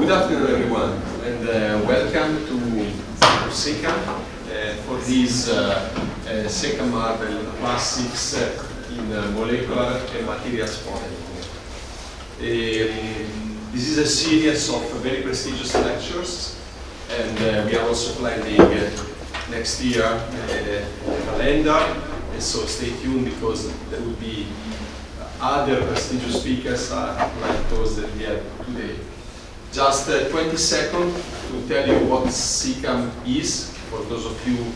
Good afternoon, everyone, and welcome to SECAM for this SECAM Marvel Classics in Molecular and Materials Modeling. This is a series of very prestigious lectures, and we are also planning next year a calendar, and so stay tuned because there will be other prestigious speakers like those that we have today. Just 20 seconds to tell you what SECAM is, for those of you who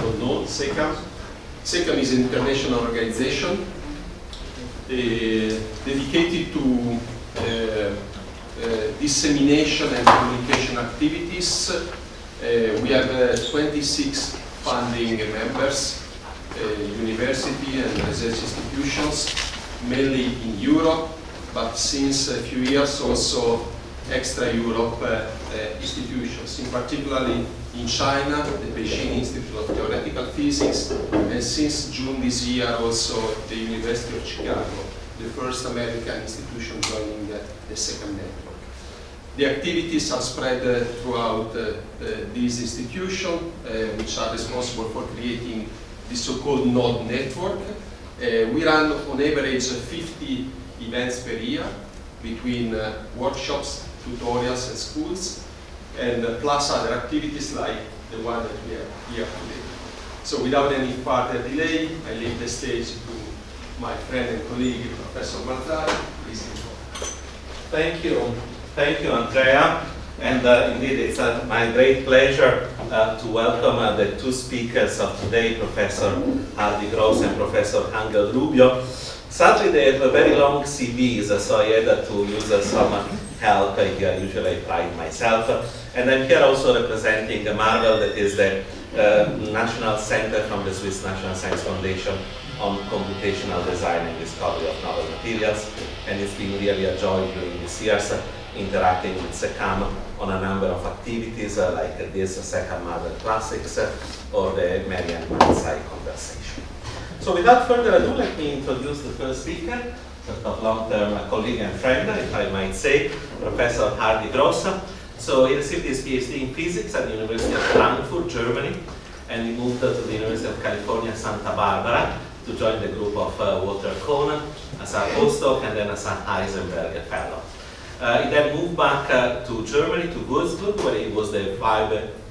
don't know SECAM. SECAM is an international organization dedicated to dissemination and communication activities. We have 26 funding members, university and research institutions, mainly in Europe, but since a few years also extra-Europe institutions, in particularly in China, the Beijing Institute of Theoretical Physics, and since June this year also the University of Chicago, the first American institution joining the SECAM network. The activities are spread throughout these institutions, which are responsible for creating the so-called node network. We run on average 50 events per year between workshops, tutorials and schools, and plus other activities like the one that we have here today. So without any further delay, I leave the stage to my friend and colleague, Professor Marzari. Please go. Thank you, Andrea. And indeed, it's my great pleasure to welcome the two speakers of today, Professor Hardy Gross and Professor Angel Rubio. Sadly, they have very long CVs, so I had to use some help here. Usually I pride myself. And I'm here also representing Marvel, that is the National Center from the Swiss National Science Foundation on Computational Design and Discovery of Novel Materials. And it's been really a joy during these years interacting with SECAM on a number of activities like this SECAM Marvel Classics or the Marianne Manzai Conversation. So without further ado, let me introduce the first speaker, sort of long-term colleague and friend, if I might say, Professor Hardy Gross. So he received his PhD in physics at the University of Frankfurt, Germany, and he moved to the University of California, Santa Barbara, to join the group of Walter Kohn as a postdoc and then as a Heisenberg fellow. He then moved back to Germany, to Würzburg, where he was the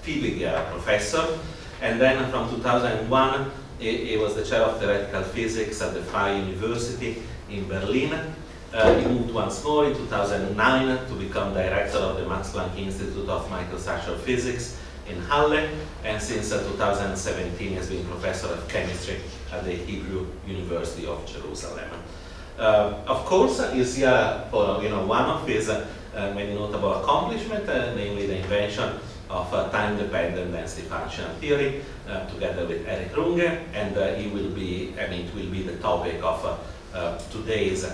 Fibiger professor, and then from 2001, he was the chair of theoretical physics at the Freie University in Berlin. He moved once more in 2009 to become director of the Max Planck Institute of Microstructural Physics in Halle, and since 2017 has been professor of chemistry at the Hebrew University of Jerusalem. Of course, he's here for one of his many notable accomplishments, namely the invention of time-dependent density functional theory, together with Eric Runge, and it will be the topic of today's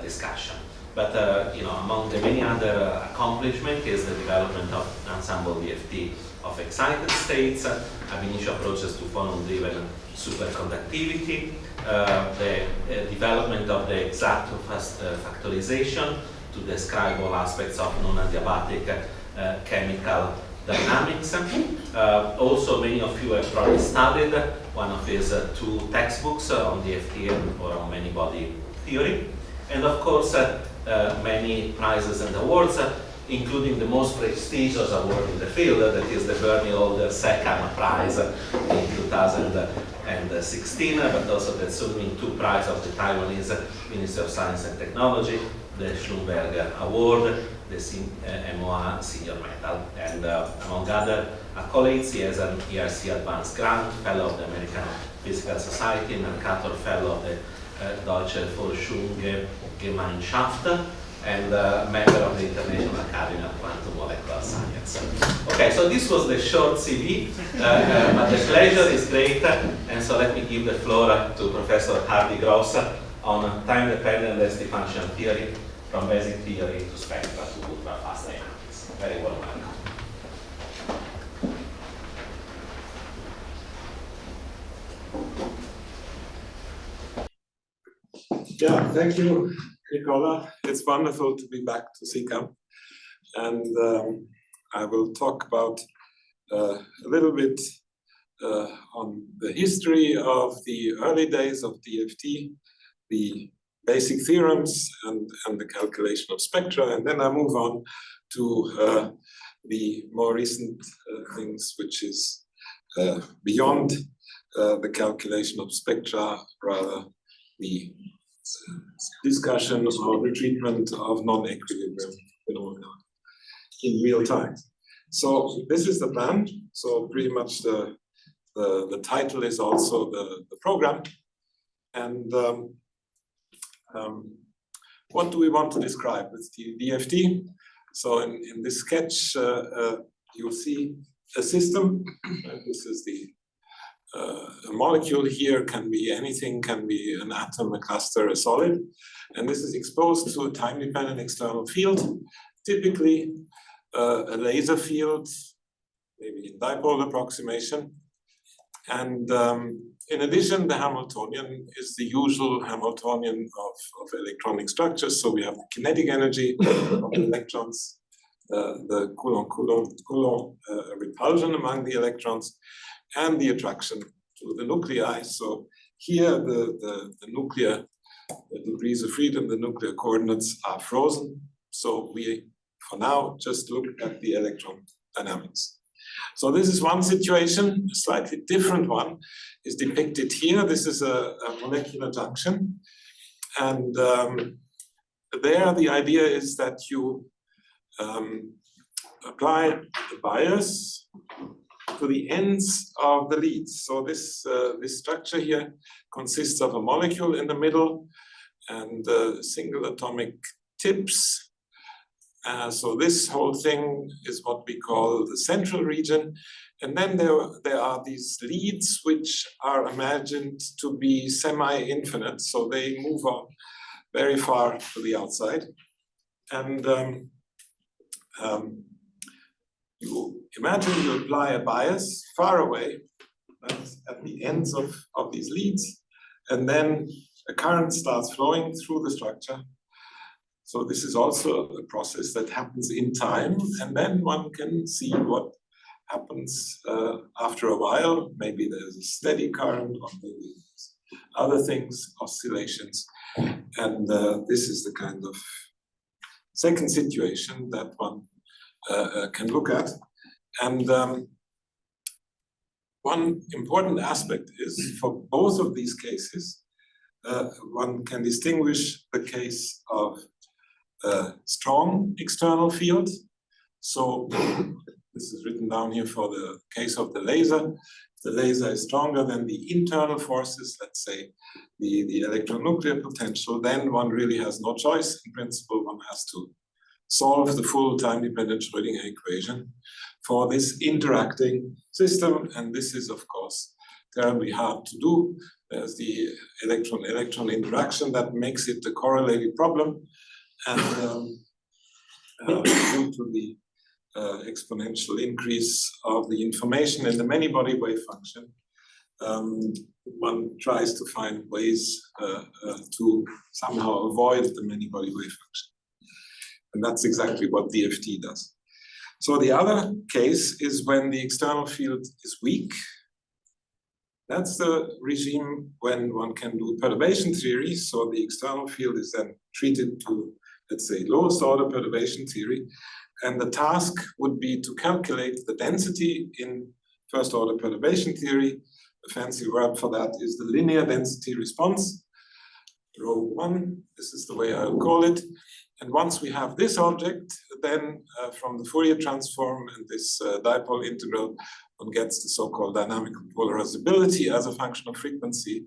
discussion. But among the many other accomplishments is the development of ensemble DFT of excited states, ab initio approaches to phonon-driven superconductivity, the development of the exact factorization to describe all aspects of non-adiabatic chemical dynamics. Also, many of you have probably studied one of his two textbooks on DFT or on many-body theory. And of course, many prizes and awards, including the most prestigious award in the field, that is the Bernie Older SECAM Prize in 2016, but also the Sunmin II Prize of the Taiwanese Ministry of Science and Technology, the Schlumberger Award, the MOA Senior Medal, and among other accolades, he has an ERC Advanced Grant, Fellow of the American Physical Society, and Mercator Fellow of the Deutsche Forschungsgemeinschaft, and member of the International Academy of Quantum Molecular Science. Okay, so this was the short CV, but the pleasure is great, and so let me give the floor to Professor Hardy Gross on time-dependent density functional theory, from basic theory to spectra to ultra-fast dynamics. Very well welcome. Yeah, thank you, Nicola. It's wonderful to be back to SECAM. and I will talk about a little bit on the history of the early days of DFT, the basic theorems and the calculation of spectra, and then I move on to the more recent things, which is beyond the calculation of spectra, rather the discussion or the treatment of non-equilibrium phenomena in real time. So this is the plan. So pretty much the title is also the program. And what do we want to describe with the DFT? So in this sketch, you'll see a system. This is a molecule here, can be anything, can be an atom, a cluster, a solid. And this is exposed to a time-dependent external field, typically a laser field, maybe in dipole approximation. And in addition, the Hamiltonian is the usual Hamiltonian of electronic structures. So we have the kinetic energy of the electrons, the Coulomb repulsion among the electrons, and the attraction to the nuclei. So here the nuclear, the degrees of freedom, the nuclear coordinates are frozen. So we, for now, just look at the electron dynamics. So this is one situation. A slightly different one is depicted here. This is a molecular junction. And there the idea is that you apply a bias to the ends of the leads. So this structure here consists of a molecule in the middle and single atomic tips. So this whole thing is what we call the central region. And then there are these leads which are imagined to be semi-infinite. So they move on very far to the outside. And you imagine you apply a bias far away at the ends of these leads, and then a current starts flowing through the structure. So this is also a process that happens in time, and then one can see what happens after a while. Maybe there's a steady current, or maybe there's other things, oscillations. And this is the kind of second situation that one can look at. And one important aspect is for both of these cases, one can distinguish the case of a strong external field. So this is written down here for the case of the laser. The laser is stronger than the internal forces, let's say the electronuclear potential, then one really has no choice. In principle, one has to solve the full time-dependent Schrödinger equation for this interacting system. And this is, of course, terribly hard to do. There's the electron-electron interaction that makes it a correlated problem. And due to the exponential increase of the information in the many-body wave function, one tries to find ways to somehow avoid the many-body wave function. And that's exactly what DFT does. So the other case is when the external field is weak. That's the regime when one can do perturbation theory. So the external field is then treated to, let's say, lowest order perturbation theory. And the task would be to calculate the density in first order perturbation theory. The fancy word for that is the linear density response, rho 1. This is the way I'll call it. And once we have this object, then from the Fourier transform and this dipole integral, one gets the so-called dynamical polarizability as a function of frequency,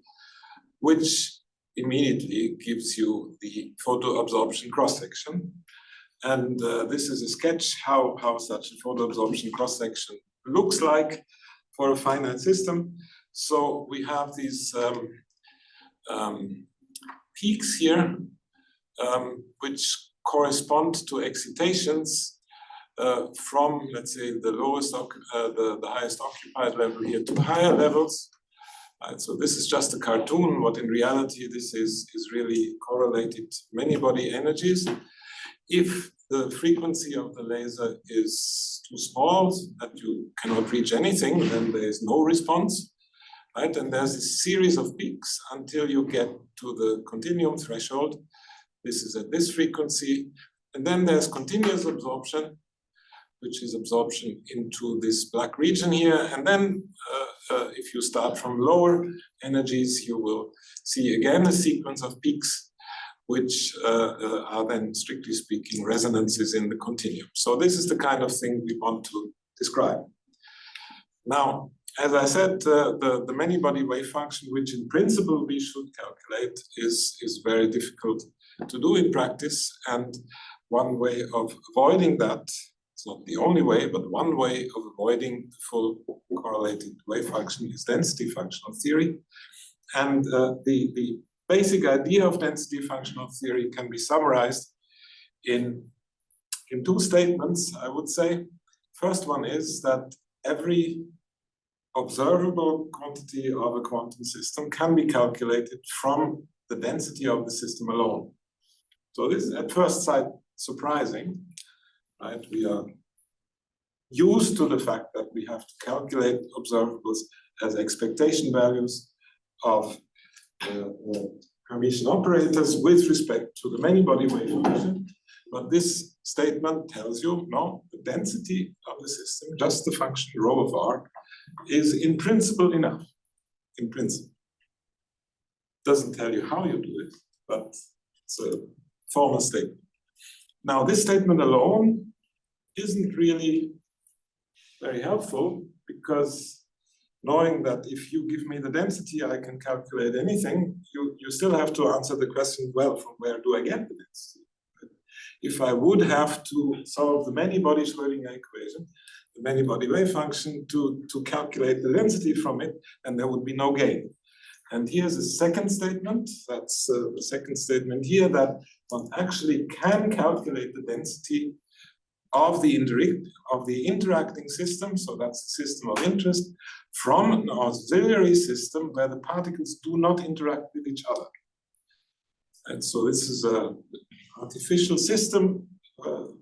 which immediately gives you the photo absorption cross-section. And this is a sketch how such a photo absorption cross-section looks like for a finite system. So we have these peaks here, which correspond to excitations from, let's say, the lowest, the highest occupied level here to higher levels. Right, so this is just a cartoon. What in reality this is really correlated many-body energies. if the frequency of the laser is too small, that you cannot reach anything, then there is no response, right? And there's a series of peaks until you get to the continuum threshold. This is at this frequency. And then there's continuous absorption, which is absorption into this black region here. And then if you start from lower energies, you will see again a sequence of peaks, which are then, strictly speaking, resonances in the continuum. So this is the kind of thing we want to describe. Now, as I said, the many-body wave function, which in principle we should calculate, is very difficult to do in practice. And one way of avoiding that, it's not the only way, but one way of avoiding the full correlated wave function is density functional theory. And the basic idea of density functional theory can be summarized in two statements, I would say. First one is that every observable quantity of a quantum system can be calculated from the density of the system alone. So this is at first sight surprising, right? We are used to the fact that we have to calculate observables as expectation values of Hermitian operators with respect to the many-body wave function. But this statement tells you, no, the density of the system, just the function rho of r, is in principle enough, in principle. Doesn't tell you how you do it, but it's a formal statement. Now, this statement alone isn't really very helpful, because knowing that if you give me the density, I can calculate anything, you still have to answer the question, well, from where do I get the density? If I would have to solve the many-body Schrödinger equation, the many-body wave function, to calculate the density from it, and there would be no gain. And here's a second statement. That's the second statement here, that one actually can calculate the density of the interacting system, so that's the system of interest, from an auxiliary system where the particles do not interact with each other. And so this is an artificial system,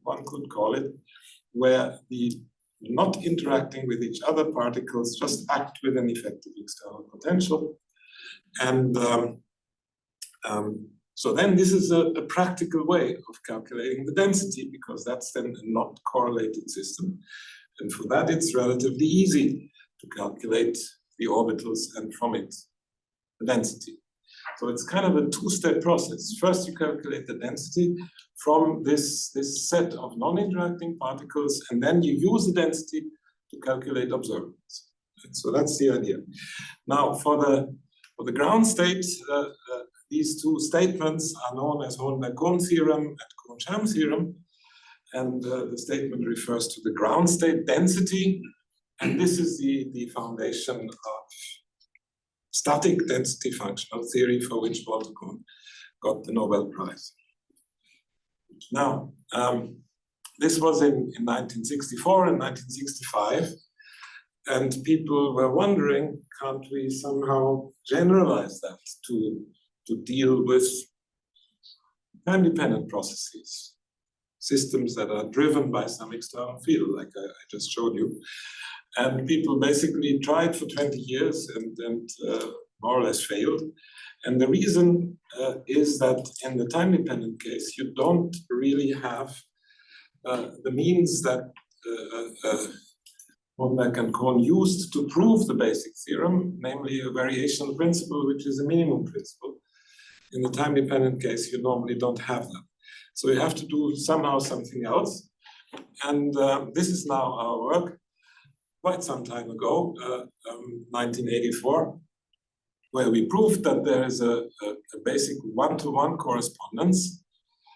one could call it, where the not interacting with each other particles just act with an effective external potential. And so then this is a practical way of calculating the density, because that's then a not correlated system. And for that, it's relatively easy to calculate the orbitals and from it the density. So it's kind of a two-step process. First, you calculate the density from this set of non-interacting particles, and then you use the density to calculate observables. And so that's the idea. Now, for the ground state, these two statements are known as Hohenberg-Kohn theorem and Kohn-Sham theorem. And the statement refers to the ground state density. And this is the foundation of static density functional theory, for which Walter Kohn got the Nobel Prize. Now, this was in 1964 and 1965. And people were wondering, can't we somehow generalize that to deal with time-dependent processes, systems that are driven by some external field, like I just showed you. And people basically tried for 20 years and more or less failed. And the reason is that in the time-dependent case, you don't really have the means that Hohenberg and Kohn used to prove the basic theorem, namely a variational principle, which is a minimum principle. In the time-dependent case, you normally don't have that. So you have to do somehow something else. And this is now our work, quite some time ago, 1984, where we proved that there is a basic one-to-one correspondence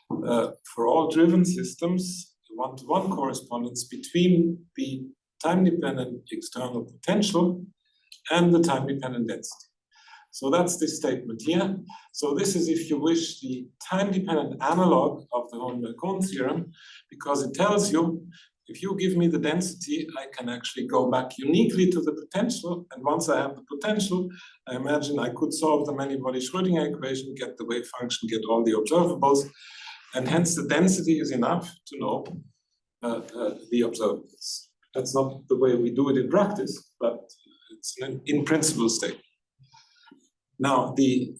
for all driven systems, one-to-one correspondence between the time-dependent external potential and the time-dependent density. So that's this statement here. So this is, if you wish, the time-dependent analog of the Hohenberg-Kohn theorem, because it tells you, if you give me the density, I can actually go back uniquely to the potential. And once I have the potential, I imagine I could solve the many-body Schrödinger equation, get the wave function, get all the observables, and hence the density is enough to know the observables. That's not the way we do it in practice, but it's an in principle statement. Now, the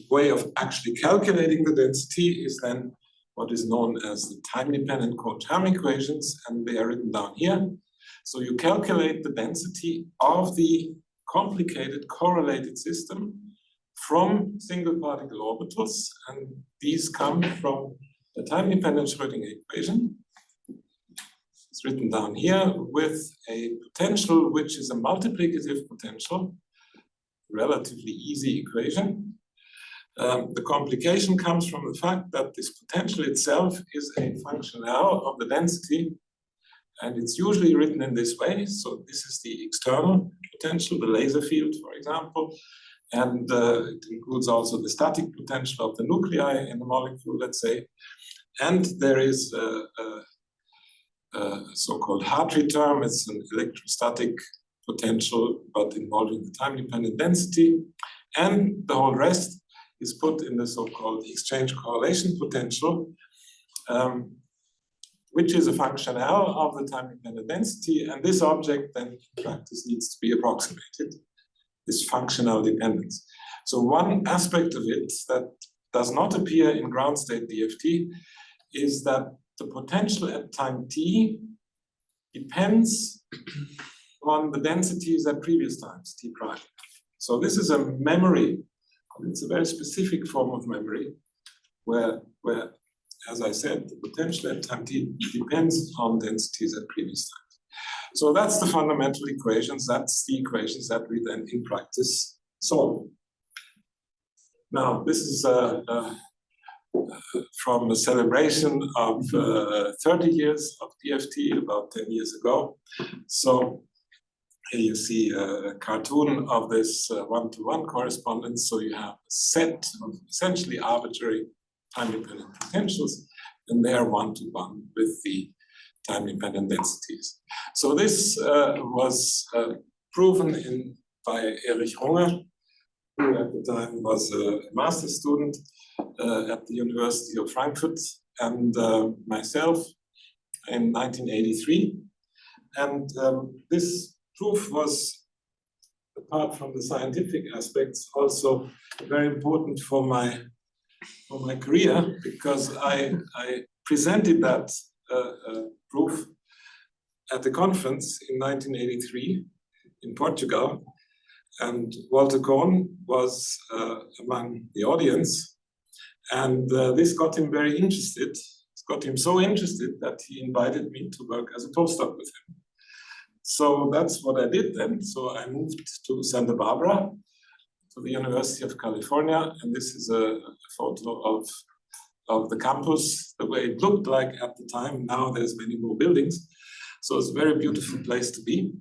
way of actually calculating the density is then what is known as the time-dependent Cohen-Sham equations, and they are written down here. So you calculate the density of the complicated correlated system from single particle orbitals, and these come from the time-dependent Schrödinger equation. It's written down here with a potential which is a multiplicative potential, relatively easy equation. The complication comes from the fact that this potential itself is a function L of the density, and it's usually written in this way. So this is the external potential, the laser field, for example, and it includes also the static potential of the nuclei in the molecule, let's say. And there is a so-called Hartree term. It's an electrostatic potential, but involving the time-dependent density. And the whole rest is put in the so-called exchange correlation potential, which is a function L of the time-dependent density. And this object then in practice needs to be approximated, this functional dependence. So one aspect of it that does not appear in ground state DFT is that the potential at time t depends on the densities at previous times, t prime. So this is a memory. It's a very specific form of memory where, as I said, the potential at time t depends on densities at previous times. So that's the fundamental equations. That's the equations that we then in practice solve. Now, this is from a celebration of 30 years of DFT about 10 years ago. So here you see a cartoon of this one-to-one correspondence. So you have a set of essentially arbitrary time-dependent potentials, and they are one-to-one with the time-dependent densities. So this was proven by Erich Runge, who at the time was a master's student at the University of Frankfurt, and myself in 1983. And this proof was, apart from the scientific aspects, also very important for my career, because I presented that proof at the conference in 1983 in Portugal, and Walter Kohn was among the audience, and this got him very interested. It got him so interested that he invited me to work as a postdoc with him. So that's what I did then. So I moved to Santa Barbara, to the University of California, and this is a photo of the campus, the way it looked like at the time. Now there's many more buildings. So it's a very beautiful place to be.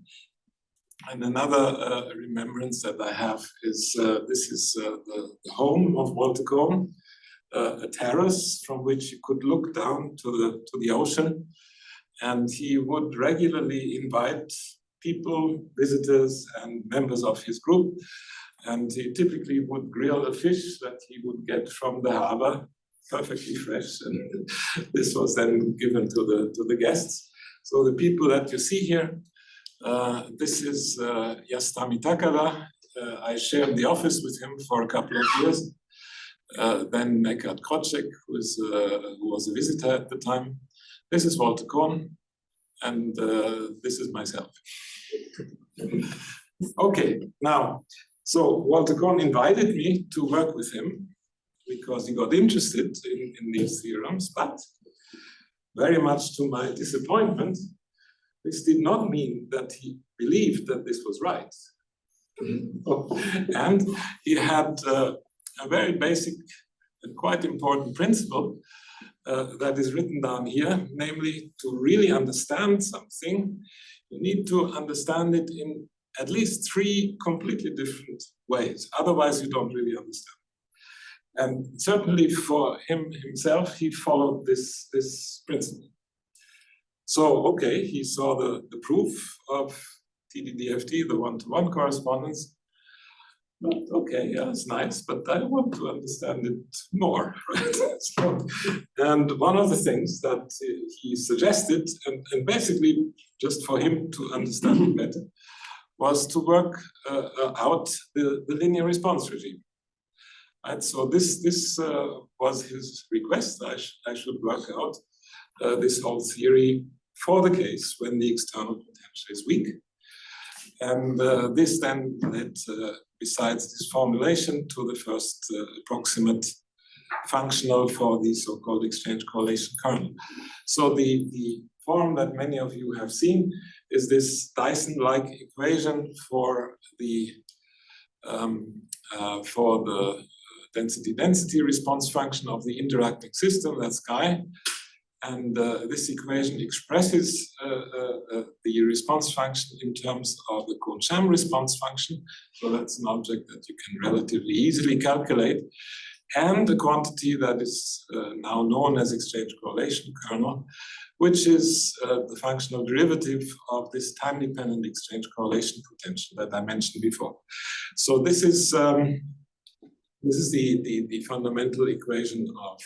And another remembrance that I have is this is the home of Walter Kohn, a terrace from which you could look down to the ocean. And he would regularly invite people, visitors, and members of his group. And he typically would grill a fish that he would get from the harbor, perfectly fresh. And this was then given to the guests. So the people that you see here, this is Yasutami Takada. I shared the office with him for a couple of years. Then Eckhard Krótschek, who was a visitor at the time. This is Walter Kohn, and this is myself. Okay, now, so Walter Kohn invited me to work with him because he got interested in these theorems, but very much to my disappointment, this did not mean that he believed that this was right. And he had a very basic and quite important principle that is written down here, namely, to really understand something, you need to understand it in at least 3 completely different ways. Otherwise, you don't really understand. And certainly for him himself, he followed this principle. So, okay, he saw the proof of TDDFT, the one-to-one correspondence. But okay, yeah, it's nice, but I want to understand it more, right? And one of the things that he suggested, and basically just for him to understand it better, was to work out the linear response regime. Right, so this was his request. I should work out this whole theory for the case when the external potential is weak. And this then led, besides this formulation, to the first approximate functional for the so-called exchange correlation kernel. So the form that many of you have seen is this Dyson-like equation for the density-density response function of the interacting system, that's chi. And this equation expresses the response function in terms of the Kohn-Sham response function. So that's an object that you can relatively easily calculate. And the quantity that is now known as exchange correlation kernel, which is the functional derivative of this time-dependent exchange correlation potential that I mentioned before. So this is the fundamental equation of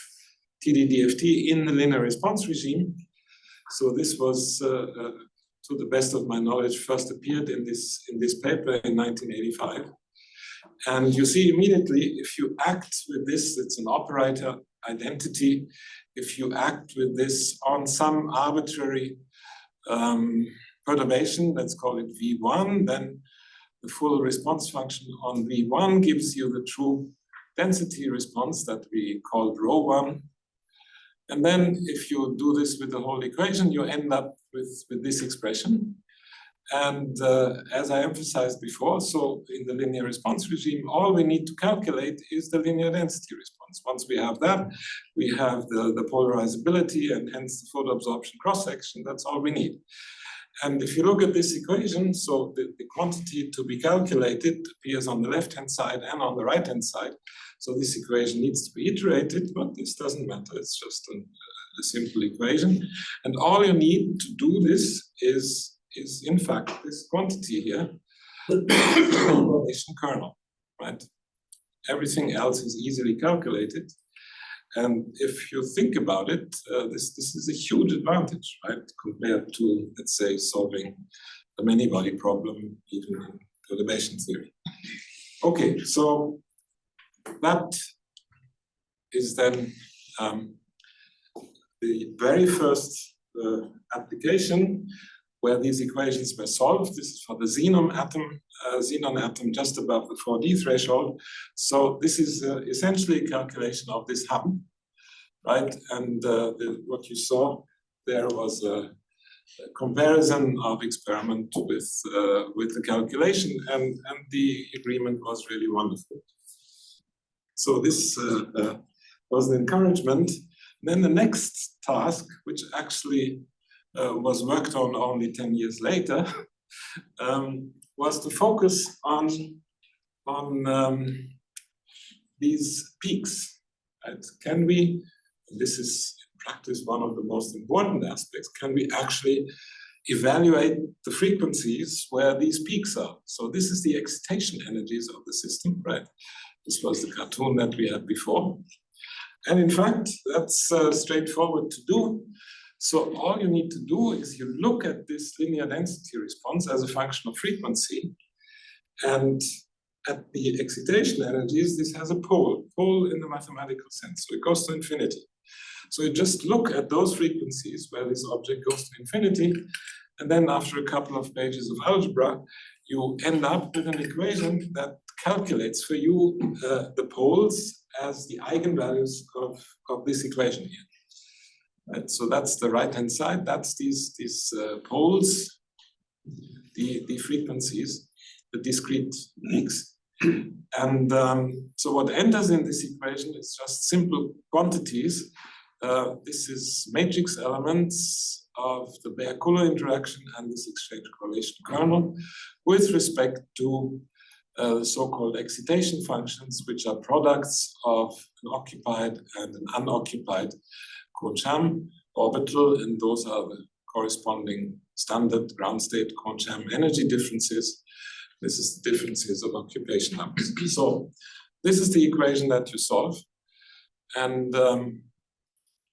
TD-DFT in the linear response regime. So this was, to the best of my knowledge, first appeared in this paper in 1985. And you see immediately, if you act with this, it's an operator identity. If you act with this on some arbitrary perturbation, let's call it V1, then the full response function on V1 gives you the true density response that we called ρ1. And then if you do this with the whole equation, you end up with this expression. And as I emphasized before, so in the linear response regime, all we need to calculate is the linear density response. Once we have that, we have the polarizability and hence the photo absorption cross-section. That's all we need. And if you look at this equation, so the quantity to be calculated appears on the left-hand side and on the right-hand side. So this equation needs to be iterated, but this doesn't matter. It's just a simple equation. And all you need to do this is in fact this quantity here, the correlation kernel, right? Everything else is easily calculated. And if you think about it, this is a huge advantage, right? Compared to, let's say, solving the many-body problem, even in perturbation theory. Okay, so that is then the very first application where these equations were solved. This is for the xenon atom just above the 4D threshold. So this is essentially a calculation of this hum, right? And what you saw there was a comparison of experiment with the calculation, and the agreement was really wonderful. So this was an encouragement. Then the next task, which actually was worked on only 10 years later, was to focus on these peaks. Right? Can we, this is in practice one of the most important aspects, can we actually evaluate the frequencies where these peaks are? So this is the excitation energies of the system, right? This was the cartoon that we had before. And in fact, that's straightforward to do. So all you need to do is you look at this linear density response as a function of frequency. And at the excitation energies, this has a pole in the mathematical sense. So it goes to infinity. So you just look at those frequencies where this object goes to infinity. And then after a couple of pages of algebra, you end up with an equation that calculates for you the poles as the eigenvalues of this equation here. Right, so that's the right-hand side. That's these poles, the frequencies, the discrete peaks. And so what enters in this equation is just simple quantities. This is matrix elements of the Bayer-Kuller interaction and this exchange correlation kernel with respect to the so-called excitation functions, which are products of an occupied and an unoccupied Kohn-Sham orbital, and those are the corresponding standard ground state Kohn-Sham energy differences This is the differences of occupation numbers. So this is the equation that you solve. And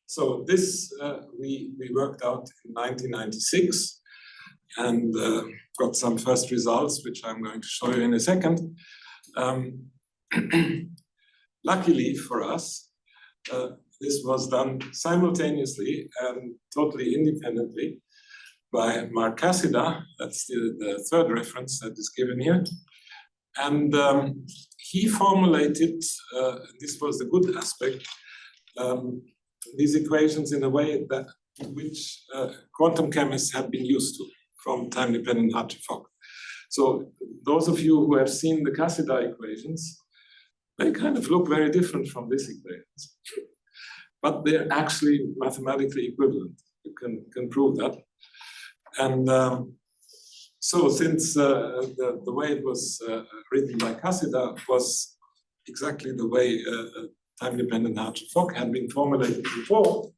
so this we worked out in 1996 and got some first results, which I'm going to show you in a second. Luckily for us, this was done simultaneously and totally independently by Mark Cassida. That's the third reference that is given here. And he formulated, this was the good aspect, these equations in a way that which quantum chemists have been used to from time-dependent Hartree-Fock. So those of you who have seen the Cassida equations, they kind of look very different from these equations, but they're actually mathematically equivalent. You can prove that. And so since the way it was written by Cassida was exactly the way time-dependent Hartree-Fock had been formulated before,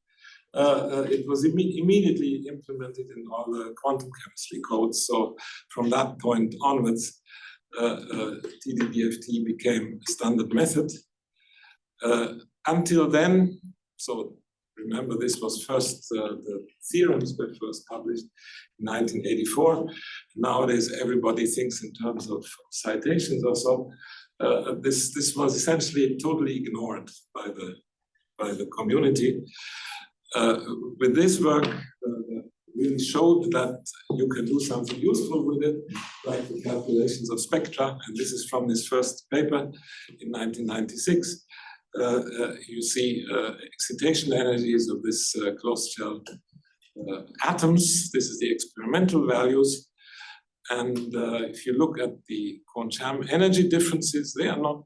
it was immediately implemented in all the quantum chemistry codes. So from that point onwards, TDDFT became a standard method. Until then, so remember this was first, the theorems were first published in 1984. Nowadays, everybody thinks in terms of citations or so. This was essentially totally ignored by the community. With this work, really showed that you can do something useful with it, like the calculations of spectra. And this is from this first paper in 1996. You see excitation energies of this closed shell atoms. This is the experimental values. And if you look at the Kohn-Sham energy differences, they are not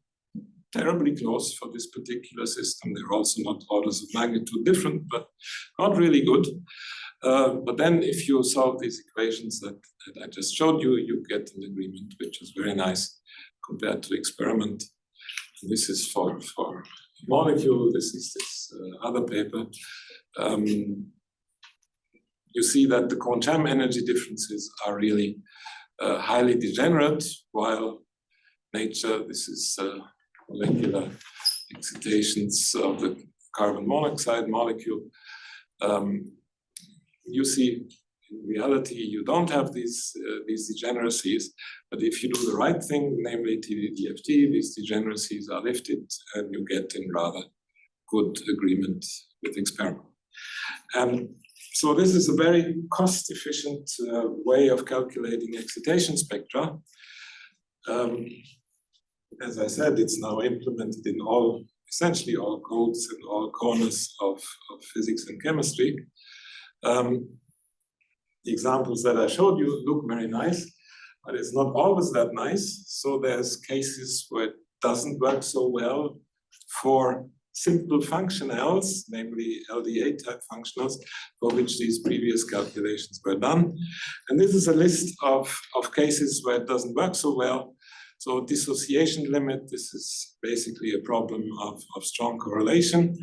terribly close for this particular system. They're also not orders of magnitude different, but not really good. But then if you solve these equations that I just showed you, you get an agreement, which is very nice compared to experiment. And this is for molecule, this is this other paper. You see that the Kohn-Sham energy differences are really highly degenerate, while nature, this is molecular excitations of the carbon monoxide molecule. You see, in reality, you don't have these degeneracies, but if you do the right thing, namely TDDFT, these degeneracies are lifted and you get in rather good agreement with experiment. And so this is a very cost-efficient way of calculating excitation spectra. As I said, it's now implemented in essentially all codes and all corners of physics and chemistry. The examples that I showed you look very nice, but it's not always that nice. So there's cases where it doesn't work so well for simple functionals, namely LDA type functionals, for which these previous calculations were done. And this is a list of cases where it doesn't work so well. So dissociation limit, this is basically a problem of strong correlation.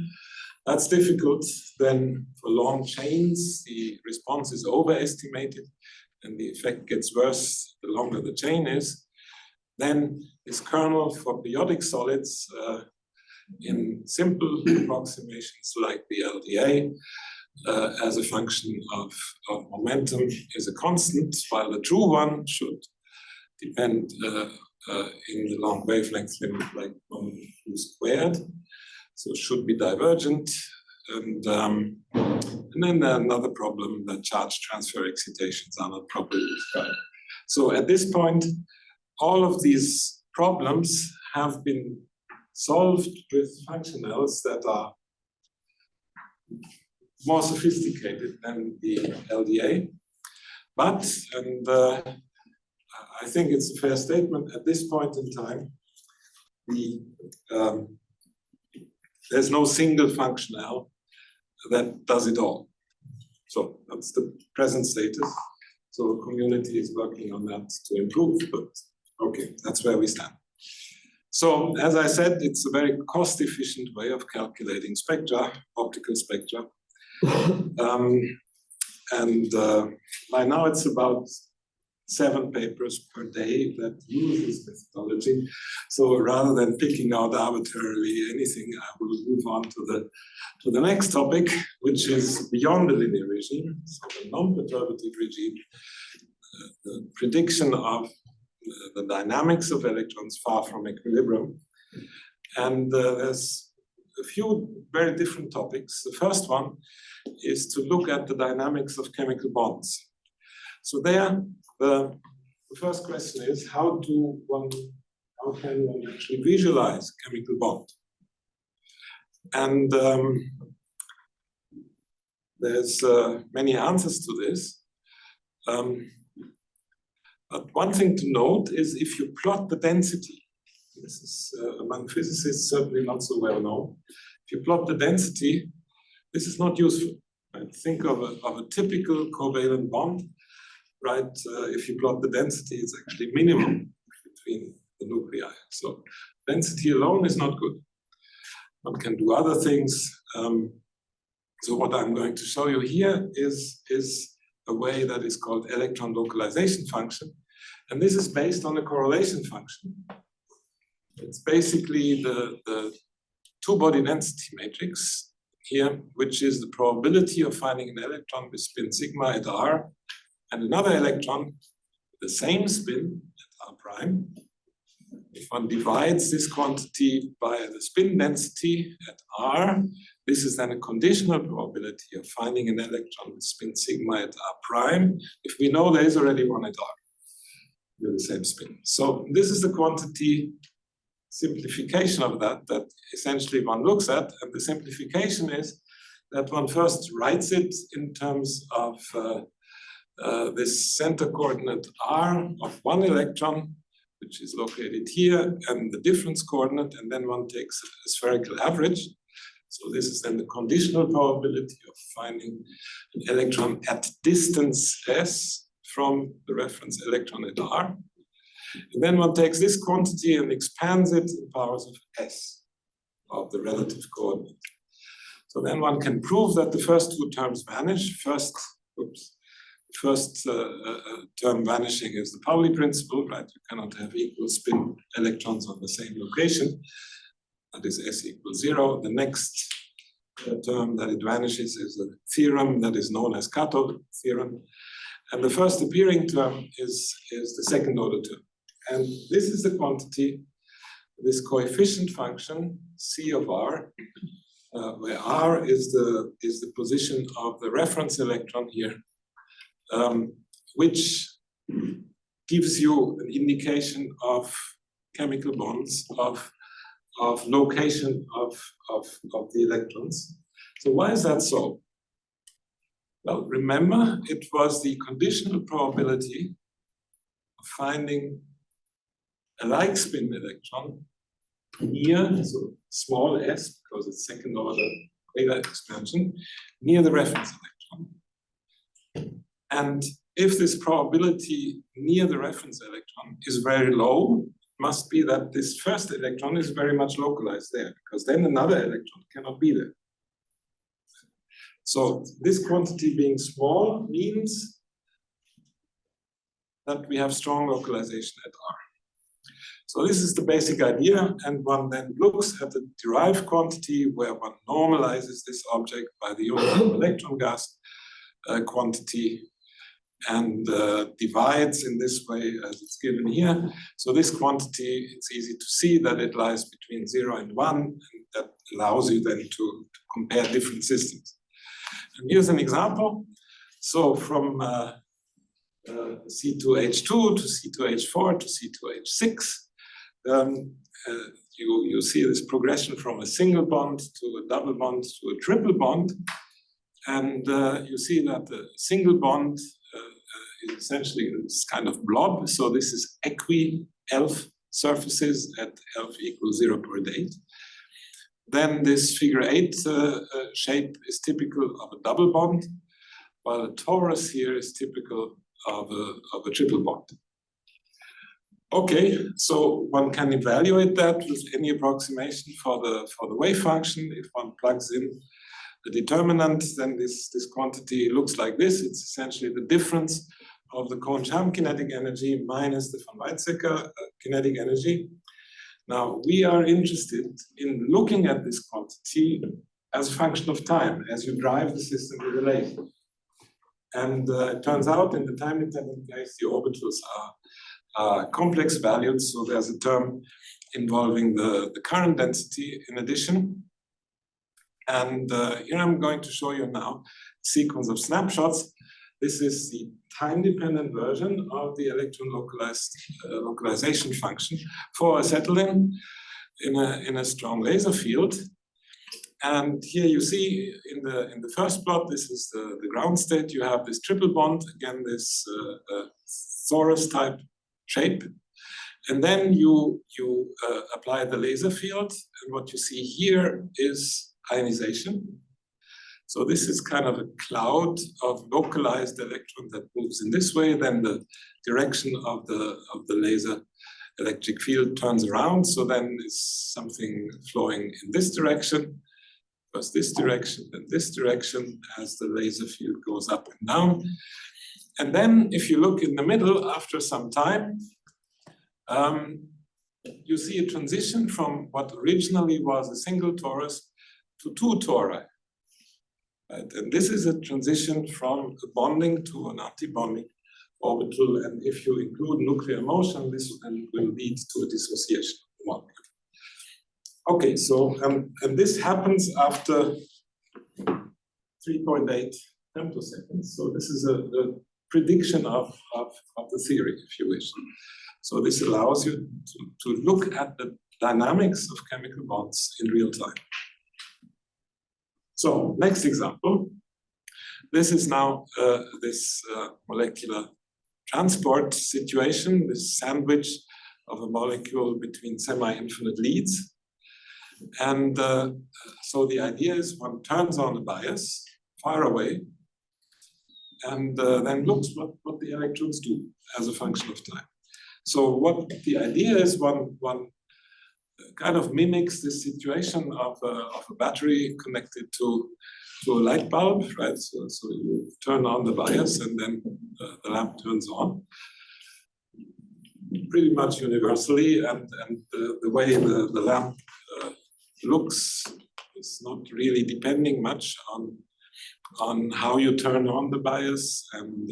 That's difficult. Then for long chains, the response is overestimated and the effect gets worse the longer the chain is. Then this kernel for periodic solids in simple approximations like the LDA as a function of momentum is a constant, while the true one should depend in the long wavelength limit like 1 squared. So it should be divergent. And then another problem that charge transfer excitations are not properly described. So at this point, all of these problems have been solved with functionals that are more sophisticated than the LDA. But, and I think it's a fair statement, at this point in time, there's no single functional that does it all. So that's the present status. So the community is working on that to improve, but okay, that's where we stand. So as I said, it's a very cost-efficient way of calculating spectra, optical spectra. And by now it's about 7 papers per day that use this methodology. So rather than picking out arbitrarily anything, I will move on to the next topic, which is beyond the linear regime, so the non-perturbative regime, the prediction of the dynamics of electrons far from equilibrium. And there's a few very different topics. The first one is to look at the dynamics of chemical bonds. So there, the first question is, how can one actually visualize a chemical bond? And there's many answers to this. But one thing to note is if you plot the density, this is among physicists certainly not so well known. If you plot the density, this is not useful. Right? Think of a typical covalent bond, right? If you plot the density, it's actually minimum between the nuclei. So density alone is not good. One can do other things. So what I'm going to show you here is a way that is called electron localization function. And this is based on a correlation function. It's basically the two-body density matrix here, which is the probability of finding an electron with spin sigma at R and another electron with the same spin at R prime. If one divides this quantity by the spin density at R, this is then a conditional probability of finding an electron with spin sigma at R prime, if we know there is already one at R with the same spin. So this is the quantity simplification of that essentially one looks at, and the simplification is that one first writes it in terms of this center coordinate R of one electron, which is located here, and the difference coordinate, and then one takes a spherical average. So this is then the conditional probability of finding an electron at distance S from the reference electron at R. And then one takes this quantity and expands it in powers of S of the relative coordinate. So then one can prove that the first two terms vanish. First term vanishing is the Pauli principle, right? You cannot have equal spin electrons on the same location. That is S equals 0. The next term that it vanishes is a theorem that is known as Kato theorem. And the first appearing term is the second order term. And this is the quantity, this coefficient function, C of R, where R is the position of the reference electron here, which gives you an indication of chemical bonds, of location of the electrons. So why is that so? Well, remember, it was the conditional probability of finding a like spin electron near, so small s, because it's second order Taylor expansion, near the reference electron. And if this probability near the reference electron is very low, must be that this first electron is very much localized there, because then another electron cannot be there. So this quantity being small means that we have strong localization at R. So this is the basic idea, and one then looks at the derived quantity where one normalizes this object by the uniform electron gas quantity and divides in this way as it's given here. So this quantity, it's easy to see that it lies between 0 and 1, and that allows you then to compare different systems. And here's an example. So from C2H2 to C2H4 to C2H6, you see this progression from a single bond to a double bond to a triple bond. And you see that the single bond is essentially this kind of blob. So this is equi-ELF surfaces at ELF equals 0.8. Then this figure 8 shape is typical of a double bond, while a torus here is typical of a triple bond. Okay, so one can evaluate that with any approximation for the wave function. If one plugs in the determinant, then this quantity looks like this. It's essentially the difference of the Kohn-Sham kinetic energy minus the von Weizsäcker kinetic energy. Now, we are interested in looking at this quantity as a function of time, as you drive the system with a laser. And it turns out in the time-dependent case, the orbitals are complex valued, so there's a term involving the current density in addition. And here I'm going to show you now a sequence of snapshots. This is the time-dependent version of the electron localization function for acetylene in a strong laser field. And here you see in the first plot, this is the ground state. You have this triple bond, again, this Thoros type shape. And then you apply the laser field. And what you see here is ionization. So this is kind of a cloud of localized electrons that moves in this way. Then the direction of the laser electric field turns around. So then it's something flowing in this direction. First this direction, then this direction as the laser field goes up and down. And then if you look in the middle, after some time, you see a transition from what originally was a single torus to two tori. Right? And this is a transition from a bonding to an anti-bonding orbital. And if you include nuclear motion, this will lead to a dissociation of the molecule. Okay, so and this happens after 3.8 femtoseconds. So this is a prediction of the theory, if you wish. So this allows you to look at the dynamics of chemical bonds in real time. So next example. This is now this molecular transport situation, this sandwich of a molecule between semi-infinite leads. And so the idea is one turns on a bias far away and then looks what the electrons do as a function of time. So what the idea is, one kind of mimics this situation of a battery connected to a light bulb, right? So you turn on the bias and then the lamp turns on. Pretty much universally, and the way the lamp looks is not really depending much on how you turn on the bias, and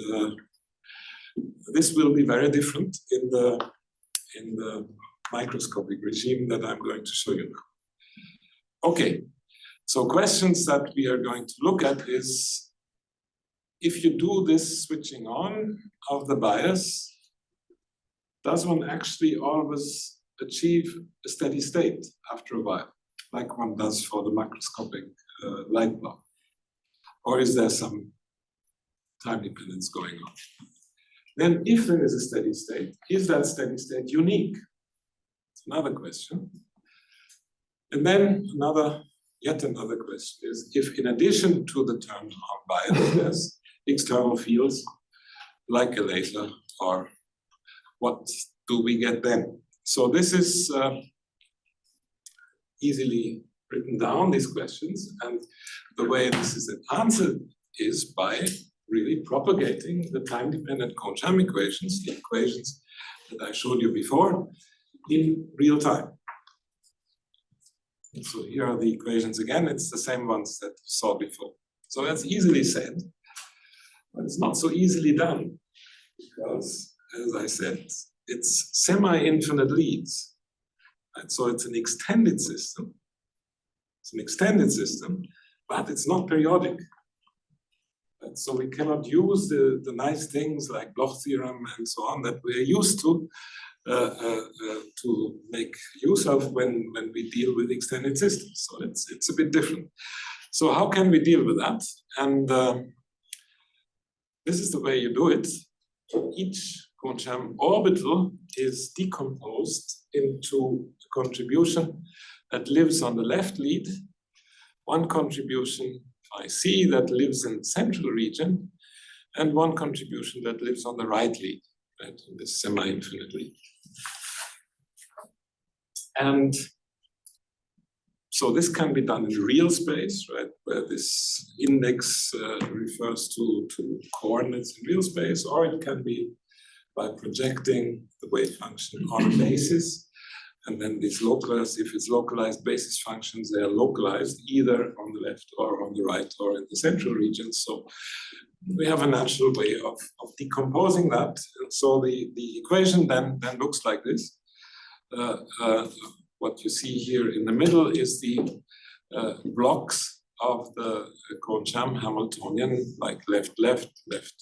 this will be very different in the microscopic regime that I'm going to show you now. Okay, so questions that we are going to look at is, if you do this switching on of the bias, does one actually always achieve a steady state after a while, like one does for the macroscopic light bulb? Or is there some time dependence going on? Then if there is a steady state, is that steady state unique? It's another question. And then yet another question is, if in addition to the turned on bias, there's external fields like a laser, or what do we get then? So this is easily written down, these questions, and the way this is answered is by really propagating the time-dependent Kohn-Sham equations, the equations that I showed you before, in real time. And so here are the equations again. It's the same ones that you saw before. So that's easily said, but it's not so easily done, because, as I said, it's semi-infinite leads. And so it's an extended system. It's an extended system, but it's not periodic. And so we cannot use the nice things like Bloch theorem and so on that we're used to make use of when we deal with extended systems. So it's a bit different. So how can we deal with that? And this is the way you do it. Each Kohn-Sham orbital is decomposed into a contribution that lives on the left lead, one contribution phi c that lives in the central region, and one contribution that lives on the right lead, right, in this semi-infinite lead. And So this can be done in real space, right, where this index refers to coordinates in real space, or it can be by projecting the wave function on a basis. And then these localized, if it's localized basis functions, they are localized either on the left or on the right or in the central region. So we have a natural way of decomposing that. So the equation then looks like this. What you see here in the middle is the blocks of the Kohn-Sham Hamiltonian, like left, left, left,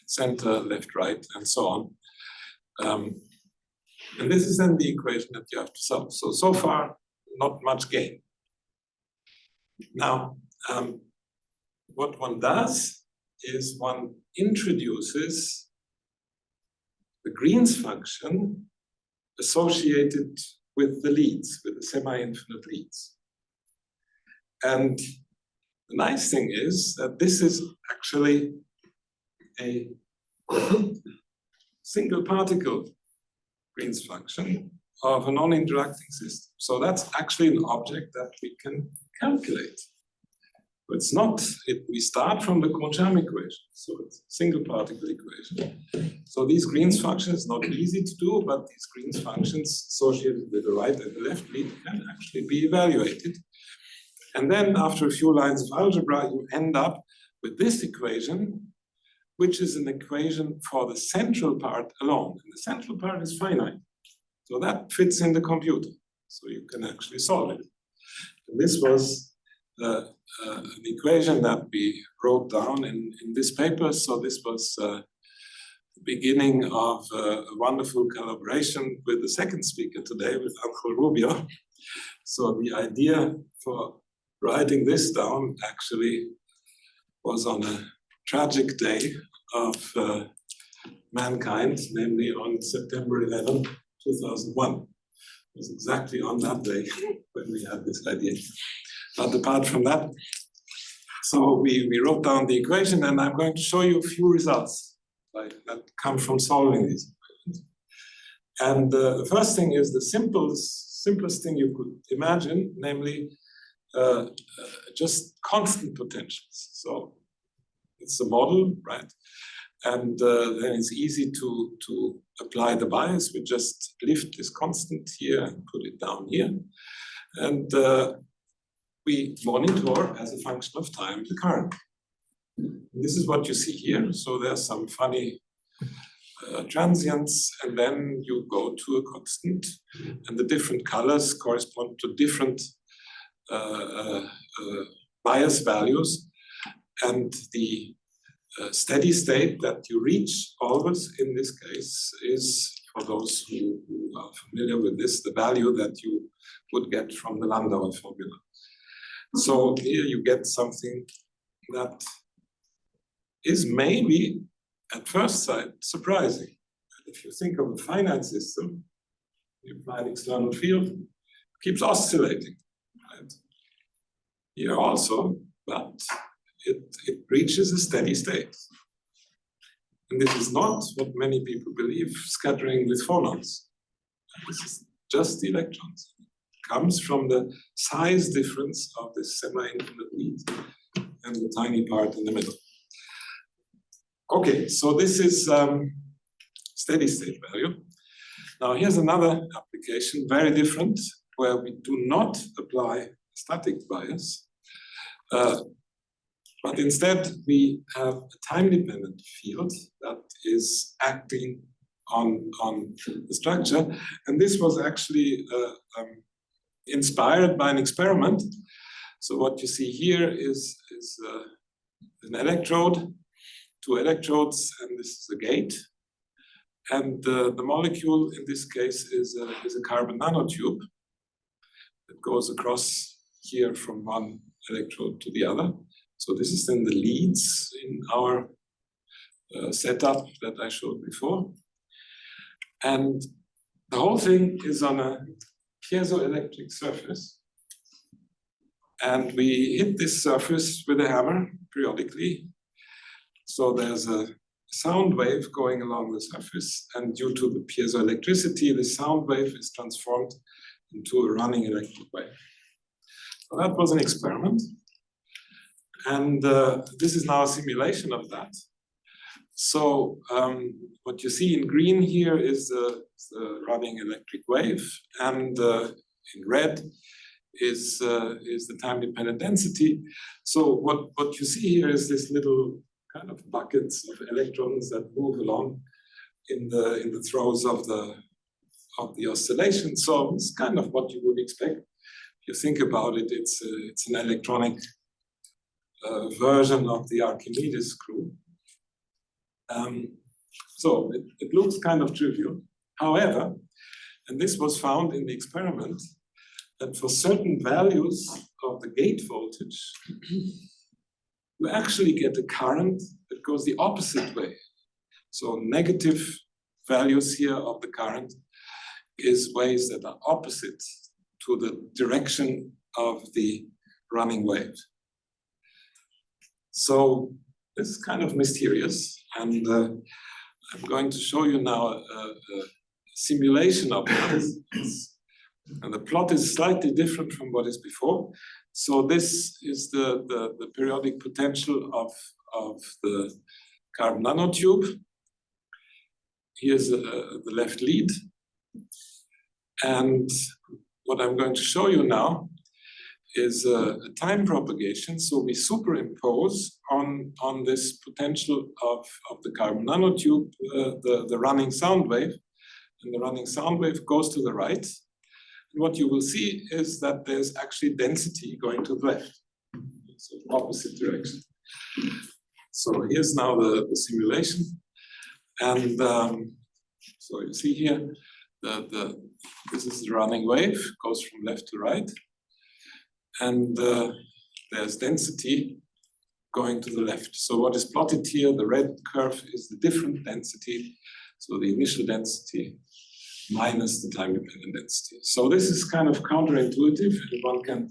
center, left, right, and so on. And this is then the equation that you have to solve. So far, not much gain. Now, what one does is one introduces the Green's function associated with the leads, with the semi-infinite leads. And the nice thing is that this is actually a single particle Green's function of a non-interacting system. So that's actually an object that we can calculate. But it's not, we start from the Kohn-Sham equation. So it's a single particle equation. So these Green's functions, it's not easy to do, but these Green's functions associated with the right and the left lead can actually be evaluated. And then after a few lines of algebra, you end up with this equation, which is an equation for the central part alone. And the central part is finite. So that fits in the computer. So you can actually solve it. And this was an equation that we wrote down in this paper. So this was the beginning of a wonderful collaboration with the second speaker today, with Angel Rubio. So the idea for writing this down actually was on a tragic day of mankind, namely on September 11, 2001. It was exactly on that day when we had this idea. But apart from that, so we wrote down the equation, and I'm going to show you a few results that come from solving these equations. And the first thing is the simplest thing you could imagine, namely just constant potentials. So it's a model, right? And then it's easy to apply the bias. We just lift this constant here and put it down here. And we monitor as a function of time the current. This is what you see here. So there's some funny transients, and then you go to a constant, and the different colors correspond to different bias values. And the steady state that you reach always in this case is, for those who are familiar with this, the value that you would get from the Landauer formula. So here you get something that is maybe at first sight surprising. If you think of a finite system, you apply an external field, it keeps oscillating, right? Here also, but it reaches a steady state. And this is not what many people believe, scattering with phonons. This is just the electrons. It comes from the size difference of this semi-infinite lead and the tiny part in the middle. Okay, so this is steady state value. Now here's another application, very different, where we do not apply static bias. But instead, we have a time-dependent field that is acting on the structure. And this was actually inspired by an experiment. So what you see here is an electrode, two electrodes, and this is a gate. And the molecule in this case is a carbon nanotube that goes across here from one electrode to the other. So this is then the leads in our setup that I showed before. And the whole thing is on a piezoelectric surface. And we hit this surface with a hammer periodically. So there's a sound wave going along the surface. And due to the piezoelectricity, the sound wave is transformed into a running electric wave. So that was an experiment. And this is now a simulation of that. So what you see in green here is the running electric wave, and in red is the time-dependent density. So what you see here is this little kind of buckets of electrons that move along in the throes of the oscillation. So it's kind of what you would expect. If you think about it, it's an electronic version of the Archimedes screw. So it looks kind of trivial. However, and this was found in the experiment, that for certain values of the gate voltage, you actually get a current that goes the opposite way. So negative values here of the current is ways that are opposite to the direction of the running wave. So this is kind of mysterious, and I'm going to show you now a simulation of this. And the plot is slightly different from what is before. So this is the periodic potential of the carbon nanotube. Here's the left lead. And what I'm going to show you now is a time propagation. So we superimpose on this potential of the carbon nanotube the running sound wave. And the running sound wave goes to the right. And what you will see is that there's actually density going to the left. So opposite direction. So here's now the simulation. And so you see here, this is the running wave, goes from left to right. And there's density going to the left. So what is plotted here, the red curve is the different density. So the initial density minus the time-dependent density. So this is kind of counterintuitive, and one can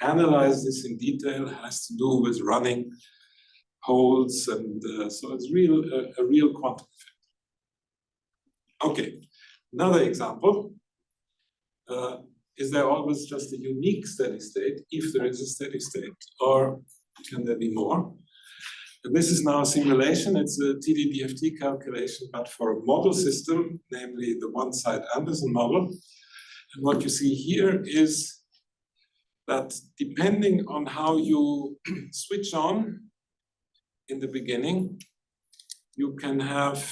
analyze this in detail. It has to do with running holes, and so it's a real quantum effect. Okay, another example. Is there always just a unique steady state, if there is a steady state, or can there be more? And this is now a simulation. It's a TD-DFT calculation, but for a model system, namely the one-side Anderson model. And what you see here is that depending on how you switch on in the beginning, you can have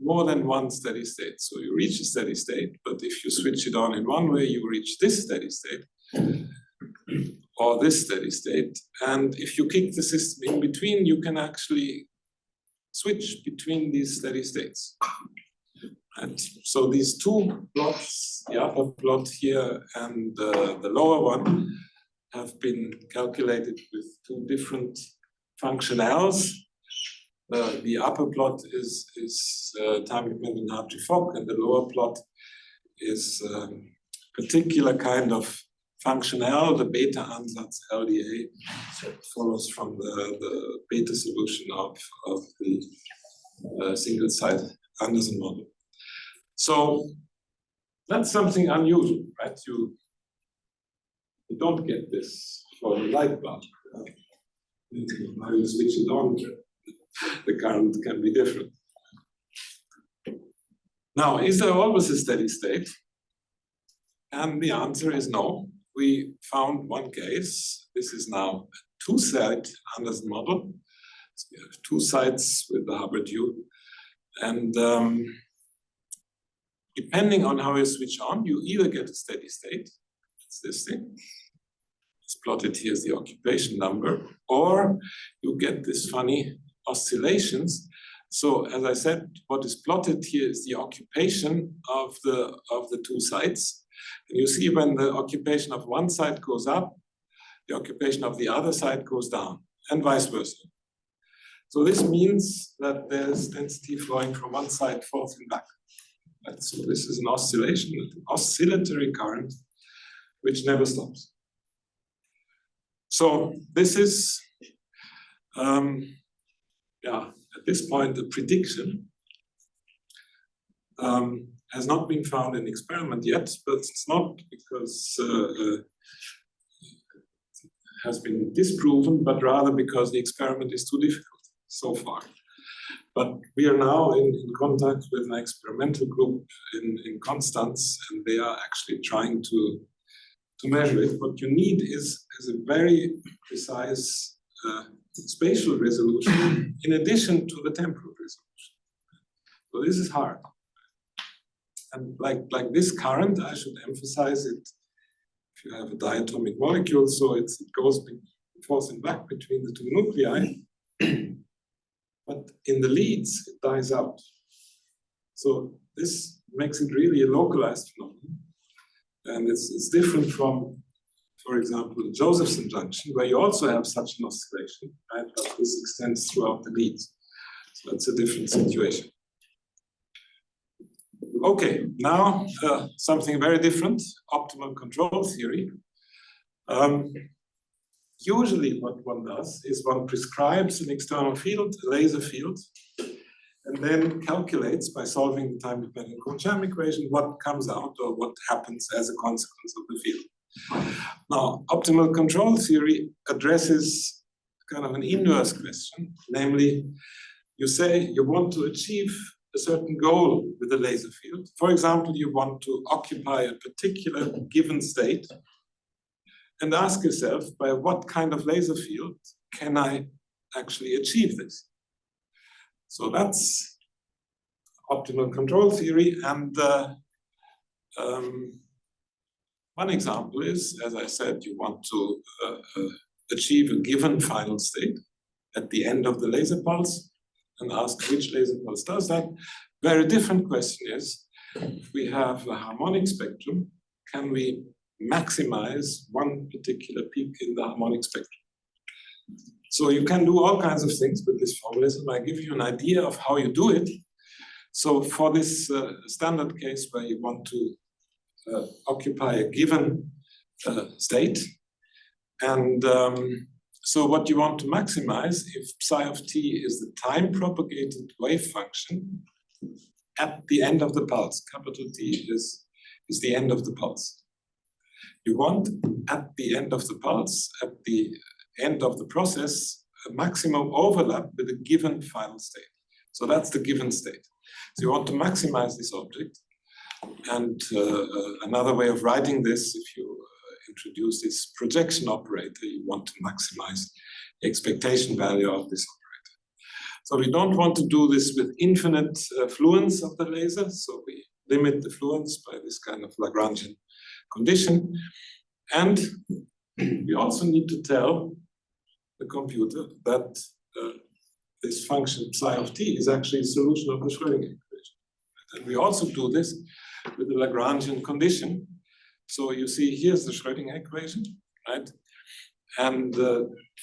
more than one steady state. So you reach a steady state, but if you switch it on in one way, you reach this steady state or this steady state. And if you kick the system in between, you can actually switch between these steady states. And so these two plots, the upper plot here and the lower one, have been calculated with two different functionals. The upper plot is time-dependent Hartree-Fock, and the lower plot is a particular kind of functional, the beta ansatz LDA, follows from the beta solution of the single-side Anderson model. So that's something unusual, right? You don't get this for the light bulb. Now you switch it on, the current can be different. Now, is there always a steady state? And the answer is no. We found one case. This is now a two-side Anderson model. So we have two sides with the Hubbard U. And depending on how you switch on, you either get a steady state, that's this thing. It's plotted here as the occupation number, or you get this funny oscillations. So as I said, what is plotted here is the occupation of the two sides. And you see when the occupation of one side goes up, the occupation of the other side goes down, and vice versa. So this means that there's density flowing from one side forth and back. Right? So this is an oscillation, an oscillatory current, which never stops. So this is, at this point, the prediction has not been found in experiment yet, but it's not because has been disproven, but rather because the experiment is too difficult so far. But we are now in contact with an experimental group in Konstanz, and they are actually trying to measure it. What you need is a very precise spatial resolution in addition to the temporal resolution. So this is hard. And like this current, I should emphasize it. If you have a diatomic molecule, so it goes forth and back between the two nuclei. But in the leads, it dies out. So this makes it really a localized phenomenon. And it's different from, for example, the Josephson junction, where you also have such an oscillation, right? But this extends throughout the leads. So that's a different situation. Okay, now something very different, optimal control theory. Usually what one does is one prescribes an external field, a laser field, and then calculates by solving the time-dependent Kohn-Sham equation what comes out or what happens as a consequence of the field. Now, optimal control theory addresses kind of an inverse question, namely, you say you want to achieve a certain goal with a laser field. For example, you want to occupy a particular given state and ask yourself, by what kind of laser field can I actually achieve this? So that's optimal control theory. And one example is, as I said, you want to achieve a given final state at the end of the laser pulse and ask which laser pulse does that. Very different question is, if we have a harmonic spectrum, can we maximize one particular peak in the harmonic spectrum? So you can do all kinds of things with this formalism. I give you an idea of how you do it. So for this standard case where you want to occupy a given state, and so what you want to maximize, if psi of t is the time-propagated wave function at the end of the pulse, capital T is the end of the pulse. You want, at the end of the pulse, at the end of the process, a maximum overlap with a given final state. So that's the given state. So you want to maximize this object. And another way of writing this, if you introduce this projection operator, you want to maximize the expectation value of this operator. So we don't want to do this with infinite fluence of the laser. So we limit the fluence by this kind of Lagrangian condition. And we also need to tell the computer that this function psi of t is actually a solution of the Schrödinger equation. And we also do this with the Lagrangian condition. So you see, here's the Schrödinger equation, right? And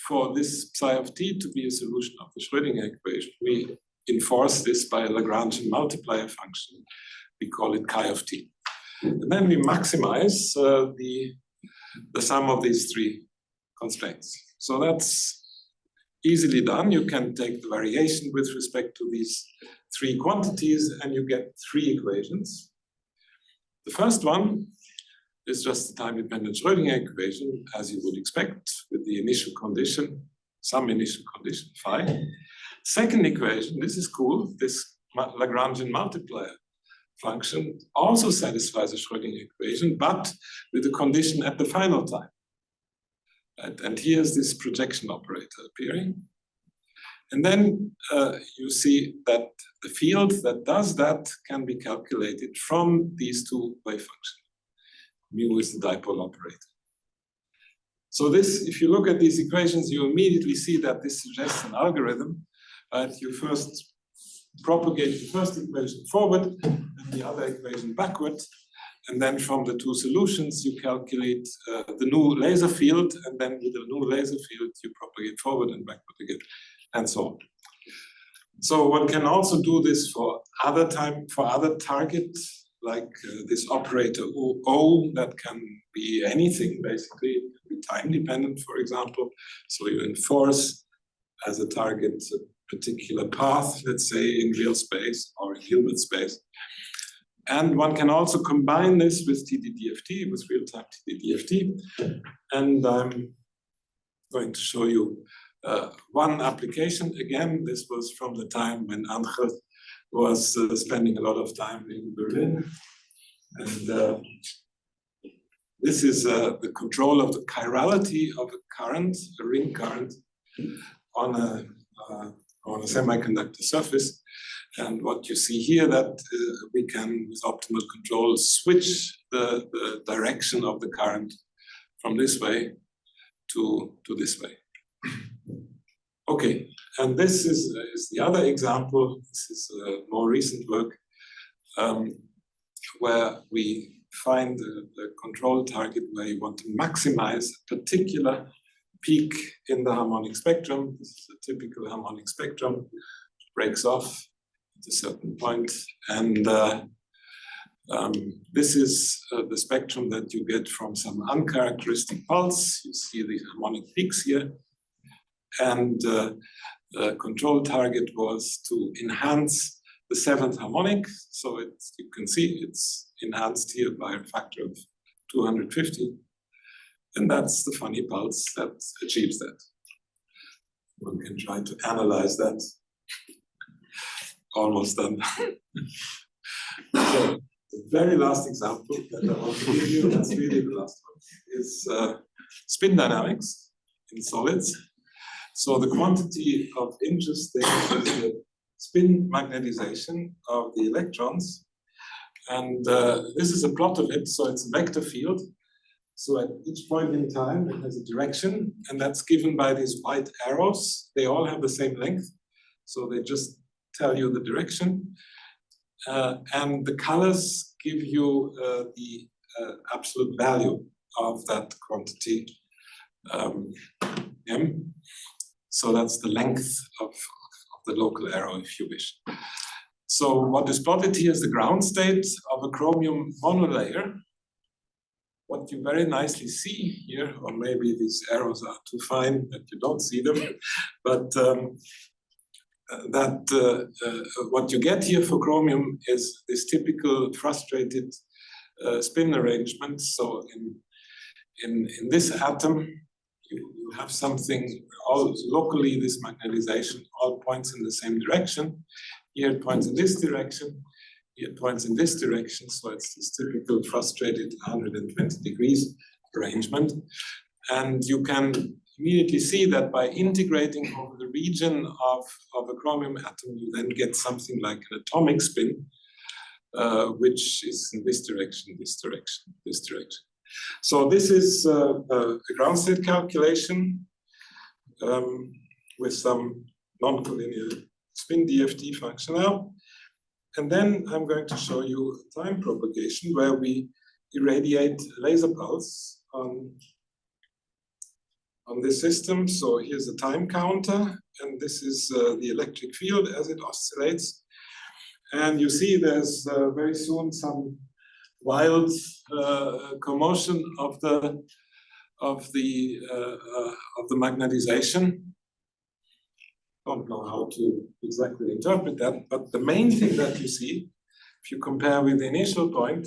for this psi of t to be a solution of the Schrödinger equation, we enforce this by a Lagrangian multiplier function. We call it chi of t. And then we maximize the sum of these three constraints. So that's easily done. You can take the variation with respect to these three quantities and you get three equations. The first one is just the time-dependent Schrödinger equation, as you would expect, with the initial condition, some initial condition, phi. Second equation, this is cool, this Lagrangian multiplier function also satisfies the Schrödinger equation, but with a condition at the final time. And here's this projection operator appearing. And then you see that the field that does that can be calculated from these two wave functions. Mu is the dipole operator. So this, if you look at these equations, you immediately see that this suggests an algorithm. You first propagate the first equation forward and the other equation backward. And then from the two solutions, you calculate the new laser field. And then with the new laser field, you propagate forward and backward again, and so on. So one can also do this for other targets, like this operator O that can be anything, basically. It can be time dependent, for example. So you enforce as a target a particular path, let's say in real space or in Hilbert space. And one can also combine this with TDDFT, with real-time TDDFT. And I'm going to show you one application. Again, this was from the time when Angel was spending a lot of time in Berlin. And this is the control of the chirality of a current, a ring current, on a semiconductor surface. And what you see here, that we can, with optimal control, switch the direction of the current from this way to this way. Okay, and this is the other example. This is more recent work where we find the control target where you want to maximize a particular peak in the harmonic spectrum. This is a typical harmonic spectrum, which breaks off at a certain point. And this is the spectrum that you get from some uncharacteristic pulse. You see the harmonic peaks here. And the control target was to enhance the 7th harmonic. So you can see it's enhanced here by a factor of 250. And that's the funny pulse that achieves that. One can try to analyze that. Almost done. So, the very last example that I want to give you, that's really the last one, is spin dynamics in solids. So the quantity of interest there is the spin magnetization of the electrons. And this is a plot of it, so it's a vector field. So at each point in time, it has a direction, and that's given by these white arrows. They all have the same length, so they just tell you the direction. And the colors give you the absolute value of that quantity, m. So that's the length of the local arrow, if you wish. So what is plotted here is the ground state of a chromium monolayer. What you very nicely see here, or maybe these arrows are too fine that you don't see them, but what you get here for chromium is this typical frustrated spin arrangement. So in this atom, you have something, all locally this magnetization all points in the same direction. Here it points in this direction, here it points in this direction. So it's this typical frustrated 120 degrees arrangement. And you can immediately see that by integrating over the region of a chromium atom, you then get something like an atomic spin, which is in this direction, this direction, this direction. So this is a ground state calculation with some non-collinear spin DFT functional. And then I'm going to show you a time propagation where we irradiate a laser pulse on this system. So here's a time counter, and this is the electric field as it oscillates. And you see there's very soon some wild commotion of the magnetization. Don't know how to exactly interpret that, but the main thing that you see, if you compare with the initial point,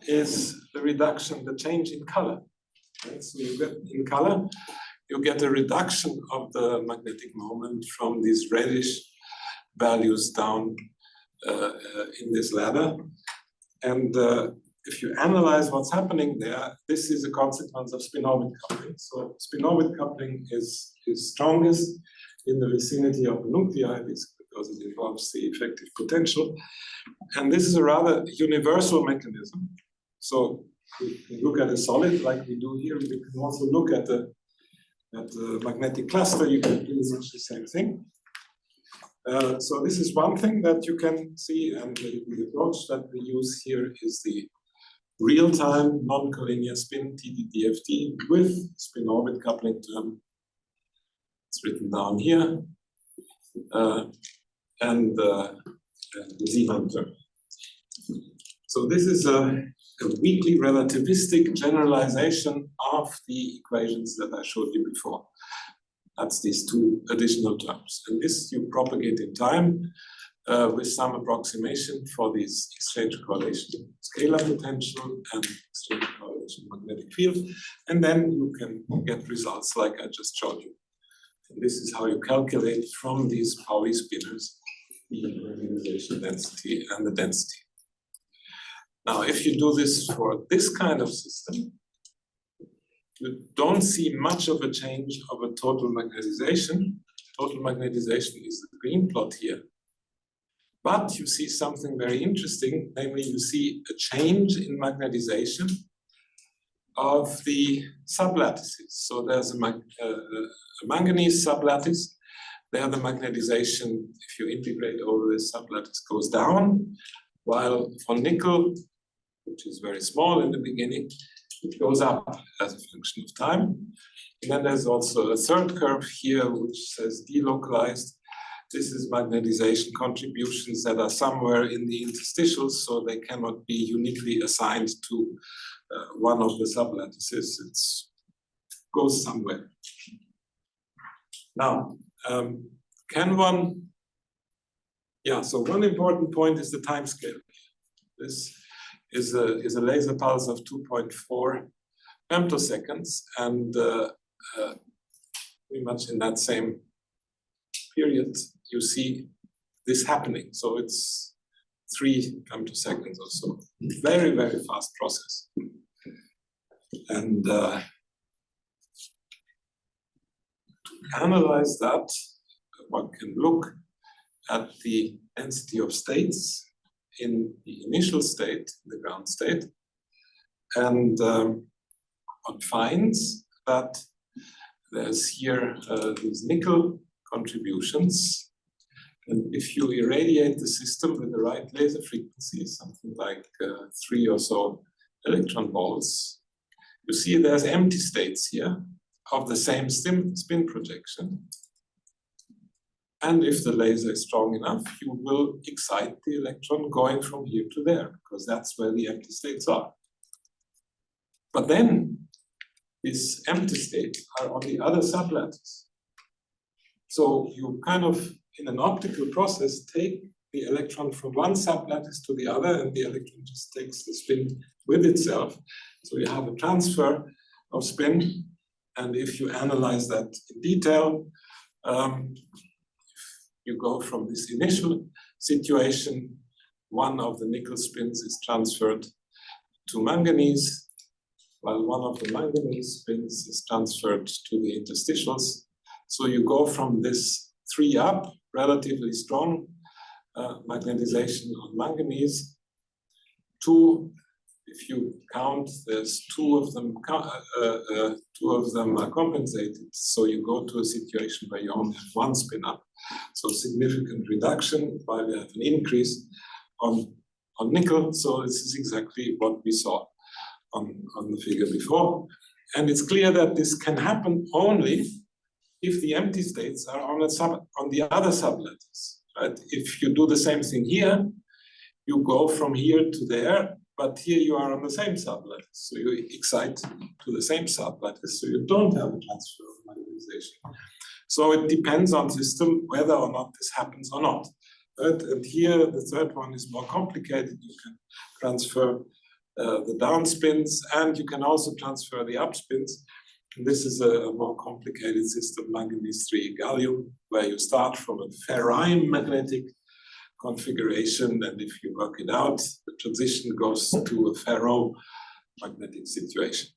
is the reduction, the change in color. Right? So you get in color, you get a reduction of the magnetic moment from these reddish values down in this ladder. And if you analyze what's happening there, this is a consequence of spin-orbit coupling. So spin-orbit coupling is strongest in the vicinity of the nuclei because it involves the effective potential. And this is a rather universal mechanism. So if you look at a solid like we do here, you can also look at the magnetic cluster, you can do much the same thing. So this is one thing that you can see, and the approach that we use here is the real-time non-collinear spin TDDFT with spin-orbit coupling term. It's written down here, and the Zeeman term. So this is a weakly relativistic generalization of the equations that I showed you before. That's these two additional terms. And this you propagate in time with some approximation for these exchange correlation scalar potential and exchange correlation magnetic field. And then you can get results like I just showed you. And this is how you calculate from these Pauli spinors the magnetization density and the density. Now, if you do this for this kind of system, you don't see much of a change of a total magnetization. Total magnetization is the green plot here. But you see something very interesting, namely you see a change in magnetization of the sublattices. So there's a manganese sublattice. There the magnetization, if you integrate over this sublattice, goes down, while for nickel, which is very small in the beginning, it goes up as a function of time. And then there's also a third curve here, which says delocalized. This is magnetization contributions that are somewhere in the interstitials, so they cannot be uniquely assigned to one of the sublattices. It goes somewhere. Now, can one, so one important point is the time scale. This is a laser pulse of 2.4 femtoseconds, and pretty much in that same period, you see this happening. So it's 3 femtoseconds or so. Very, very fast process. And to analyze that, one can look at the density of states in the initial state, the ground state, and one finds that there's here these nickel contributions. And if you irradiate the system with the right laser frequency, something like 3 or so electron volts, you see there's empty states here of the same spin projection. And if the laser is strong enough, you will excite the electron going from here to there, because that's where the empty states are. But then these empty states are on the other sublattice. So you kind of, in an optical process, take the electron from one sublattice to the other, and the electron just takes the spin with itself. So you have a transfer of spin. And if you analyze that in detail, you go from this initial situation, one of the nickel spins is transferred to manganese, while one of the manganese spins is transferred to the interstitials. So you go from this 3 up, relatively strong magnetization on manganese, to, if you count, there's 2 of them. 2 of them are compensated. So you go to a situation where you only have 1 spin up. So significant reduction, while we have an increase on nickel. So this is exactly what we saw on the figure before. And it's clear that this can happen only if the empty states are on the other sublattice. Right? If you do the same thing here, you go from here to there, but here you are on the same sublattice. So you excite to the same sublattice, so you don't have a transfer of magnetization. So it depends on system whether or not this happens or not. Right? And here the third one is more complicated. You can transfer the down spins, and you can also transfer the up spins. And this is a more complicated system, manganese 3 gallium, where you start from a ferrine magnetic configuration, and if you work it out, the transition goes to a ferromagnetic situation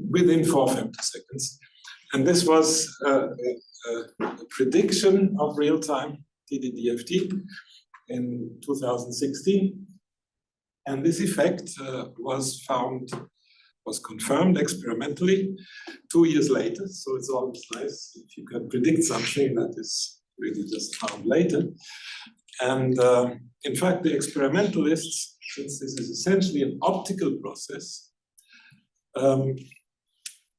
within 4 femtoseconds. And this was a prediction of real-time TDDFT in 2016. And this effect was confirmed experimentally 2 years later. So it's always nice if you can predict something that is really just found later. And in fact, the experimentalists, since this is essentially an optical process,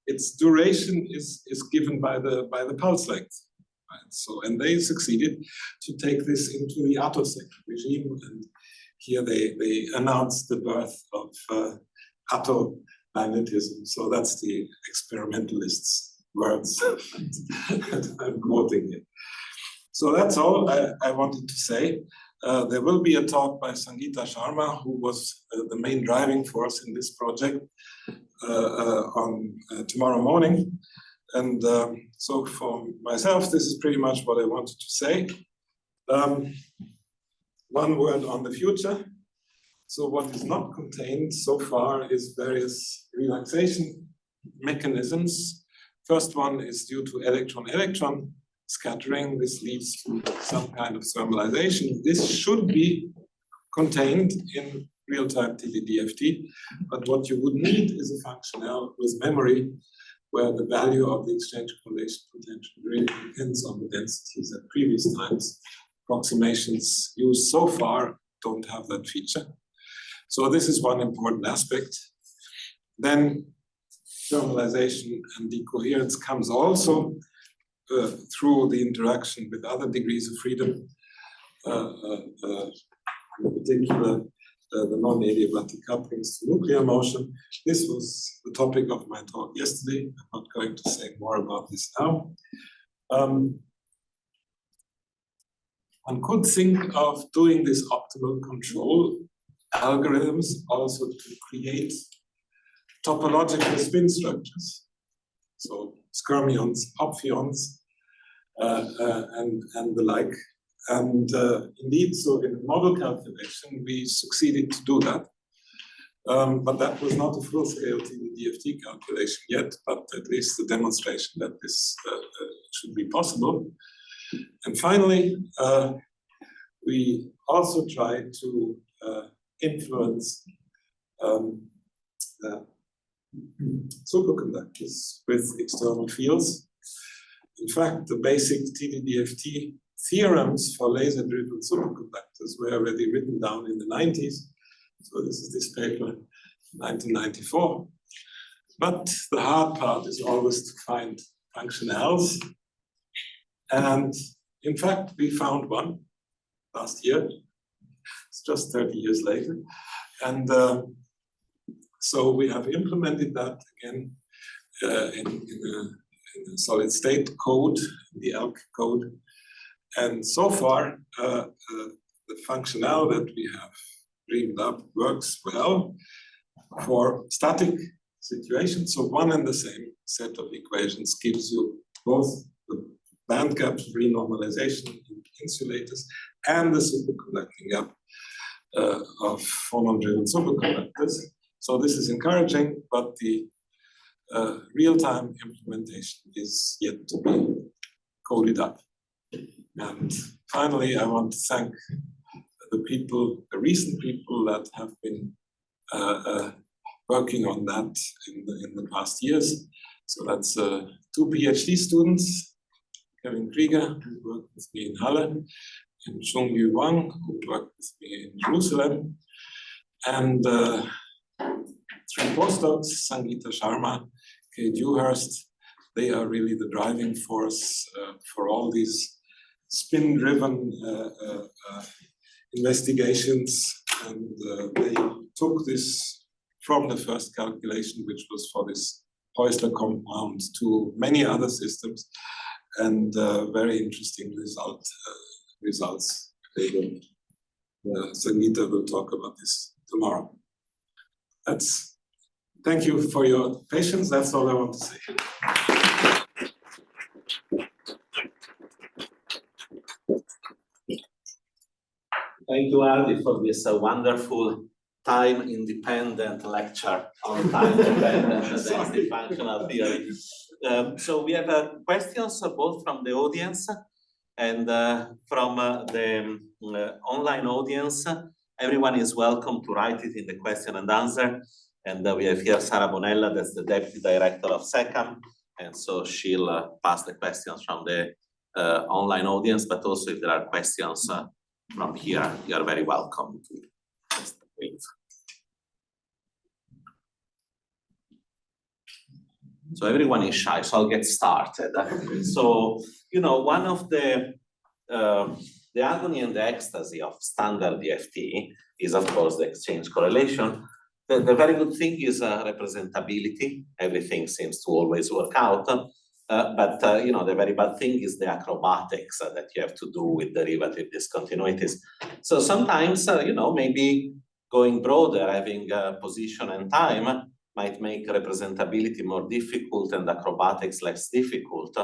its duration is given by the pulse length. Right? So, and they succeeded to take this into the attosec regime. And here they announced the birth of attomagnetism. So that's the experimentalists' words that I'm quoting here. So that's all I wanted to say. There will be a talk by Sangeeta Sharma, who was the main driving force in this project, on tomorrow morning. And so for myself, this is pretty much what I wanted to say. One word on the future. So what is not contained so far is various relaxation mechanisms. First one is due to electron-electron scattering. This leads to some kind of thermalization. This should be contained in real-time TDDFT, but what you would need is a functional with memory where the value of the exchange correlation potential really depends on the densities at previous times. Approximations used so far don't have that feature. So this is one important aspect. Then thermalization and decoherence comes also through the interaction with other degrees of freedom, in particular the non-adiabatic couplings to nuclear motion. This was the topic of my talk yesterday. I'm not going to say more about this now. One could think of doing this optimal control algorithms also to create topological spin structures. So skyrmions, ophions, and the like. And indeed, so in the model calculation, we succeeded to do that. But that was not a full-scale TDDFT calculation yet, but at least the demonstration that this should be possible. And finally, we also tried to influence superconductors with external fields. In fact, the basic TDDFT theorems for laser-driven superconductors were already written down in the 90s. So this is this paper, 1994. But the hard part is always to find functionals. And in fact, we found one last year. It's just 30 years later. And so we have implemented that again in a solid state code, the ELK code. And so far, the functional that we have dreamed up works well for static situations. So one and the same set of equations gives you both the band gap renormalization in insulators and the superconducting gap of phonon-driven superconductors. So this is encouraging, but the real-time implementation is yet to be coded up. And finally, I want to thank the people, the recent people that have been working on that in the past years. So that's 2 PhD students, Kevin Krieger, who worked with me in Halle, and Chungyu Wang, who worked with me in Jerusalem, and 3 postdocs, Sangeeta Sharma, Kay Dewhurst. They are really the driving force for all these spin-driven investigations, and they took this from the first calculation, which was for this Heusler compound, to many other systems, and very interesting results. Sangeeta will talk about this tomorrow. Thank you for your patience. That's all I want to say. Thank you, Ardi, for this wonderful time-independent lecture on time-dependent density functional theory. So we have questions both from the audience and from the online audience. Everyone is welcome to write it in the question and answer. And we have here Sara Bonella, that's the Deputy Director of SECAM. And so she'll pass the questions from the online audience, but also if there are questions from here, you are very welcome to just wait. So everyone is shy, so I'll get started. So, you know, one of the agony and the ecstasy of standard DFT is, of course, the exchange correlation. The very good thing is representability. Everything seems to always work out. But you know, the very bad thing is the acrobatics that you have to do with derivative discontinuities. So sometimes, you know, maybe going broader, having position and time might make representability more difficult and acrobatics less difficult.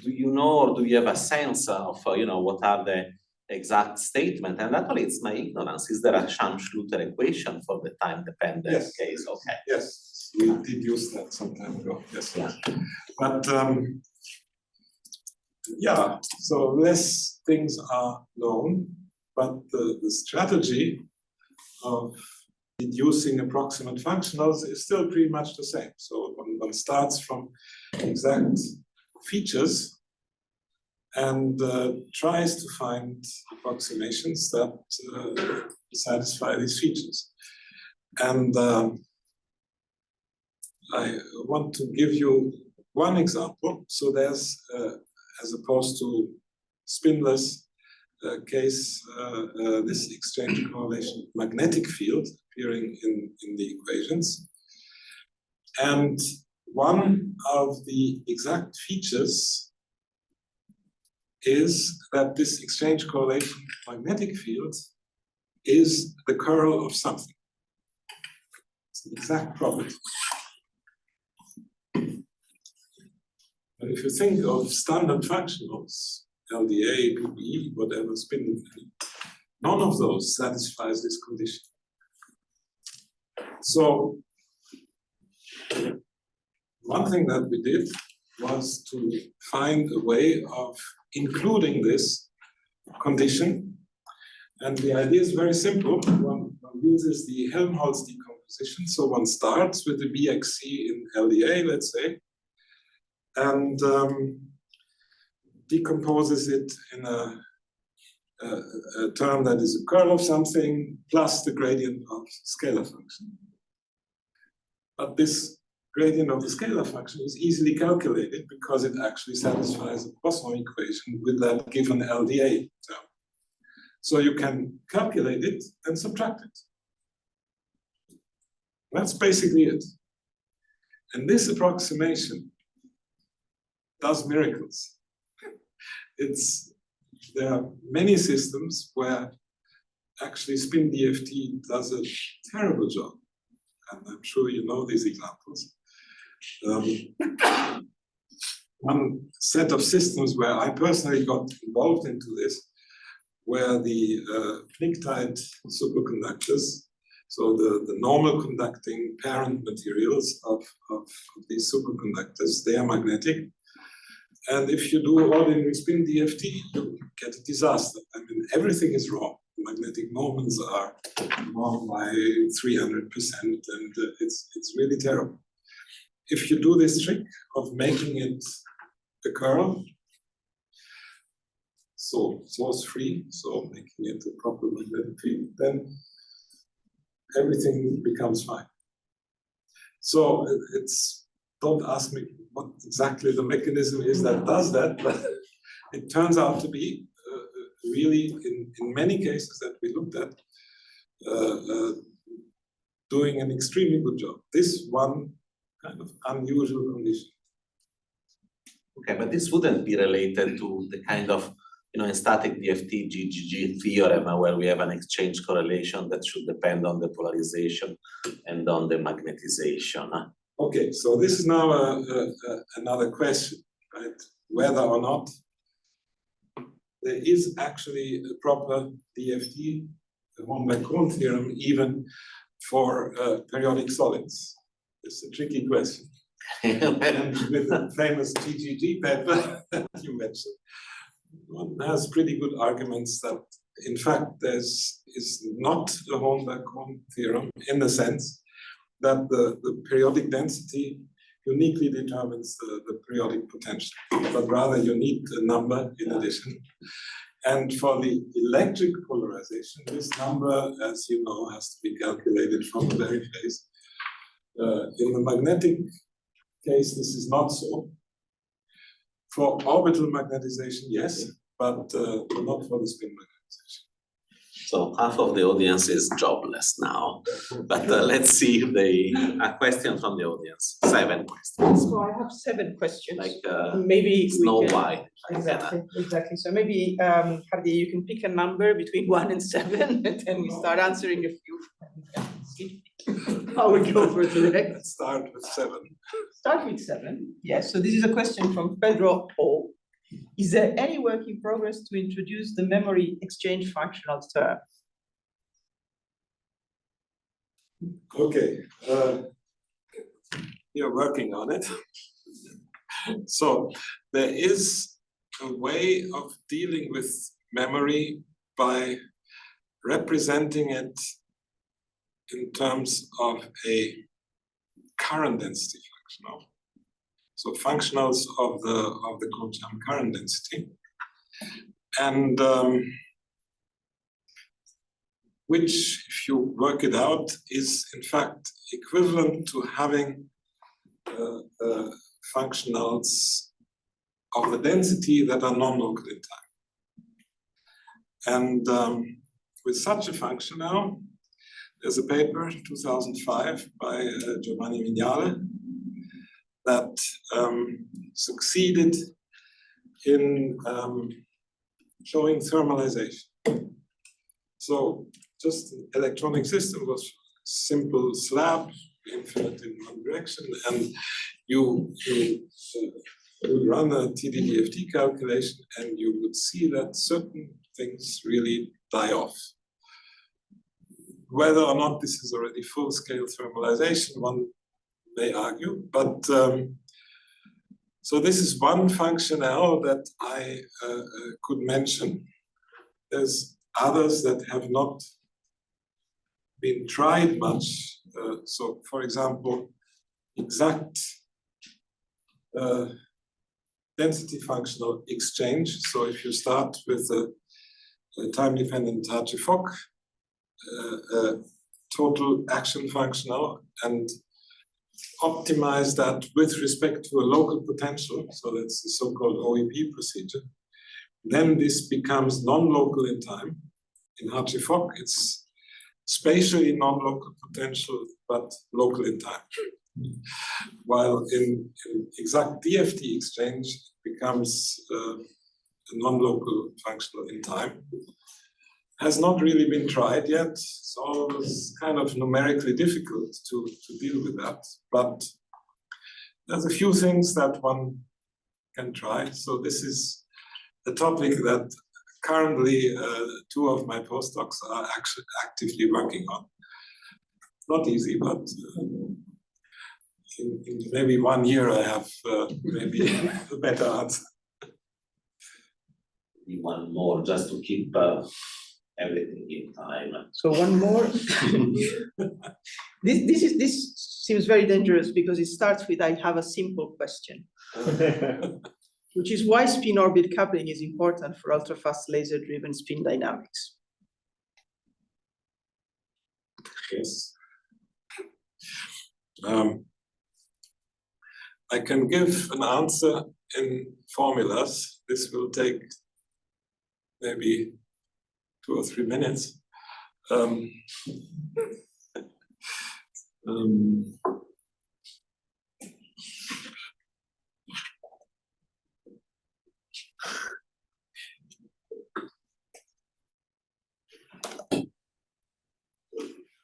Do you know, or do you have a sense of, you know, what are the exact statement? And actually, it's my ignorance. Is there a Scham-Schluter equation for the time-dependent case? Okay. Yes, we did use that some time ago. Yes. Yeah. But yeah, so less things are known, but the strategy of deducing approximate functionals is still pretty much the same. So one starts from exact features and tries to find approximations that satisfy these features. And I want to give you one example. So there's, as opposed to spinless case, this exchange correlation magnetic field appearing in the equations. And one of the exact features is that this exchange correlation magnetic field is the curl of something. It's an exact property. But if you think of standard functionals, LDA, PPE, whatever spin, none of those satisfies this condition. So one thing that we did was to find a way of including this condition. And the idea is very simple. One uses the Helmholtz decomposition. So one starts with the BXC in LDA, let's say, and decomposes it in a term that is a curl of something plus the gradient of scalar function. But this gradient of the scalar function is easily calculated because it actually satisfies the Poisson equation with that given LDA term. So you can calculate it and subtract it. That's basically it. And this approximation does miracles. There are many systems where actually spin DFT does a terrible job. And I'm sure you know these examples. One set of systems where I personally got involved into this were the pnictide superconductors. So the normal conducting parent materials of these superconductors, they are magnetic. And if you do ordinary spin DFT, you get a disaster. I mean, everything is wrong. Magnetic moments are wrong by 300%, and it's really terrible. If you do this trick of making it a curl, so source free, so making it a proper magnetic field, then everything becomes fine. So don't ask me what exactly the mechanism is that does that, but it turns out to be really, in many cases that we looked at, doing an extremely good job. This one kind of unusual condition. Okay, but this wouldn't be related to the kind of, you know, in static DFT GGG theorem where we have an exchange correlation that should depend on the polarization and on the magnetization. Okay, so this is now another question, right? Whether or not there is actually a proper DFT, the Hornberg-Kohn theorem, even for periodic solids. It's a tricky question. And with the famous GGG paper that you mentioned, one has pretty good arguments that, in fact, is not a Hornberg-Kohn theorem in the sense that the periodic density uniquely determines the periodic potential, but rather you need a number in addition. And for the electric polarization, this number, as you know, has to be calculated from the very phase. In the magnetic case, this is not so. For orbital magnetization, yes, but not for the spin magnetization. So half of the audience is jobless now, but let's see if a question from the audience. 7 questions, So I have 7 questions. like Maybe Snow we can, White. exactly. So maybe, Hardy, you can pick a number between 1 and 7, and then we start answering a few. See how we go for today. Let's start with 7. Start with 7. Yes. So this is a question from Pedro O. Is there any work in progress to introduce the memory exchange functional term? Okay, you're working on it. So there is a way of dealing with memory by representing it in terms of a current density functional. So functionals of the Coulomb current density, and which, if you work it out, is in fact equivalent to having functionals of the density that are non-local in time. And with such a function now, there's a paper, 2005, by Giovanni Vignale, that succeeded in showing thermalization. So just an electronic system was simple slab, infinite in one direction, and you would run a TDD-FT calculation, and you would see that certain things really die off. Whether or not this is already full-scale thermalization, one may argue, but so this is one functional that I could mention. There's others that have not been tried much. So, for example, exact density functional exchange. So if you start with a time-dependent Hartree-Fock total action functional and optimize that with respect to a local potential, so that's the so-called OEP procedure, then this becomes non-local in time. In Hartree-Fock, it's spatially non-local potential, but local in time. While in exact DFT exchange, it becomes a non-local functional in time. Has not really been tried yet, so it's kind of numerically difficult to deal with that. But there's a few things that one can try. So this is a topic that currently 2 of my postdocs are actually actively working on. Not easy, but in maybe 1 year I have maybe a better answer. One more just to keep everything in time. So one more. This seems very dangerous because it starts with I have a simple question, which is why spin orbit coupling is important for ultrafast laser-driven spin dynamics. Yes. I can give an answer in formulas. This will take maybe 2 or 3 minutes.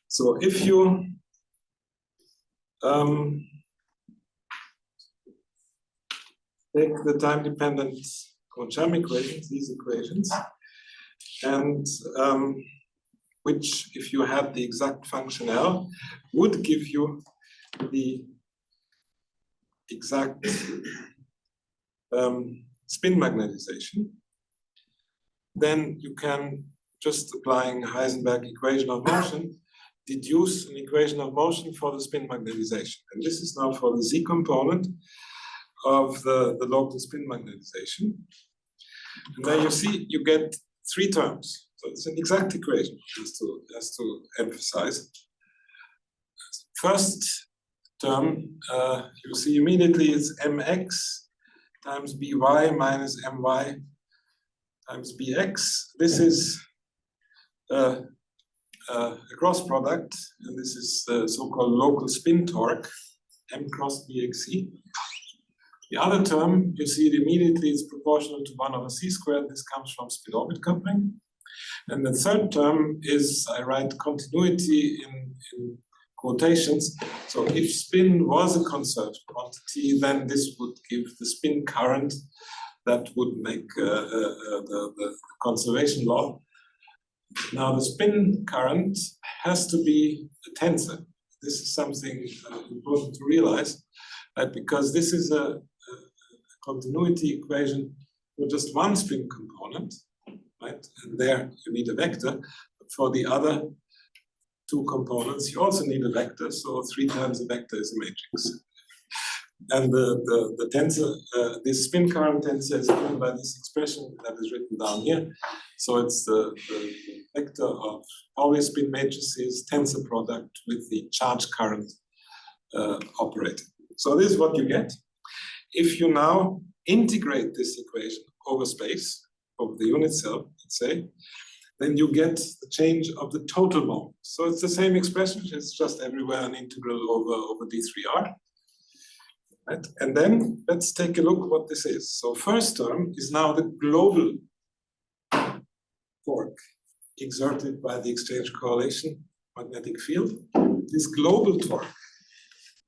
So if you take the time-dependent Coulomb equations, these equations, and which, if you had the exact function L, would give you the exact spin magnetization, then you can, just applying Heisenberg equation of motion, deduce an equation of motion for the spin magnetization. And this is now for the Z component of the local spin magnetization. And there you see, you get 3 terms. So it's an exact equation, just to emphasize. First term, you see immediately it's mx times by minus my times bx. This is a cross product, and this is the so-called local spin torque, m cross bxe. The other term, you see it immediately, it's proportional to 1 over c squared. This comes from spin-orbit coupling. And the third term is, I write continuity in quotations. So if spin was a conserved quantity, then this would give the spin current that would make the conservation law. Now the spin current has to be a tensor. This is something important to realize, right? Because this is a continuity equation for just one spin component, right? And there you need a vector. But for the other two components, you also need a vector. So 3 times a vector is a matrix. And the tensor, this spin current tensor is given by this expression that is written down here. So it's the vector of Pauli spin matrices tensor product with the charge current operator. So this is what you get. If you now integrate this equation over space, over the unit cell, let's say, then you get the change of the total moment. So it's the same expression, it's just everywhere an integral over d3r. Right? And then let's take a look what this is. So first term is now the global torque exerted by the exchange correlation magnetic field. This global torque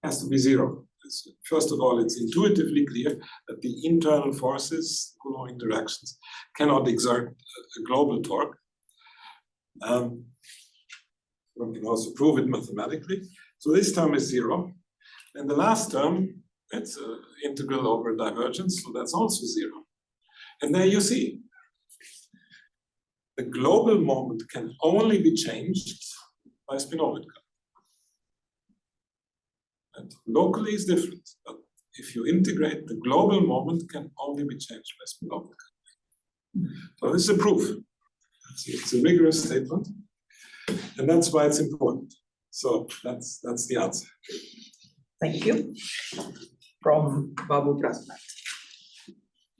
has to be 0. First of all, it's intuitively clear that the internal forces, Coulomb interactions, cannot exert a global torque. One can also prove it mathematically. So this term is 0. And the last term, it's an integral over divergence, so that's also 0. And there you see, the global moment can only be changed by spin-orbit coupling. And locally is different, but if you integrate, the global moment can only be changed by spin-orbit coupling. So this is a proof. It's a rigorous statement, and that's why it's important. So that's the answer. Thank you. From Babu Prasad.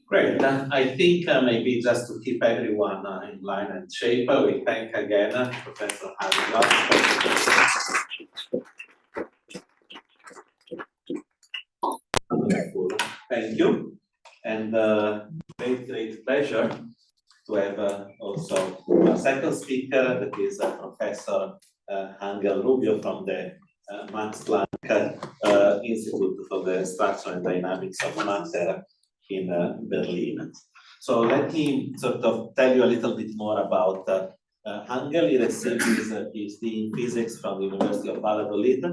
Great. I think maybe just to keep everyone in line and shape, we thank again Professor Hardy. Thank you. And great pleasure to have also a second speaker, that is Professor Angel Rubio from the Max Planck Institute for the Structure and Dynamics of Matter in Berlin. So let me sort of tell you a little bit more about Angel. He received his PhD in physics from the University of Valladolid,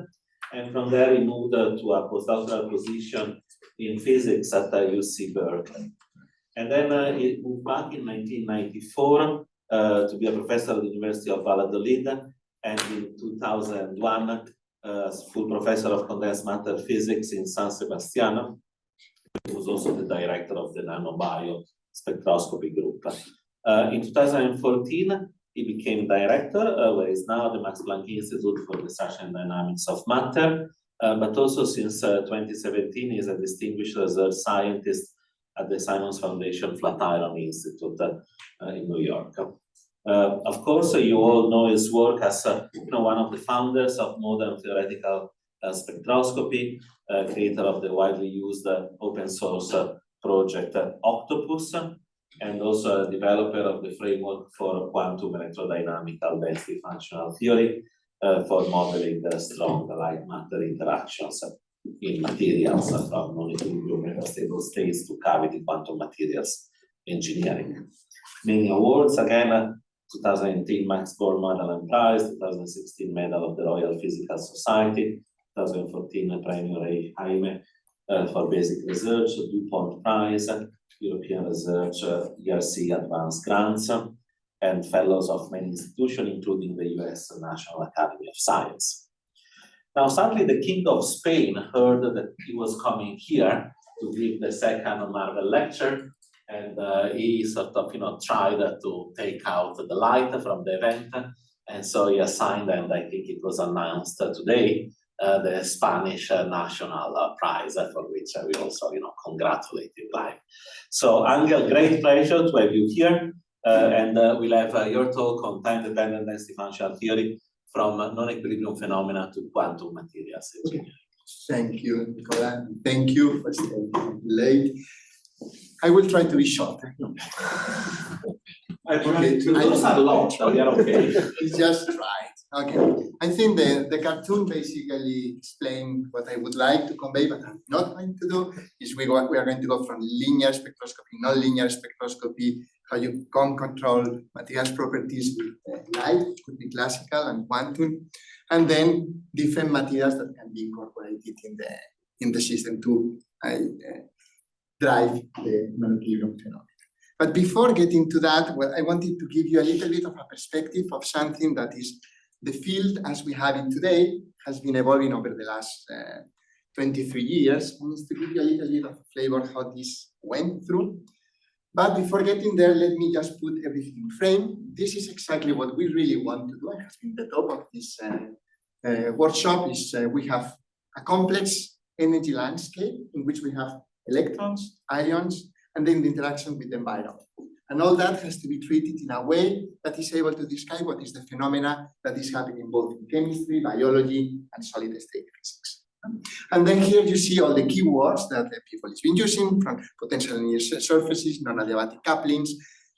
and from there he moved to a postdoctoral position in physics at UC Berkeley. And then he moved back in 1994 to be a professor at the University of Valladolid, and in 2001, full professor of condensed matter physics in San Sebastian. He was also the director of the NanoBio spectroscopy group. In 2014, he became director, where is now the Max Planck Institute for the Structure and Dynamics of Matter. But also since 2017, he is a distinguished research scientist at the Simons Foundation Flatiron Institute in New York. Of course, you all know his work as one of the founders of modern theoretical spectroscopy, creator of the widely used open source project Octopus, and also a developer of the framework for quantum electrodynamical density functional theory for modeling the strong light-matter interactions in materials from non-equilibrium metastable states to cavity quantum materials engineering. Many awards, again, 2018 Max Born Medal and Prize, 2016 Medal of the Royal Physical Society, 2014 Premio Rey Jaime for Basic Research, DuPont Prize, European Research ERC Advanced Grants, and fellows of many institutions, including the US National Academy of Science. Now, sadly, the King of Spain heard that he was coming here to give the second Marvel lecture, and he sort of, tried to take out the light from the event, and so he assigned, and I think it was announced today, the Spanish National Prize, for which we also, congratulate you live. So, Angel, great pleasure to have you here. and we'll have your talk on time-dependent density functional theory from non-equilibrium phenomena to quantum materials. Okay. Thank you, Nicola. Thank you for staying late. I will try to be short. No. Okay, those are long, but they are okay. Just try it. Okay. I think the cartoon basically explained what I would like to convey, but I'm not going to do, is we are going to go from linear spectroscopy, non-linear spectroscopy, how you can control materials properties with light, could be classical and quantum, and then different materials that can be incorporated in the system to drive the non-equilibrium phenomenon. But before getting to that, well, I wanted to give you a little bit of a perspective of something that is the field as we have it today has been evolving over the last 23 years. And to give you a little bit of a flavor of how this went through. But before getting there, let me just put everything in frame. This is exactly what we really want to do. It has been the top of this workshop is we have a complex energy landscape in which we have electrons, ions, and then the interaction with the environment. And all that has to be treated in a way that is able to describe what is the phenomena that is happening both in chemistry, biology, and solid-state physics. And then here you see all the keywords that people have been using, from potential near surfaces, non-adiabatic couplings,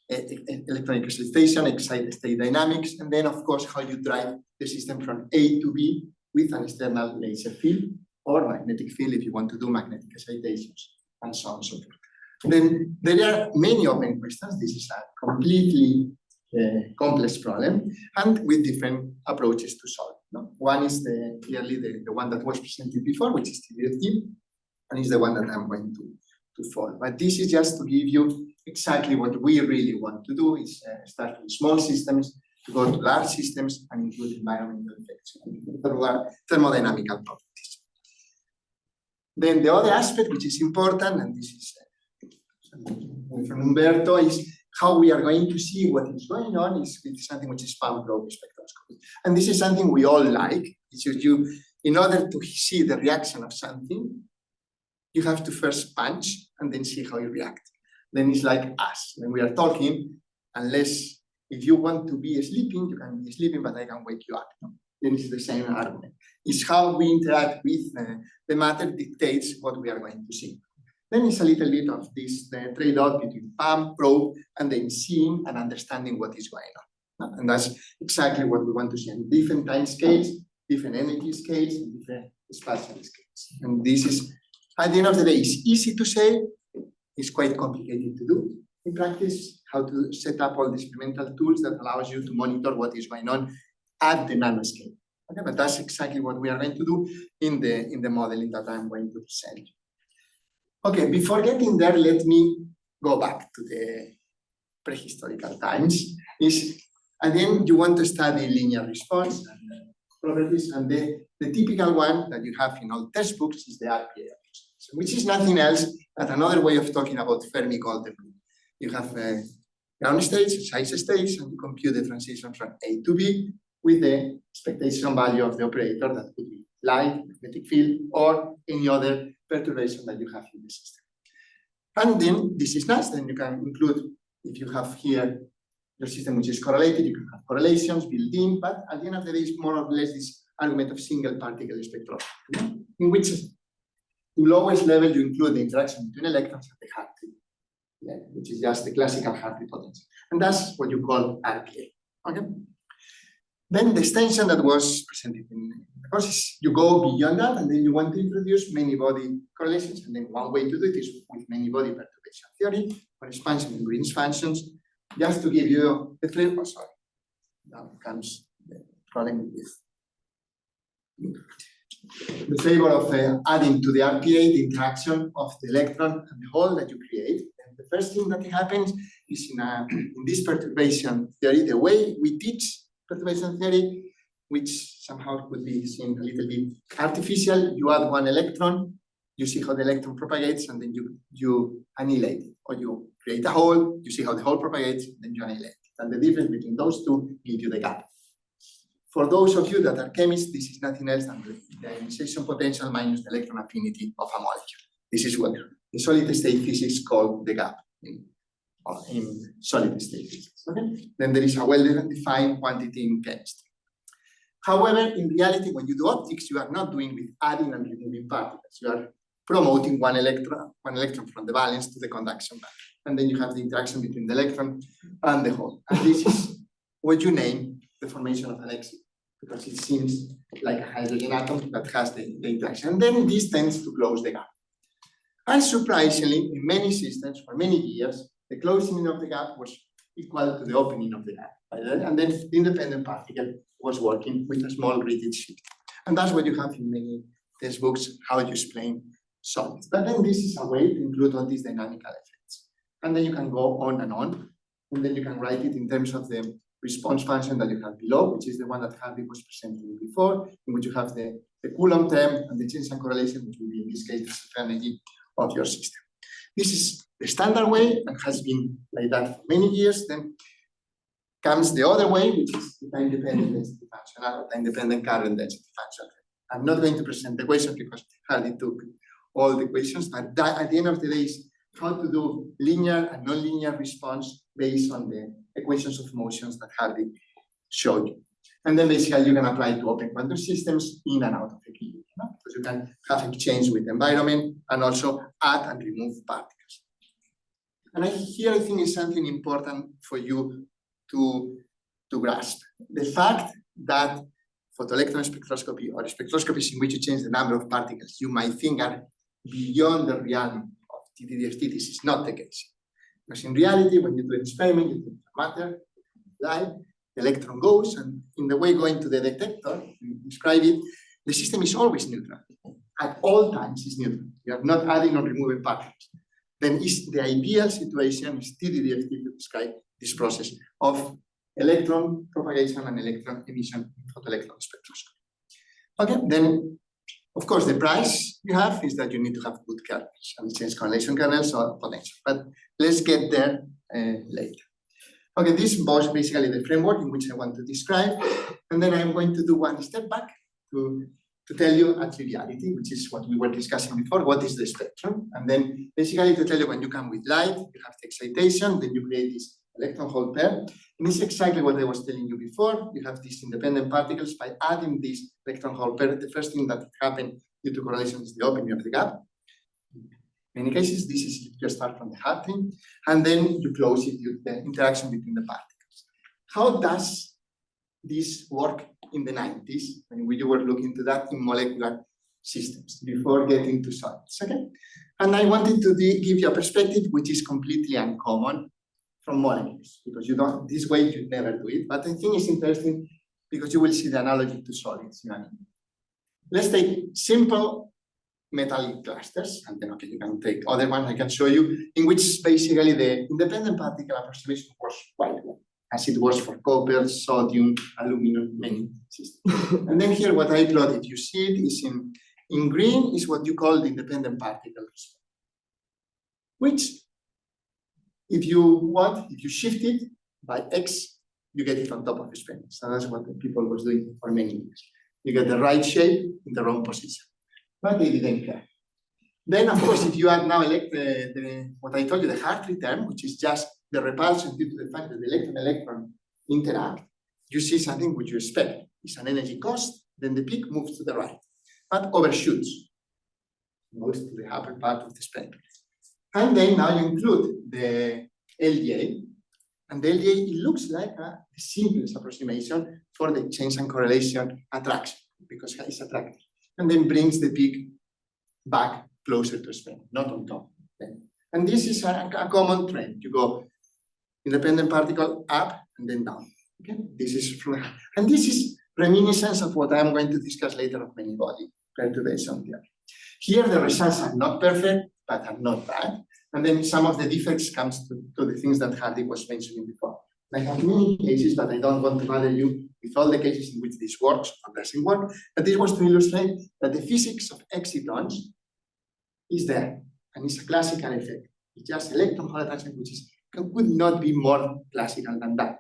electronic excitation, excited-state dynamics, and then of course how you drive the system from A to B with an external laser field or magnetic field if you want to do magnetic excitations, and so on and so forth. Then there are many open questions. This is a completely complex problem, and with different approaches to solve. No? One is clearly the one that was presented before, which is TVFT, and is the one that I'm going to follow. But this is just to give you exactly what we really want to do, is start with small systems, to go to large systems, and include environmental effects, thermodynamical properties. Then the other aspect, which is important, and this is from Umberto, is how we are going to see what is going on is with something which is fan probe spectroscopy. And this is something we all like. It's you, in order to see the reaction of something, you have to first punch and then see how you react. Then it's like us. When we are talking, unless if you want to be sleeping, you can be sleeping, but I can wake you up. No? Then it's the same argument. It's how we interact with the matter dictates what we are going to see. Then it's a little bit of this trade-off between PAM, probe, and then seeing and understanding what is going on. And that's exactly what we want to see in different time scales, different energy scales, and different spatial scales. And this is, at the end of the day, it's easy to say, it's quite complicated to do. In practice, how to set up all the experimental tools that allows you to monitor what is going on at the nanoscale. Okay, but that's exactly what we are going to do in the modeling that I'm going to present. Okay, before getting there, let me go back to the prehistorical times. And then you want to study linear response and properties, and the typical one that you have in all textbooks is the RPA, which is nothing else but another way of talking about Fermi-Golden rule. You have ground states, size states, and you compute the transition from A to B with the expectation value of the operator that could be light, magnetic field, or any other perturbation that you have in the system. And then this is nice, then you can include, if you have here your system which is correlated, you can have correlations built in, but at the end of the day, it's more or less this argument of single particle spectroscopy, in which to lowest level you include the interaction between electrons and the Hartree, which is just the classical Hartree potential. And that's what you call RPA. Okay? Then the extension that was presented in the course is you go beyond that, and then you want to introduce many-body correlations. And then one way to do it is with many-body perturbation theory or expansion in Green's functions, just to give you the flavor. Sorry, now comes the problem with this. The flavor of adding to the RPA the interaction of the electron and the hole that you create. And the first thing that happens is in this perturbation theory, the way we teach perturbation theory, which somehow could be seen a little bit artificial. You add one electron, you see how the electron propagates, and then you annihilate it. Or you create a hole, you see how the hole propagates, then you annihilate it. And the difference between those two gives you the gap. For those of you that are chemists, this is nothing else than the ionization potential minus the electron affinity of a molecule. This is what the solid-state physics call the gap. in solid state physics. Okay? Then there is a well-defined quantity in chemistry. However, in reality, when you do optics, you are not doing with adding and removing particles. You are promoting one electron from the valence to the conduction band. And then you have the interaction between the electron and the hole. And this is what you name the formation of an exciton, because it seems like a hydrogen atom that has the interaction. And then this tends to close the gap. And surprisingly, in many systems, for many years, the closing of the gap was equal to the opening of the gap. And then the independent particle was working with a small gridded sheet. And that's what you have in many textbooks, how you explain solids. But then this is a way to include all these dynamical effects. And then you can go on, and then you can write it in terms of the response function that you have below, which is the one that Hardy was presenting before, in which you have the Coulomb term and the change and correlation, which will be in this case the self energy of your system. This is the standard way and has been like that for many years. Then comes the other way, which is the time-dependent density function or time-dependent current density function. I'm not going to present the equations because Hardy took all the equations, but that, at the end of the day, is how to do linear and non-linear response based on the equations of motions that Hardy showed you. And then basically you can apply it to open quantum systems in and out of equilibrium, because you can have exchange with the environment and also add and remove particles. And here I think is something important for you to grasp. The fact that photoelectron spectroscopy or spectroscopies in which you change the number of particles you might think are beyond the reality of TTDFT, this is not the case. Because in reality, when you do an experiment, you take matter, light, the electron goes, and in the way going to the detector, you describe it, the system is always neutral. At all times, it's neutral. You are not adding or removing particles. Then is the ideal situation is TTDFT to describe this process of electron propagation and electron emission in photoelectron spectroscopy. Okay, then of course the price you have is that you need to have good kernels and change correlation kernels or potential. But let's get there later. Okay, this was basically the framework in which I want to describe, and then I'm going to do one step back to tell you a triviality, which is what we were discussing before, what is the spectrum, and then basically to tell you when you come with light, you have the excitation, then you create this electron hole pair, and it's exactly what I was telling you before. You have these independent particles. By adding this electron hole pair, the first thing that happened due to correlation is the opening of the gap. In many cases, this is you start from the hard thing, and then you close it with the interaction between the particles. How does this work in the 90s when we were looking into that in molecular systems before getting to solids? Okay, and I wanted to give you a perspective which is completely uncommon from molecules, because you don't, this way you never do it, but I think it's interesting because you will see the analogy to solids. Let's take simple metallic clusters, and then okay, you can take other ones I can show you, in which basically the independent particle approximation works quite well, as it was for copper, sodium, aluminum, many systems. And then here what I plot, if you see it, is in green is what you call the independent particle response, which if you shift it by X, you get it on top of the spin. So that's what the people was doing for many years. You get the right shape in the wrong position, but they didn't care. Then, of course, if you add now what I told you, the Hartree term, which is just the repulsion due to the fact that the electron interact, you see something which you expect. It's an energy cost, then the peak moves to the right, but overshoots, moves to the upper part of the spectrum. And then now you include the LDA, and the LDA, it looks like the simplest approximation for the change and correlation attraction, because it's attractive, and then brings the peak back closer to spin, not on top. Okay? And this is a common trend. You go independent particle up and then down. Okay, this is and this is reminiscence of what I'm going to discuss later of many body perturbation theory. Here the results are not perfect, but are not bad. And then some of the defects comes to the things that Hardy was mentioning before. I have many cases, but I don't want to bother you with all the cases in which this works or doesn't work. But this was to illustrate that the physics of excitons is there, and it's a classical effect. It's just electron hole attraction, which could not be more classical than that.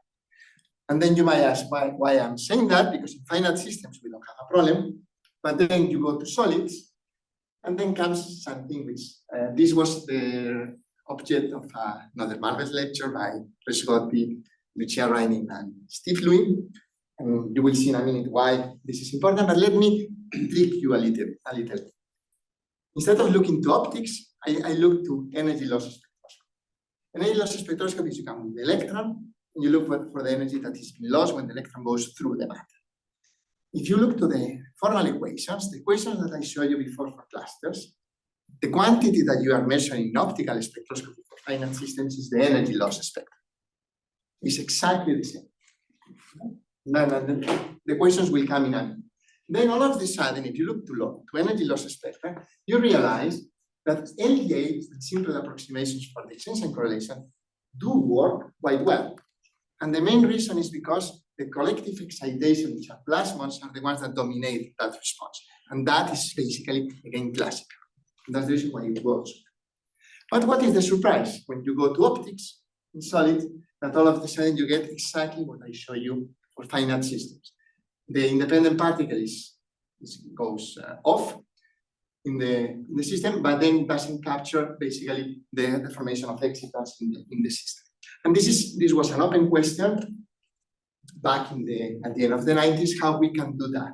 And then you might ask why I'm saying that, because in finite systems we don't have a problem, but then you go to solids, and then comes something which this was the object of another marvelous lecture by Chris Godby, Lucia Reining, and Steve Lewin. And you will see in a minute why this is important, but let me trick you a little. Instead of looking to optics, I look to energy loss spectroscopy. Energy loss spectroscopy is you come with the electron, and you look for the energy that is being lost when the electron goes through the matter. If you look to the formal equations, the equations that I showed you before for clusters, the quantity that you are measuring in optical spectroscopy for finite systems is the energy loss spectrum. It's exactly the same. The equations will come in a minute. Then all of a sudden, if you look to energy loss spectra, you realize that LDAs, the simple approximations for the exchange and correlation, do work quite well. And the main reason is because the collective excitation, which are plasmons, are the ones that dominate that response. And that is basically, again, classical. And that's the reason why it works. But what is the surprise? When you go to optics in solid, that all of a sudden you get exactly what I show you for finite systems. The independent particle goes off in the system, but then doesn't capture basically the formation of excitons in the system. And this was an open question back at the end of the 90s, how we can do that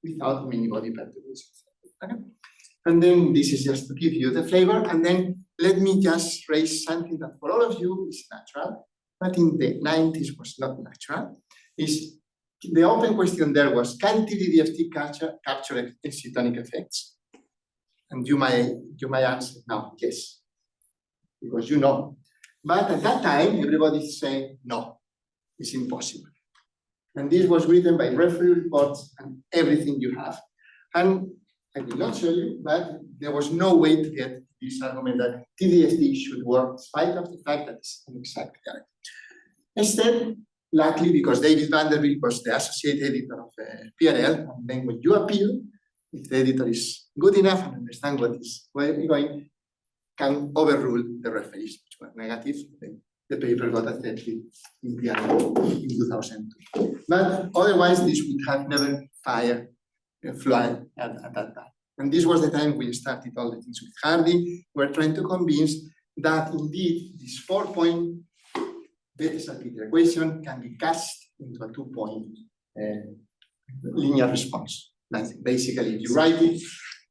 without many body perturbations. Okay? And then this is just to give you the flavor. And then let me just raise something that for all of you is natural, but in the 90s was not natural. Is the open question there was, can TDDFT capture excitonic effects? And you might answer now, yes, because you know. But at that time, everybody saying, no, it's impossible. And this was written by referee reports and everything you have. And I will not show you, but there was no way to get this argument that TDFT should work, despite of the fact that it's an exact character. Instead, luckily, because David Vanderbilt was the associate editor of PRL, and then when you appeal, if the editor is good enough and understand what is going, can overrule the referees, which were negative. The paper got accepted in PRL in 2002. But otherwise, this would have never flown at that time. And this was the time we started all the things with Hardy. We're trying to convince that indeed this 4-point Bethe-Salpeter equation can be cast into a 2-point linear response. That's basically, if you write it,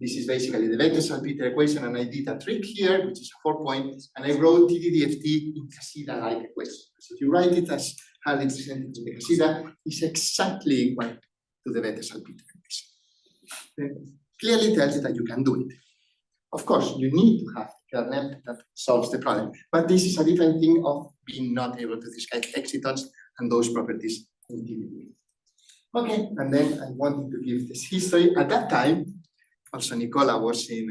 this is basically the Bethe-Salpeter equation, and I did a trick here, which is a 4-point, and I wrote TDDFT in Casida-like equation. So if you write it as Hardy presented in the Casida, it's exactly equal to the Bethe-Salpeter equation. It clearly tells you that you can do it. Of course, you need to have a kernel that solves the problem, but this is a different thing of being not able to describe excitons and those properties in TDDFT. Okay, and then I wanted to give this history. At that time, also Nicola was in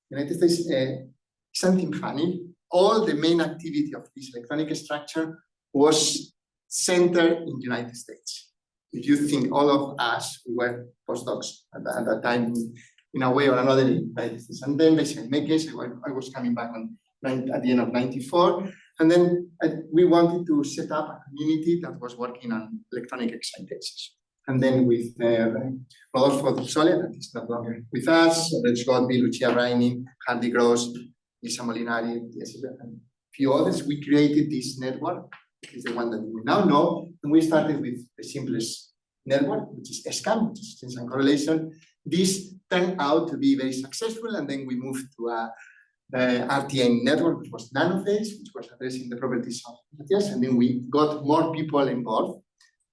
United States. Something funny, all the main activity of this electronic structure was centered in the United States. If you think all of us, we were postdocs at that time, in a way or another in the United States. And then basically, in my case, I was coming back at the end of '94. And then we wanted to set up a community that was working on electronic excitations. And then with Rodolfo Del Sole, that is no longer with us, Rich Godby, Lucia Reining, Hardy Gross, Lisa Molinari, and a few others, we created this network, which is the one that we now know. And we started with the simplest network, which is ESCAM, which is exchange and correlation. This turned out to be very successful, and then we moved to the RTN network, which was nanophase, which was addressing the properties of materials, and then we got more people involved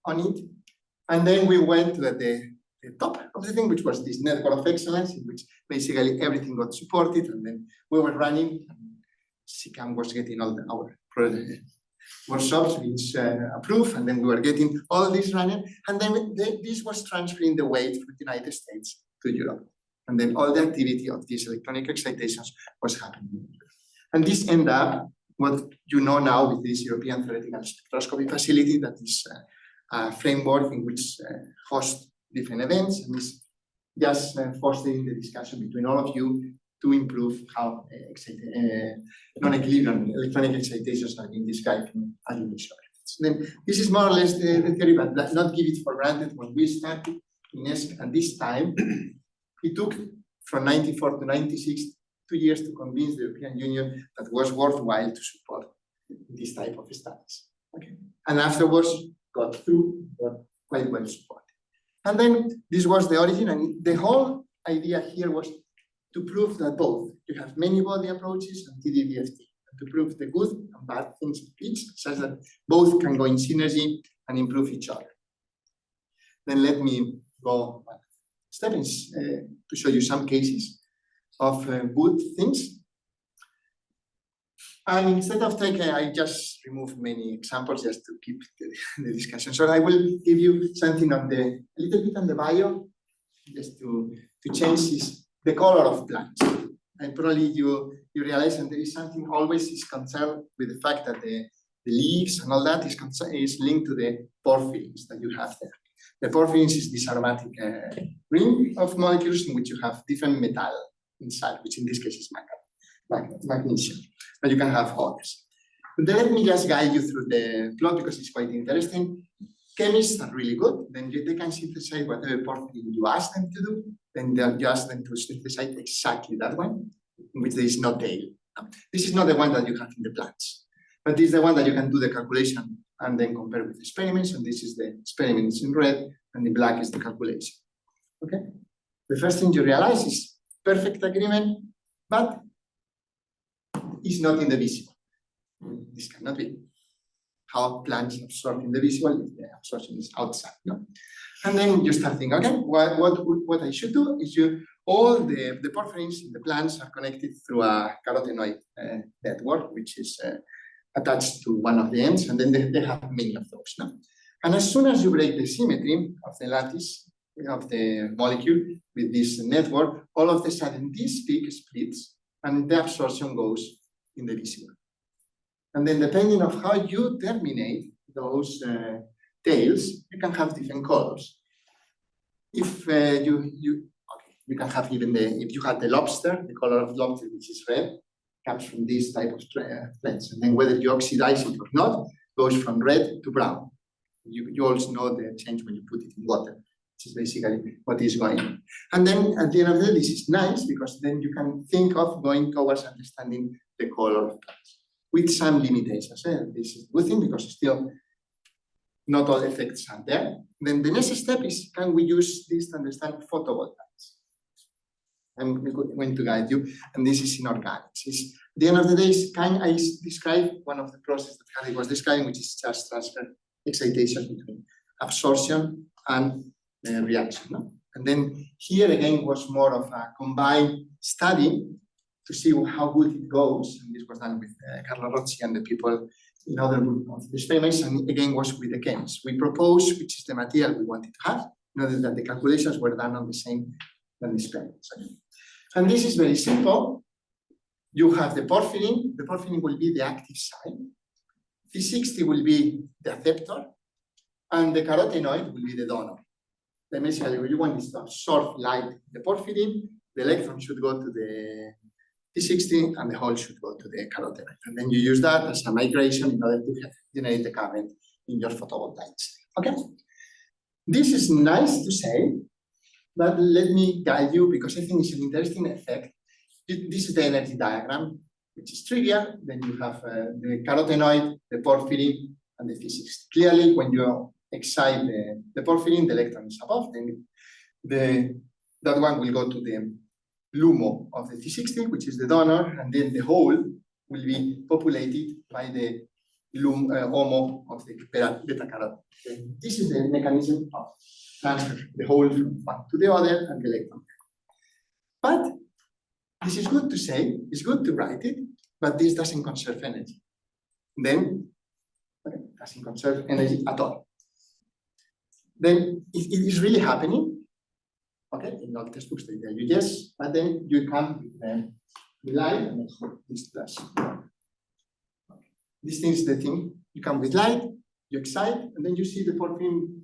on it. And then we went to the top of the thing, which was this network of excellence, in which basically everything got supported, and then we were running, and SICAM was getting all our workshops which approved, and then we were getting all this running, and then this was transferring the weight from the United States to Europe. And then all the activity of these electronic excitations was happening. And this ended up what you know now with this European Theoretical Spectroscopy Facility, that is a framework in which hosts different events, and is just fostering the discussion between all of you to improve how non-equilibrium electronic excitations are being described in animation. Then this is more or less the theory, but let's not give it for granted. When we started in ESC at this time, it took from '94 to '96 2 years to convince the European Union that it was worthwhile to support this type of studies. Okay. And afterwards, got through, got quite well supported. And then this was the origin, and the whole idea here was to prove that both, you have many body approaches and TDDFT, to prove the good and bad things of each, such that both can go in synergy and improve each other. Then let me go steps to show you some cases of good things. And instead of taking, I just removed many examples just to keep the discussion. So I will give you something on a little bit on the bio, just to change the color of plants. And probably you realize that there is something always is concerned with the fact that the leaves and all that is linked to the porphyrins that you have there. The porphyrins is this aromatic ring of molecules in which you have different metal inside, which in this case is magnesium, but you can have others. But then let me just guide you through the plot because it's quite interesting. Chemists are really good. Then they can synthesize whatever porphyrin you ask them to do. Then you ask them to synthesize exactly that one, in which there is no tail. This is not the one that you have in the plants, but this is the one that you can do the calculation and then compare with experiments. And this is the experiments in red, and the black is the calculation. Okay. The first thing you realize is perfect agreement, but it's not in the visible. This cannot be. How plants absorb in the visible, if the absorption is outside. No? And then you start thinking, okay, what I should do is all the porphyrins in the plants are connected through a carotenoid network, which is attached to one of the ends, and then they have many of those. No? And as soon as you break the symmetry of the lattice of the molecule with this network, all of a sudden this peak splits and the absorption goes in the visible. And then depending on how you terminate those tails, you can have different colors. If you can have even if you have the lobster, the color of lobster, which is red, comes from this type of threads. And then whether you oxidize it or not, goes from red to brown. You also know the change when you put it in water, which is basically what is going on. And then at the end of the day, this is nice because then you can think of going towards understanding the color of plants with some limitations. This is a good thing because still not all effects are there. Then the next step is, can we use this to understand photovoltaics? I'm going to guide you, and this is in organics. At the end of the day, can I describe one of the processes that Harry was describing, which is just transfer excitation between absorption and reaction. No? And then here again was more of a combined study to see how good it goes. And this was done with Carlo Rossi and the people in other group of experiments, and again was with the chemists. We proposed which is the material we wanted to have, in order that the calculations were done on the same experiments. And this is very simple. You have the porphyrin will be the active site, P60 will be the acceptor, and the carotenoid will be the donor. Then basically what you want is to absorb light the porphyrin, the electron should go to the P60 and the hole should go to the carotenoid. And then you use that as a migration in order to generate the current in your photovoltaics. Okay? This is nice to say, but let me guide you because I think it's an interesting effect. This is the energy diagram, which is trivial. Then you have the carotenoid, the porphyrin, and the P60. Clearly, when you excite the porphyrin, the electron is above, then that one will go to the LUMO of the P60, which is the donor, and then the hole will be populated by the HOMO of the beta carotene. Okay? This is the mechanism of transfer, the hole from one to the other and the electron. But this is good to say, it's good to write it, but this doesn't conserve energy. Then it doesn't conserve energy at all. Then it is really happening. Okay, in all textbooks they tell you yes, but then you come with the light and this plus. This thing is the thing. You come with light, you excite, and then you see the porphyrin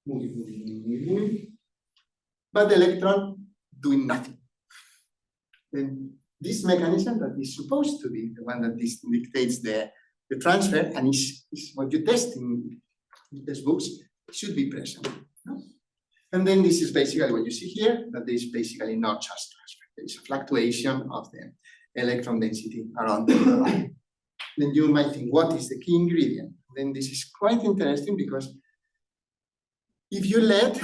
moving, but the electron doing nothing. Then this mechanism that is supposed to be the one that dictates the transfer and is what you test in textbooks should be present. No? And then this is basically what you see here, that there is basically no charge transfer. there is a fluctuation of the electron density around the line. Then you might think, what is the key ingredient? Then this is quite interesting because if you let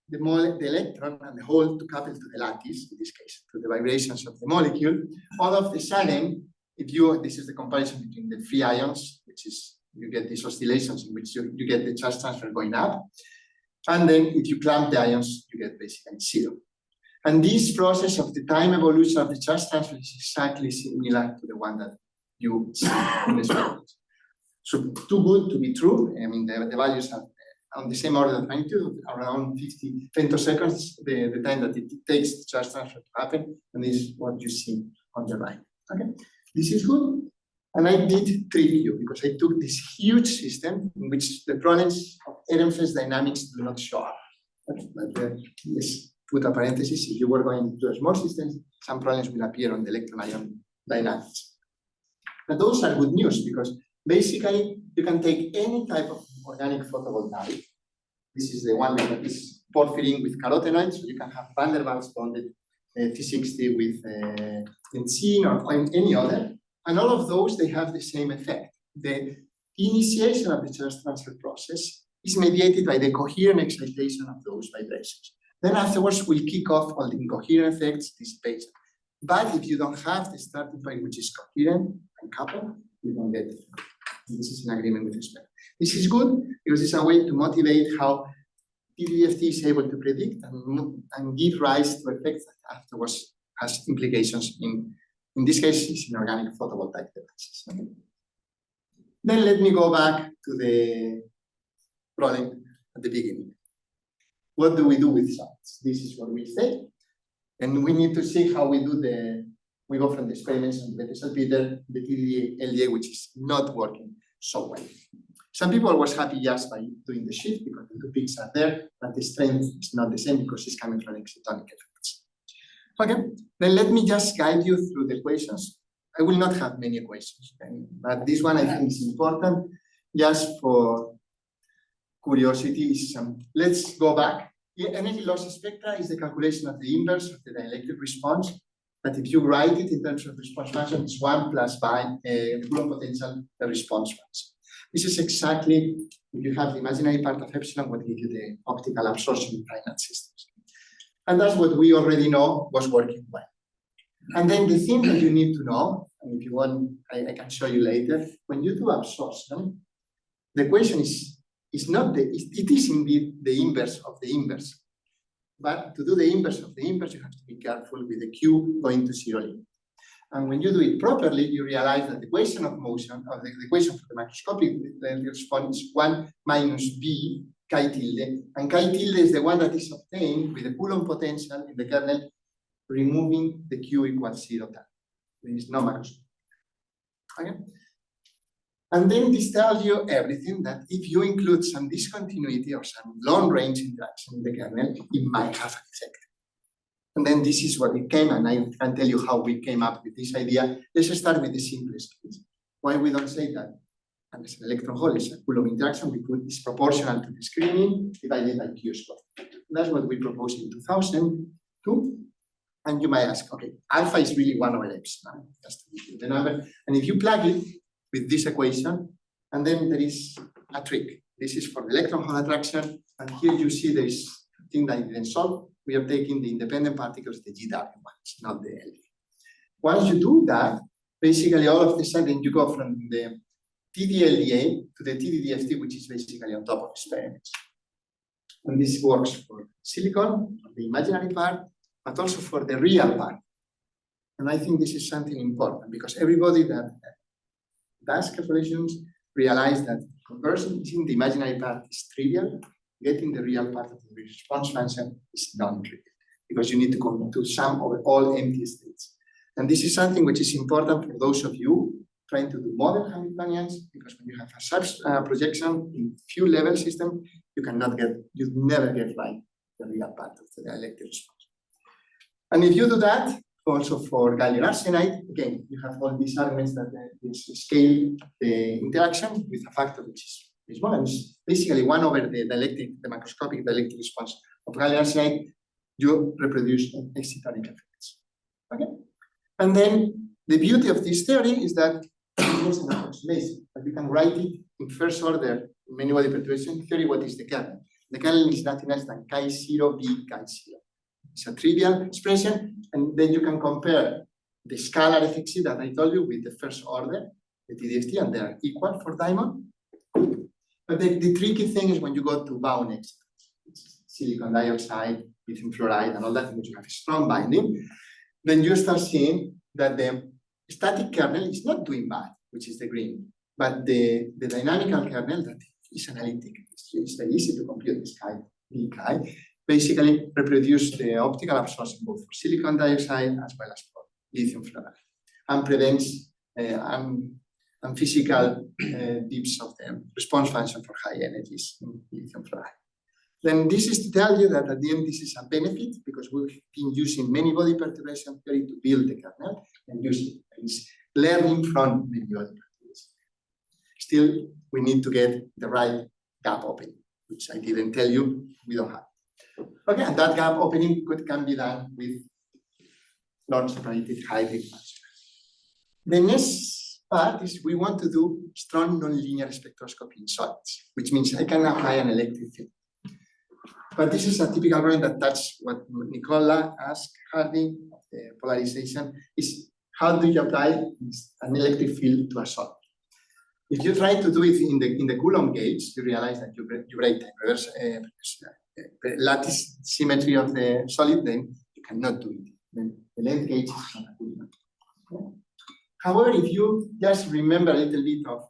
the electron and the hole to couple to the lattice, in this case, to the vibrations of the molecule, all of a sudden, this is the comparison between the free ions, which is, you get these oscillations in which you get the charge transfer going up. And then if you clamp the ions, you get basically zero. And this process of the time evolution of the charge transfer is exactly similar to the one that you see in the experiments. So too good to be true. I mean, the values are on the same order of magnitude, around 50 femtoseconds, the time that it takes the charge transfer to happen. And this is what you see on the right. Okay, this is good. And I did trick you because I took this huge system in which the problems of Ehrenfest dynamics do not show up. Okay, but let's put a parenthesis. If you were going to a small system, some problems will appear on the electron ion dynamics. But those are good news because basically you can take any type of organic photovoltaic. This is the one that is porphyrin with carotenoids. So you can have van der Waals bonded T60 with benzene or any other. And all of those, they have the same effect. The initiation of the charge transfer process is mediated by the coherent excitation of those vibrations. Then afterwards, we'll kick off all the incoherent effects, dissipation. But if you don't have the starting point, which is coherent and coupled, you don't get it. This is in agreement with respect. This is good because it's a way to motivate how TDFT is able to predict and give rise to effects that afterwards has implications in this case, it's in organic photovoltaic devices. Okay. Then let me go back to the problem at the beginning. What do we do with science? This is what we say. And we need to see how we do we go from the experiments on the Bethe-Salpeter, the TDD-LDA, which is not working so well. Some people was happy just by doing the shift because the two peaks are there, but the strength is not the same because it's coming from excitonic effects. Okay, then let me just guide you through the equations. I will not have many equations, but this one I think is important just for curiosity. Let's go back. The energy loss spectra is the calculation of the inverse of the dielectric response. But if you write it in terms of response function, it's 1 plus the Coulomb potential, the response function. This is exactly, if you have the imaginary part of epsilon, what gives you the optical absorption in finite systems. And that's what we already know was working well. And then the thing that you need to know, and if you want, I can show you later, when you do absorption, the equation is not it is indeed the inverse of the inverse. But to do the inverse of the inverse, you have to be careful with the Q going to zero limit. And when you do it properly, you realize that the equation of motion, or the equation for the macroscopic response is 1 minus B chi tilde, and chi tilde is the one that is obtained with the Coulomb potential in the kernel, removing the Q equals 0 time. There is no macroscopic. Okay? And then this tells you everything that if you include some discontinuity or some long range interaction in the kernel, it might have an effect. And then this is what we came, and I can tell you how we came up with this idea. Let's start with the simplest case. Why we don't say that? And as an electron hole is a Coulomb interaction, we put this proportional to the screening divided by Q squared. That's what we proposed in 2002. And you might ask, okay, alpha is really 1 over epsilon, just to give you the number. And if you plug it with this equation, and then there is a trick. This is for the electron hole attraction, and here you see there is a thing that I didn't solve. We are taking the independent particles, the GW ones, not the LD. Once you do that, basically all of a sudden you go from the TD-LDA to the TD-DFT, which is basically on top of experiments. And this works for silicon, for the imaginary part, but also for the real part. And I think this is something important because everybody that does calculations realize that conversion between the imaginary part is trivial. Getting the real part of the response function is non-trivial because you need to come to sum over all empty states. And this is something which is important for those of you trying to do modern Hamiltonians, because when you have a such projection in few level system, you never get right the real part of the dielectric response. And if you do that, also for gallium arsenide, again, you have all these arguments that scale the interaction with a factor which is small, and it's basically 1 over the macroscopic dielectric response of gallium arsenide. you reproduce excitonic effects. Okay? And then the beauty of this theory is that it is an approximation, but you can write it in first order in many-body perturbation theory. What is the kernel? The kernel is nothing else than chi0 b chi0. It's a trivial expression, and then you can compare the scalar FXC that I told you with the first order, the TDFT, and they are equal for diamond. But the tricky thing is when you go to bound excitons, silicon dioxide, lithium fluoride, and all that, in which you have a strong binding, then you start seeing that the static kernel is not doing bad, which is the green, but the dynamical kernel that is analytic. It's very easy to compute this chi, b chi, basically reproduce the optical absorption both for silicon dioxide as well as for lithium fluoride, and prevents and physical dips of the response function for high energies in lithium fluoride. Then this is to tell you that at the end this is a benefit because we've been using many-body perturbation theory to build the kernel and use it. It's learning from many-body perturbation. Still, we need to get the right gap opening, which I didn't tell you, we don't have. Okay, and that gap opening can be done with non-separated hybrid functions. The next part is we want to do strong nonlinear spectroscopy in solids, which means I can apply an electric field. But this is a typical problem that that's what Nicola asked Hardy, the polarization, is how do you apply an electric field to a solid? If you try to do it in the Coulomb gauge, you realize that you break the reverse lattice symmetry of the solid, then you cannot do it. Then the length gauge is not a good enough. Okay. However, if you just remember a little bit of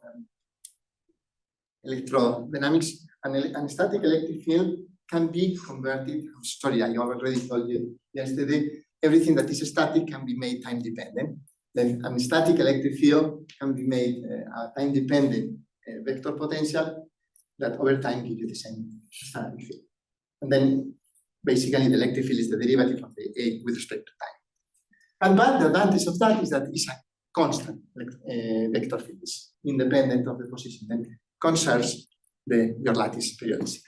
electrodynamics, an static electric field can be converted. Sorry, I already told you yesterday, everything that is static can be made time dependent. Then a static electric field can be made a time dependent vector potential that over time gives you the same static field. And then basically the electric field is the derivative of the A with respect to time. And but the advantage of that is that it's a constant vector field, is independent of the position, then conserves your lattice periodicity.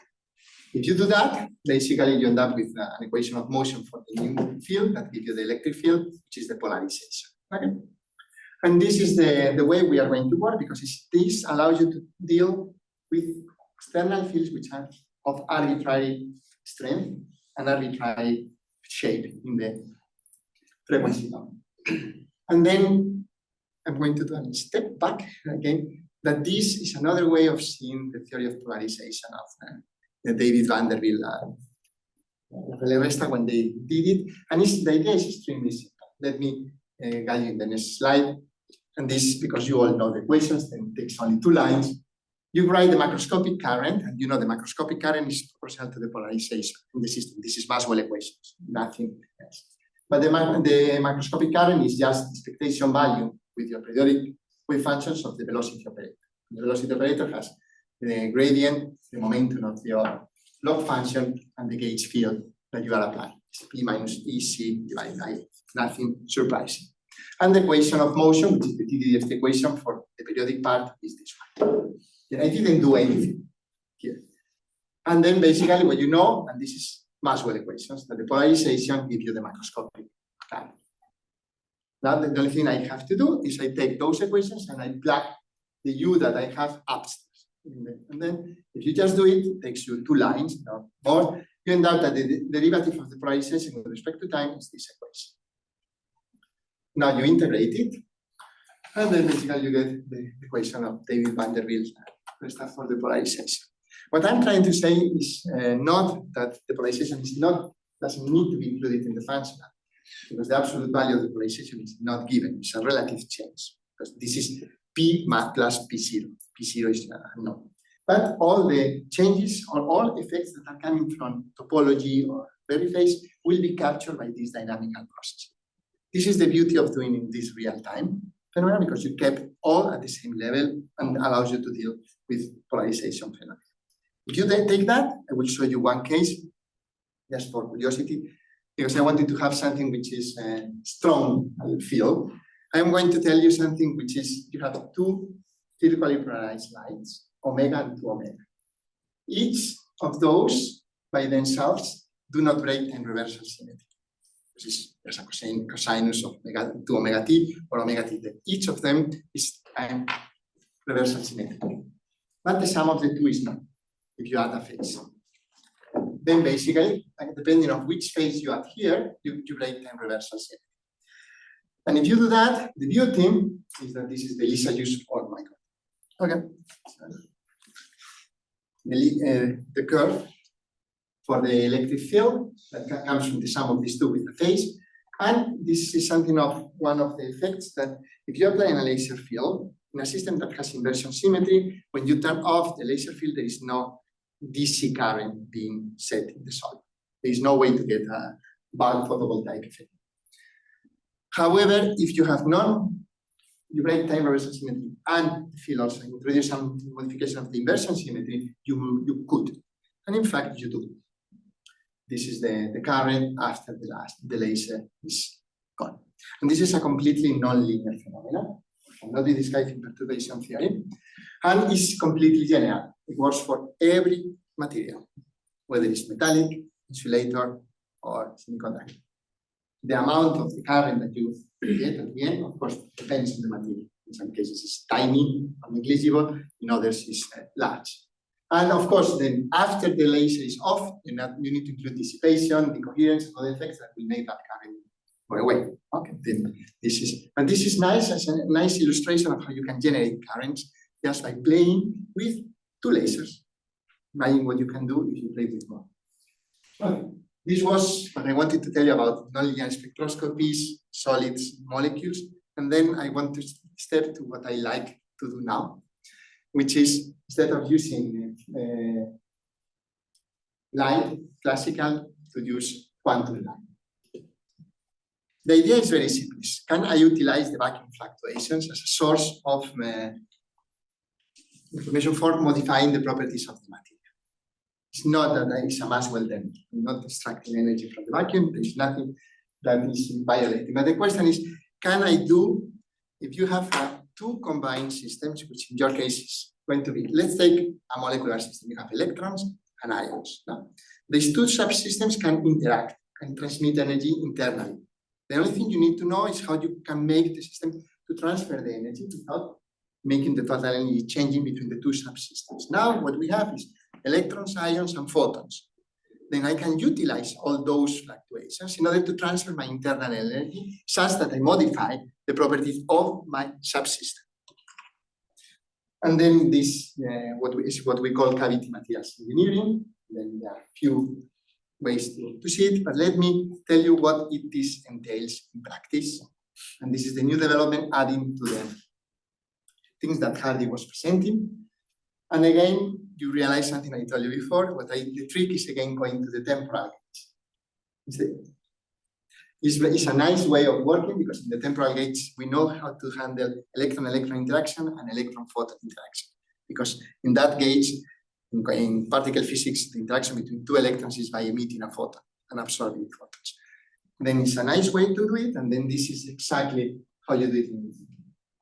If you do that, basically you end up with an equation of motion for the new field that gives you the electric field, which is the polarization. Okay? And this is the way we are going to work, because this allows you to deal with external fields which are of arbitrary strength and arbitrary shape in the frequency domain. And then I'm going to do a step back again, that this is another way of seeing the theory of polarization of David Vanderbilt and Resta when they did it. And the idea is extremely simple. Let me guide you in the next slide. And this, because you all know the equations, then it takes only 2 lines. You write the macroscopic current, and you know the macroscopic current is proportional to the polarization in the system. This is Maxwell equations, nothing else. But the macroscopic current is just the expectation value with your periodic wave functions of the velocity operator. The velocity operator has the gradient, the momentum of your log function, and the gauge field that you are applying. It's P minus EC divided by nothing surprising. And the equation of motion, which is the TDFT equation for the periodic part, is this one. Then I didn't do anything here. And then basically what you know, and this is Maxwell equations, that the polarization gives you the macroscopic current. Now the only thing I have to do is I take those equations and I plug the U that I have upstairs. And then if you just do it, it takes you 2 lines, no more. You end up that the derivative of the polarization with respect to time is this equation. Now you integrate it, and then basically you get the equation of David Vanderbilt for the polarization. What I'm trying to say is not that the polarization doesn't need to be included in the functional, because the absolute value of the polarization is not given. It's a relative change, because this is P plus P0. P0 is unknown. But all the changes or all effects that are coming from topology or Berry phase will be captured by this dynamical process. This is the beauty of doing in this real-time phenomenon, because you kept all at the same level and allows you to deal with polarization phenomena. If you then take that, I will show you one case, just for curiosity, because I wanted to have something which is a strong field. I'm going to tell you something which is, you have 2 physically polarized lights, omega and 2 omega. Each of those by themselves do not break time reversal symmetry. There's a cosinus of to omega t or omega t. Each of them is time reversal symmetry. But the sum of the two is not, if you add a phase. Then basically, depending on which phase you add here, you break time reversal symmetry. And if you do that, the beauty is that this is the Lisa use for my God. Okay. The curve for the electric field that comes from the sum of these two with the phase. And this is something of one of the effects that if you apply a laser field in a system that has inversion symmetry, when you turn off the laser field, there is no DC current being set in the solid. There is no way to get a bulk photovoltaic effect. However, if you have none, you break time reversal symmetry and the field also introduce some modification of the inversion symmetry, you could. And in fact, you do. This is the current after the laser is gone. And this is a completely non-linear phenomenon. Cannot be described in perturbation theory. And is completely general. It works for every material, whether it's metallic, insulator, or semiconductor. The amount of the current that you get at the end, of course, depends on the material. In some cases, it's tiny or negligible. In others, it's large. And of course, then after the laser is off, you need to include dissipation, decoherence, and other effects that will make that current go away. Okay, then this is nice as a nice illustration of how you can generate currents just by playing with two lasers. Imagine what you can do if you play with more. Okay. This was what I wanted to tell you about nonlinear spectroscopies, solids, molecules, and then I want to step to what I like to do now, which is instead of using light, classical, to use quantum light. The idea is very simple. Can I utilize the vacuum fluctuations as a source of information for modifying the properties of the material? It's not that it's a Maxwell then. I'm not extracting energy from the vacuum. There's nothing that is violating. But the question is, can I do, if you have two combined systems, which in your case is going to be, let's take a molecular system. You have electrons and ions. No? These two subsystems can interact, can transmit energy internally. The only thing you need to know is how you can make the system to transfer the energy without making the total energy changing between the two subsystems. Now, what we have is electrons, ions, and photons. Then I can utilize all those fluctuations in order to transfer my internal energy such that I modify the properties of my subsystem. And then this is what we call cavity materials engineering. Then there are a few ways to see it, but let me tell you what this entails in practice. And this is the new development adding to the things that Hardy was presenting. And again, you realize something I told you before. The trick is again going to the temporal gauge. It's a nice way of working because in the temporal gauge, we know how to handle electron-electron interaction and electron-photon interaction. Because in that gauge, in particle physics, the interaction between two electrons is by emitting a photon and absorbing photons. Then it's a nice way to do it. And then this is exactly how you do it in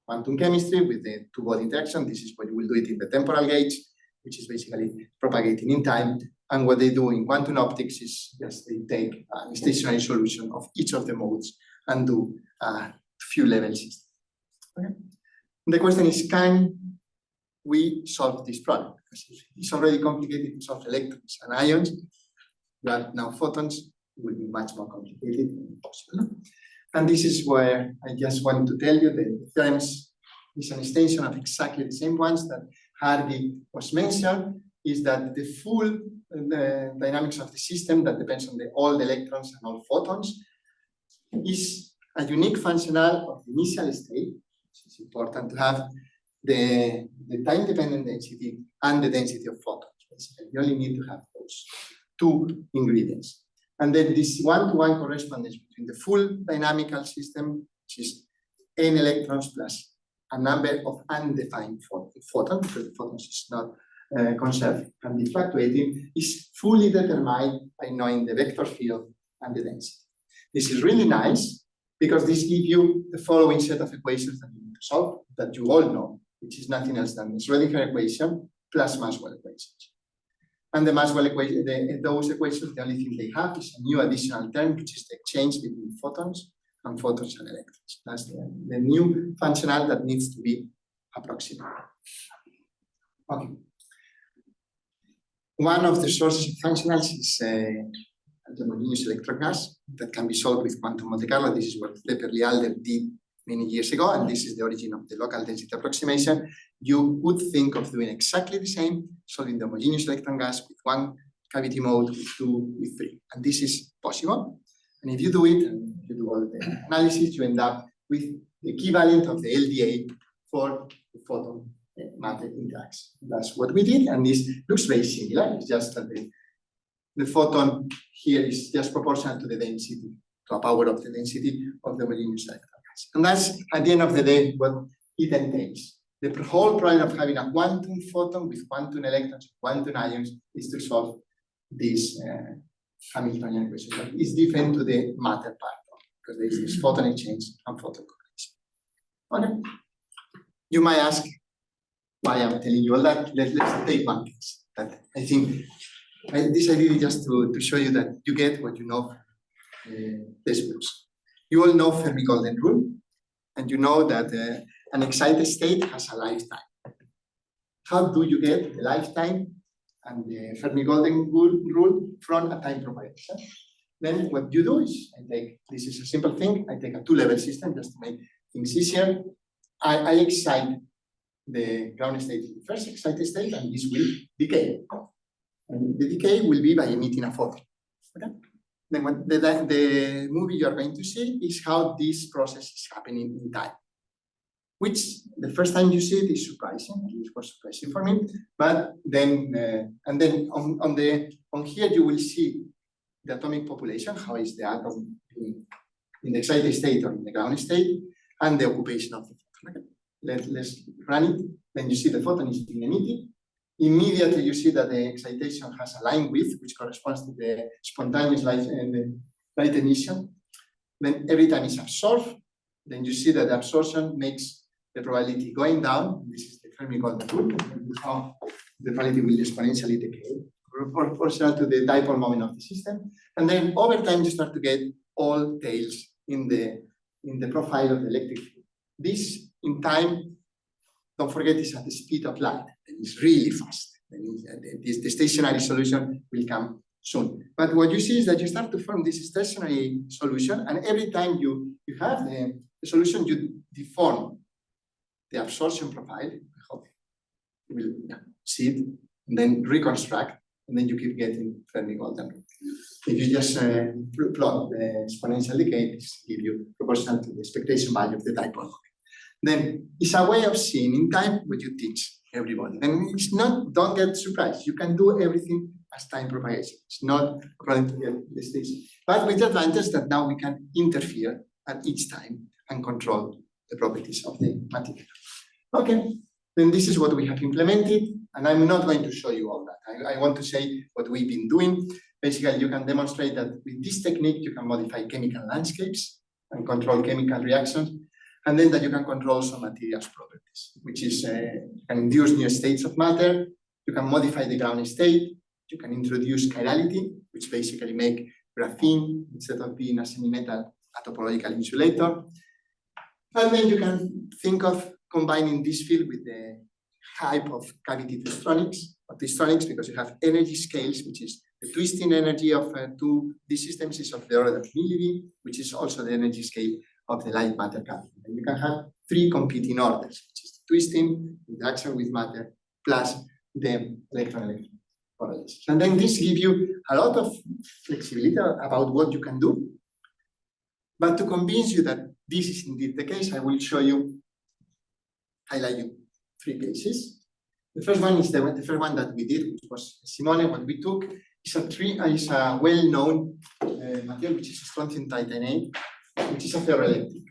quantum chemistry with the two-body interaction. This is what you will do it in the temporal gauge, which is basically propagating in time. And what they do in quantum optics is just they take a stationary solution of each of the modes and do a few level system. Okay? And the question is, can we solve this problem? Because it's already complicated to solve electrons and ions, but now photons will be much more complicated and impossible. And this is where I just want to tell you the terms is an extension of exactly the same ones that Hardy was mentioned, is that the full dynamics of the system that depends on all the electrons and all photons is a unique functional of the initial state. It's important to have the time-dependent density and the density of photons. Basically, you only need to have those two ingredients. And then this one-to-one correspondence between the full dynamical system, which is n electrons plus a number of undefined photons, because the photons is not conserved, can be fluctuating, is fully determined by knowing the vector field and the density. This is really nice because this gives you the following set of equations that you need to solve, that you all know, which is nothing else than the Schrödinger equation plus Maxwell equations. And the Maxwell equation, those equations, the only thing they have is a new additional term, which is the exchange between photons and electrons. That's the new functional that needs to be approximated. Okay. One of the sources of functionals is the homogeneous electron gas that can be solved with quantum Monte Carlo. This is what Pepperly-Alder did many years ago, and this is the origin of the local density approximation. You would think of doing exactly the same, solving the homogeneous electron gas with one cavity mode, with two, with three. And this is possible. And if you do it, and you do all the analysis, you end up with the equivalent of the LDA for the photon matter interaction. That's what we did, and this looks very similar. It's just that the photon here is just proportional to the density, to a power of the density of the homogeneous electron gas. And that's, at the end of the day, what it entails. The whole problem of having a quantum photon with quantum electrons, quantum ions, is to solve this Hamiltonian equation. But it's different to the matter part, because there is this photon exchange and photon correlation. Okay. You might ask why I'm telling you all that. Let's take one case that I think this I did it just to show you that you get what you know these rules. You all know Fermi-Golden rule, and you know that an excited state has a lifetime. How do you get the lifetime and the Fermi-Golden rule from a time propagation? Then what you do is, this is a simple thing, I take a two-level system just to make things easier. I excite the ground state in the first excited state, and this will decay. And the decay will be by emitting a photon. Okay? Then what the movie you are going to see is how this process is happening in time. Which the first time you see it is surprising, it was surprising for me. But then, and then on here you will see the atomic population, how is the atom in the excited state or in the ground state, and the occupation of the photon. Okay. Let's run it. Then you see the photon is being emitted. Immediately you see that the excitation has a line width, which corresponds to the spontaneous light emission. Then every time it's absorbed, then you see that the absorption makes the probability going down. This is the Fermi-Golden rule, how the probability will exponentially decay, proportional to the dipole moment of the system. And then over time, you start to get all tails in the profile of the electric field. This, in time, don't forget, is at the speed of light. It's really fast. The stationary solution will come soon. But what you see is that you start to form this stationary solution, and every time you have the solution, you deform the absorption profile. I hope you will see it, and then reconstruct, and then you keep getting Fermi-Golden. If you just plot the exponential decay, this gives you proportional to the expectation value of the dipole. Then it's a way of seeing in time what you teach everybody. And it's not, don't get surprised. You can do everything as time propagation. It's not according to the stage. But with the advantage that now we can interfere at each time and control the properties of the material. Okay, then this is what we have implemented. And I'm not going to show you all that. I want to say what we've been doing. Basically, you can demonstrate that with this technique, you can modify chemical landscapes and control chemical reactions. And then that you can control some materials properties, which is you can induce new states of matter, you can modify the ground state, you can introduce chirality, which basically make graphene, instead of being a semi-metal, a topological insulator. And then you can think of combining this field with the type of cavity twistonics, because you have energy scales, which is the twisting energy of these systems is of the order of millieV, which is also the energy scale of the light matter cavity. And you can have three competing orders, which is twisting, interaction with matter, plus the electron-electron correlations. And then this gives you a lot of flexibility about what you can do. But to convince you that this is indeed the case, I will show you, highlight you three cases. The first one is the first one that we did, which was Simone. What we took is a well-known material, which is strontium titanate, which is a ferroelectric.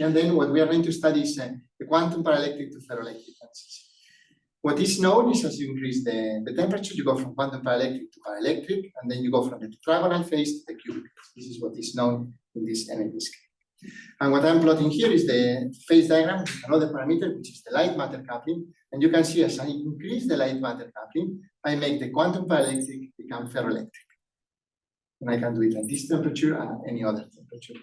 And then what we are going to study is the quantum paraelectric to ferroelectric transition. What is known is as you increase the temperature, you go from quantum paraelectric to paraelectric, and then you go from the tetragonal phase to the cubic phase. This is what is known in this energy scale. And what I'm plotting here is the phase diagram with another parameter, which is the light matter coupling. And you can see as I increase the light matter coupling, I make the quantum paraelectric become ferroelectric. And I can do it at this temperature and at any other temperature.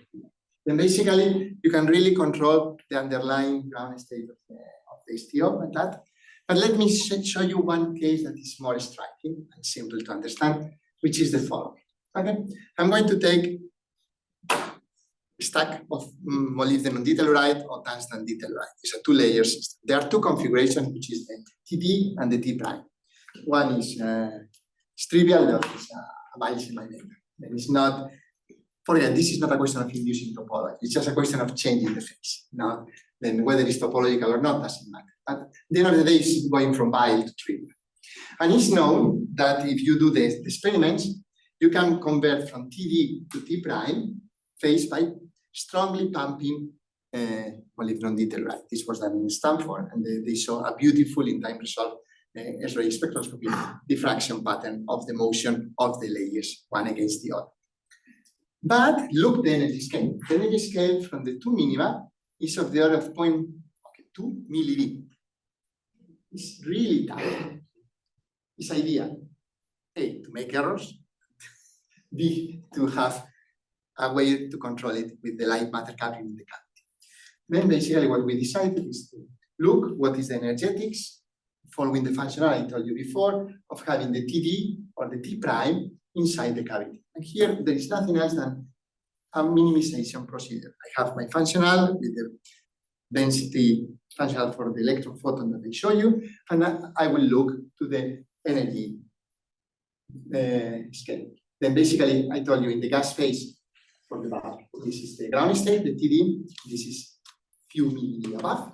Then basically, you can really control the underlying ground state of the STO like that. But let me show you one case that is more striking and simple to understand, which is the following. Okay, I'm going to take a stack of molybdenum ditelluride or tungsten ditelluride. It's a two-layer system. There are two configurations, which is the TD and the T prime. One is trivial, the other is a bi-semi member. And it's not, forget, this is not a question of inducing topology. It's just a question of changing the phase. Now, then whether it's topological or not doesn't matter. But at the end of the day, it's going from bi to trivial. And it's known that if you do the experiments, you can convert from TD to T prime phase by strongly pumping molybdenum ditelluride. This was done in Stanford, and they saw a beautiful in time resolved X-ray spectroscopy diffraction pattern of the motion of the layers, one against the other. But look the energy scale. The energy scale from the two minima is of the order of 0.2 millieV. It's really tiny. It's ideal. A, to make errors. B, to have a way to control it with the light matter coupling in the cavity. Then basically what we decided is to look what is the energetics following the functional I told you before of having the TD or the T prime inside the cavity. And here there is nothing else than a minimization procedure. I have my functional with the density functional for the electron photon that I show you, and I will look to the energy scale. Then basically I told you in the gas phase for the bar, this is the ground state, the TD, this is few millieV above.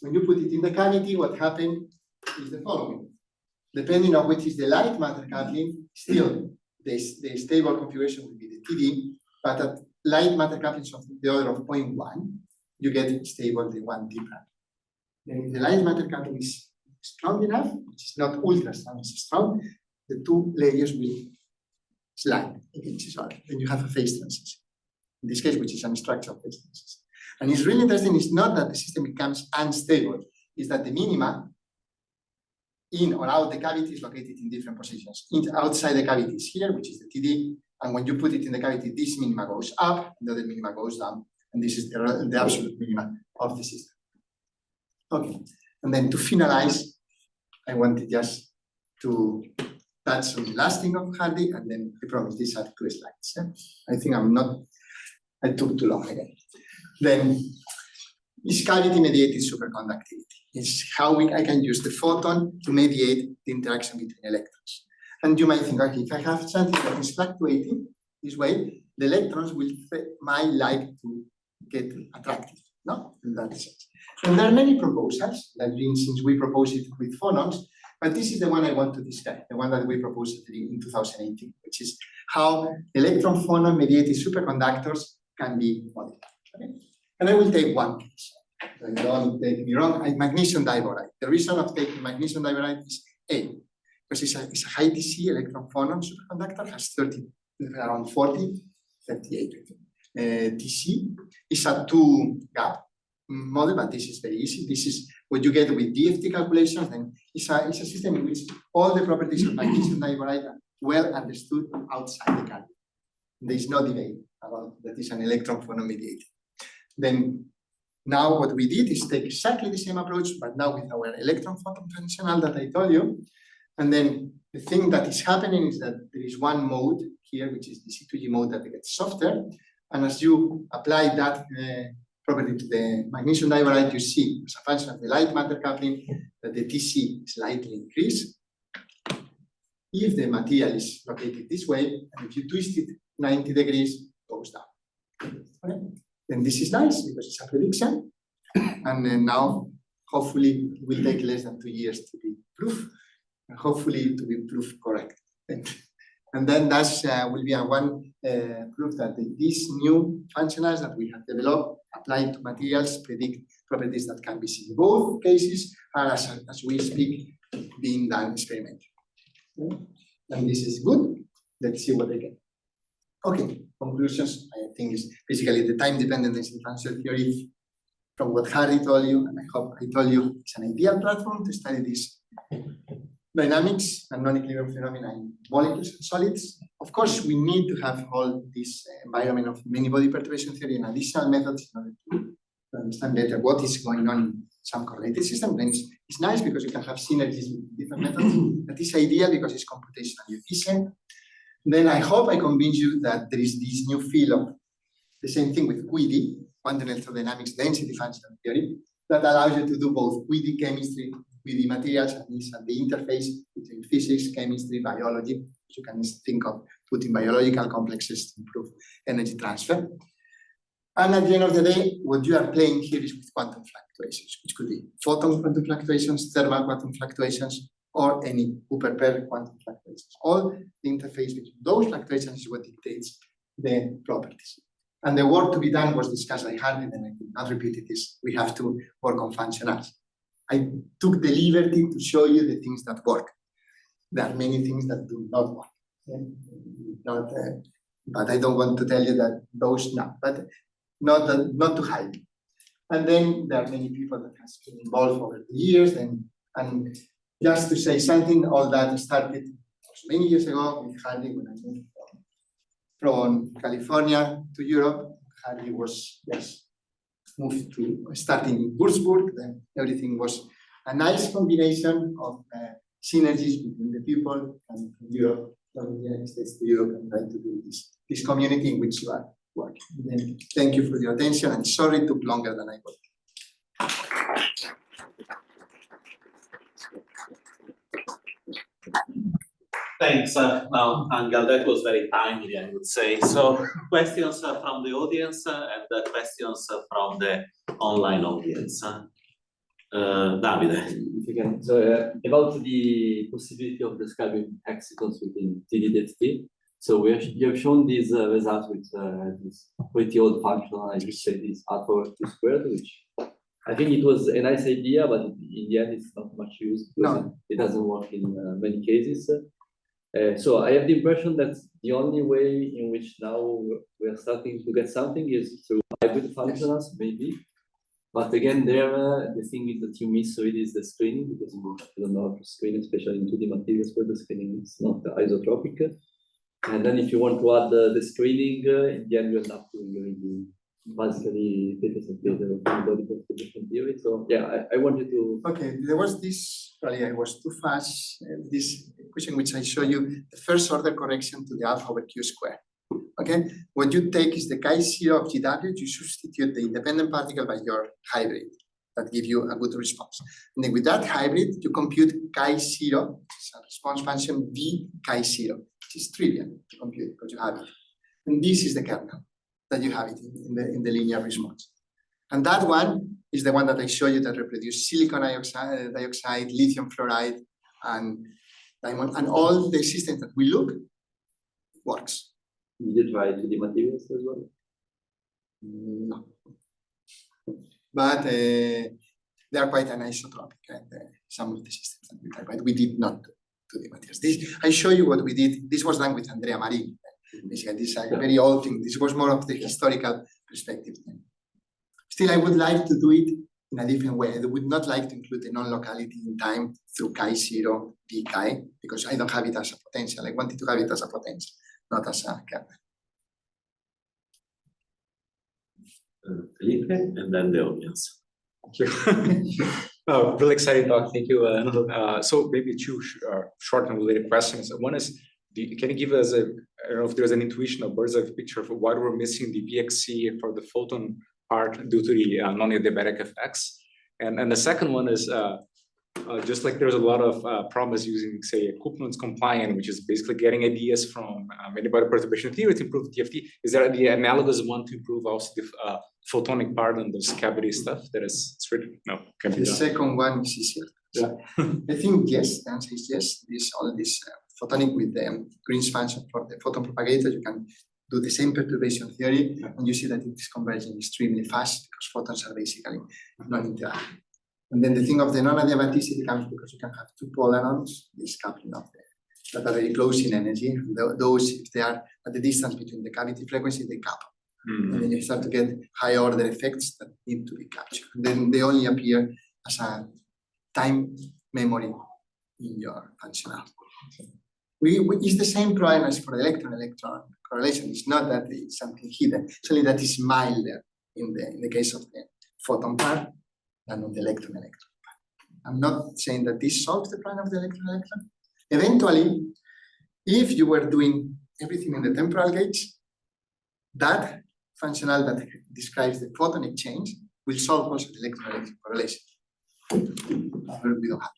When you put it in the cavity, what happened is the following. Depending on which is the light matter coupling, still the stable configuration will be the TD, but at light matter coupling of the order of 0.1, you get stable the 1 T prime. Then if the light matter coupling is strong enough, which is not ultra strong, it's strong, the two layers will slide against each other. Then you have a phase transition. In this case, which is an structural phase transition. And it's really interesting, it's not that the system becomes unstable, it's that the minima in or out the cavity is located in different positions. Outside the cavity is here, which is the TD, and when you put it in the cavity, this minima goes up, the other minima goes down, and this is the absolute minima of the system. Okay, and then to finalize, I wanted just to touch on the last thing of Hardy, and then I promise these are 2 slides. Yeah? I think I took too long again. Then, is cavity-mediated superconductivity. It's how I can use the photon to mediate the interaction between electrons. And you might think, okay, if I have something that is fluctuating this way, the electrons might like to get attractive, no? In that sense. And there are many proposals, like for instance, we propose it with phonons, but this is the one I want to describe, the one that we proposed in 2018, which is how electron phonon mediated superconductors can be modified. Okay? And I will take one case. Don't take me wrong, magnesium diboride. The reason of taking magnesium diboride is A, because it's a high TC electron phonon superconductor, has around 40, 38. TC is a 2-gap model, but this is very easy. This is what you get with DFT calculations. Then it's a system in which all the properties of magnesium diboride are well understood outside the cavity. There is no debate about that is an electron phonon mediated. Then now what we did is take exactly the same approach, but now with our electron photon functional that I told you. And then the thing that is happening is that there is one mode here, which is the C2G mode that gets softer. And as you apply that property to the magnesium diboride, you see as a function of the light matter coupling that the TC slightly increase. If the material is located this way, and if you twist it 90 degrees, it goes down. Okay? Then this is nice because it's a prediction. And then now, hopefully, it will take less than 2 years to be proved, and hopefully to be proved correct. And then that will be a one proof that these new functionals that we have developed applied to materials predict properties that can be seen. Both cases are, as we speak, being done experimentally. Okay? And this is good. Let's see what they get. Okay, conclusions, I think is basically the time dependence in functional theory from what Harry told you, and I hope I told you, it's an ideal platform to study this dynamics and non-equilibrium phenomena in molecules and solids. Of course, we need to have all this environment of many body perturbation theory and additional methods in order to understand better what is going on in some correlated systems. Then it's nice because you can have synergies with different methods. That is ideal because it's computationally efficient. Then I hope I convince you that there is this new field of the same thing with QED, quantum electrodynamics density functional theory, that allows you to do both QED chemistry, QED materials, and is at the interface between physics, chemistry, biology. You can think of putting biological complexes to improve energy transfer. And at the end of the day, what you are playing here is with quantum fluctuations, which could be photon quantum fluctuations, thermal quantum fluctuations, or any Cooper pair quantum fluctuations. All the interface between those fluctuations is what dictates the properties. And the work to be done was discussed by Hardy, and I will not repeat it, is we have to work on functionals. I took the liberty to show you the things that work. There are many things that do not work. But I don't want to tell you that those not, but not to hide. And then there are many people that has been involved over the years, and just to say something, all that started many years ago with Hardy when I moved from California to Europe. Hardy was just moved to starting in Würzburg. Then everything was a nice combination of synergies between the people and from Europe, from the United States to Europe, and trying to do this community in which you are working. Then thank you for your attention, and sorry it took longer than I thought. Thanks, now, Angel, that was very timely, I would say. So questions from the audience and questions from the online audience. Davide. If you can, so about the possibility of describing excitons within TD-DST. So you have shown these results with this pretty old functional, I just said this alpha 2 squared, which I think it was a nice idea, but in the end it's not much used because it doesn't work in many cases. So I have the impression that the only way in which now we are starting to get something is through hybrid functionals, maybe. But again, there the thing is that you miss really is the screening, because you don't know how to screen, especially in 2D materials where the screening is not isotropic. And then if you want to add the screening, in the end you end up doing really basically data set body composition theory. So yeah, I wanted to. Okay, there was this, probably I was too fast, this question which I show you, the first order correction to the alpha over Q square. Okay, what you take is the chi0 of GW, you substitute the independent particle by your hybrid that give you a good response. And then with that hybrid, you compute chi0, it's a response function V chi0, which is trivial to compute because you have it. And this is the kernel that you have it in the linear response. And that one is the one that I show you that reproduce silicon dioxide, lithium fluoride, and diamond, and all the systems that we look works. Did you try 2D materials as well? No. But they are quite anisotropic, and some of the systems that we tried, but we did not do the materials. This, I show you what we did. This was done with Andrea Marin. Basically, this is a very old thing. This was more of the historical perspective. Still, I would like to do it in a different way. I would not like to include the non-locality in time through chi0 d chi, because I don't have it as a potential. I wanted to have it as a potential, not as a kernel. Felipe, and then the audience. Thank you. Really exciting talk. Thank you. So maybe two short and related questions. One is, can you give us I don't know if there's an intuition or bird's eye picture of why we're missing the VXC for the photon part due to the non-adiabatic effects? And the second one is, just like there's a lot of promise using, say, Koopman's compliant, which is basically getting ideas from many-body perturbation theory to improve DFT. Is there the analogous one to improve also the photonic part and this cavity stuff that is straight? No, can be The done. second one is easier. Yeah. I think yes, the answer is yes. All this photonic with the Green's function for the photon propagator, you can do the same perturbation theory, and you see that it is converging extremely fast because photons are basically non-interactive. And then the thing of the non-adiabaticity comes because you can have two polarons, this coupling of that are very close in energy. Those, if they are at the distance between the cavity frequency, they couple. Mm. And then you start to get high order effects that need to be captured. And then they only appear as a time memory in your functional. It's the same problem as for electron-electron correlation. It's not that it's something hidden. It's only that it's milder in the case of the photon part than on the electron-electron part. I'm not saying that this solves the problem of the electron-electron. Eventually, if you were doing everything in the temporal gauge, that functional that describes the photon exchange will solve also the electron-electron correlation. However, we don't have.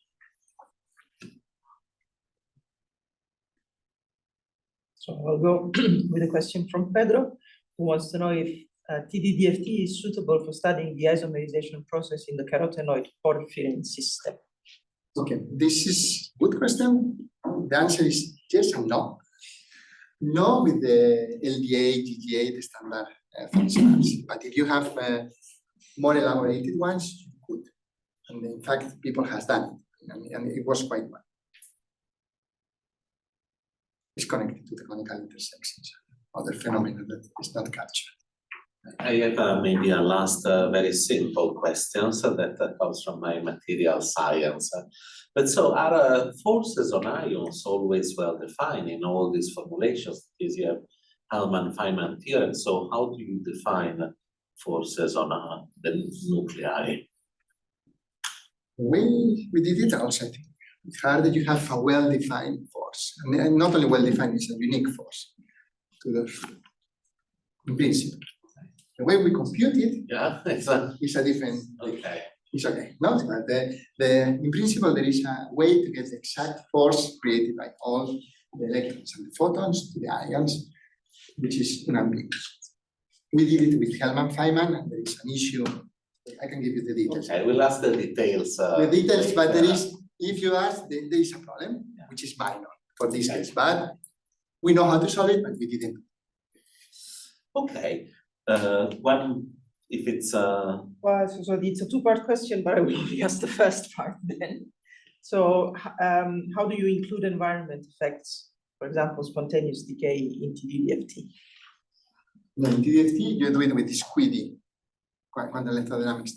So I'll go with a question from Pedro, who wants to know if TDDFT is suitable for studying the isomerization process in the carotenoid porphyrin system. Okay, this is a good question. The answer is yes and no. No with the LDA, GGA, the standard functionals. But if you have more elaborated ones, you could. And in fact, people has done it, and it was quite well. It's connected to the conical intersections, other phenomena that is not captured. I have maybe a last very simple question that comes from my material science. But so are forces on ions always well defined in all these formulations? Because you have Hellman-Feynman theorem. So how do you define forces on the nuclei? We did it also, I think. It's hard that you have a well-defined force, and not only well-defined, it's a unique force to the in principle. The way we compute it is a different. Okay. It's okay. No, but in principle there is a way to get the exact force created by all the electrons and the photons to the ions, which is unambiguous. We did it with Hellman-Feynman, and there is an issue. I can give you the details. I will ask the details. The details, but there is, if you ask, there is a problem, which is minor for this case. But we know how to solve it, but we didn't. Okay. If it's Well, so it's a two-part question, but I will only ask the first part then. So how do you include environment effects, for example, spontaneous decay in TDDFT? In TDFT, you do it with this QED, quantum electrodynamics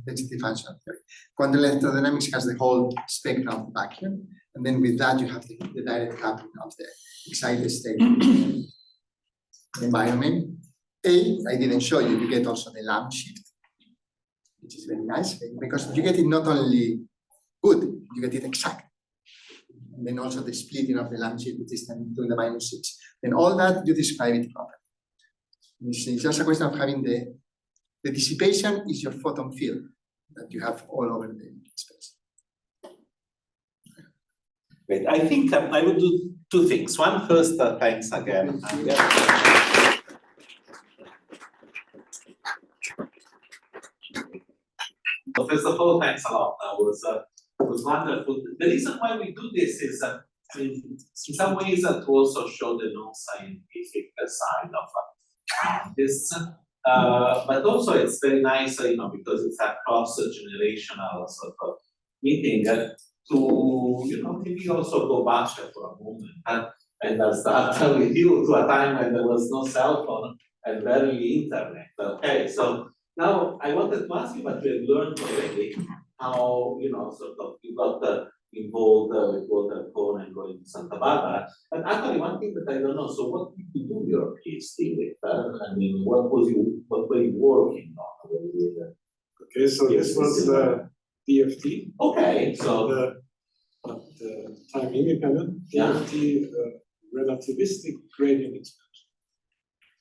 density function theory. Quantum electrodynamics has the whole spectrum of vacuum, and then with that you have the direct coupling of the excited state environment. I didn't show you, you get also the lamp shift, which is very nice, because you get it not only good, you get it exact. And then also the splitting of the lamp shift, which is 10 to the -6. Then all that, you describe it properly. It's just a question of having the dissipation is your photon field that you have all over the space. Great. I think I would do two things. One, first, thanks again. So first of all, thanks a lot. It was wonderful. The reason why we do this is, in some ways, to also show the non-scientific side of this. But also it's very nice, because it's a cross-generational sort of meeting to, maybe also go back for a moment and start with you to a time when there was no cell phone and barely internet. Okay, so now I wanted to ask you, but we have learned already how, sort of you got involved with Walter Cohn and going to Santa Barbara. But actually, one thing that I don't know, so what did you do your PhD with? I mean, what were you working on? Okay, so this was DFT. Okay, so the time independent Yeah. DFT relativistic gradient expansion.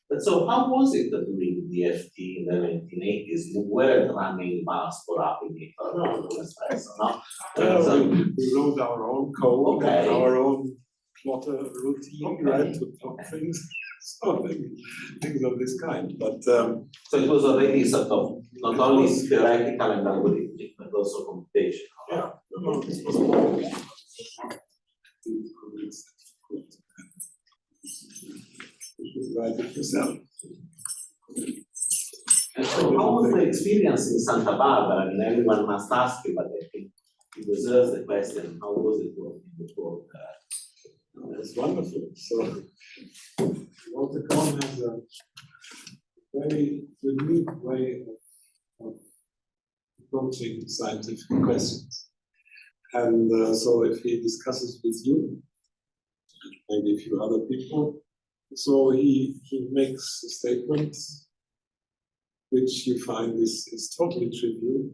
But so how was it doing DFT in the 1980s? You weren't running mass for Applegate or no? We wrote our own code, Okay. and our own plotter routine, right, to plot things, so things of this kind. But So it was already sort of not only theoretical and algorithmic, but also computational. yeah, no, this was more write it yourself. And so how was the experience in Santa Barbara? I mean, everyone must ask you, but I think it deserves the question, how was it working with work? It's wonderful. So Walter Cohn has very unique way of approaching scientific questions. And so if he discusses with you, maybe a few other people, so he makes a statement which you find is totally trivial.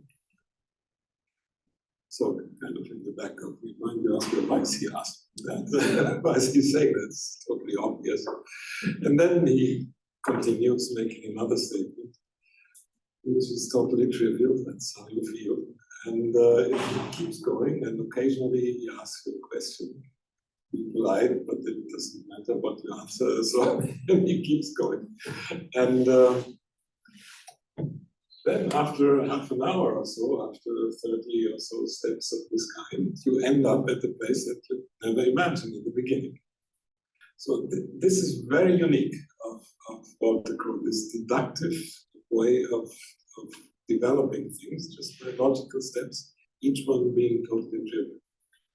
So kind of in the back of your mind, you ask, why is he asking that? Why is he saying that? It's totally obvious. And then he continues making another statement, which is totally trivial, that's how you feel. And it keeps going, and occasionally he asks you a question. Be polite, but it doesn't matter what you answer, so he keeps going. And then after half an hour or so, after 30 or so steps of this kind, you end up at the place that you never imagined in the beginning. So this is very unique of Walter, this deductive way of developing things, just by logical steps, each one being totally driven.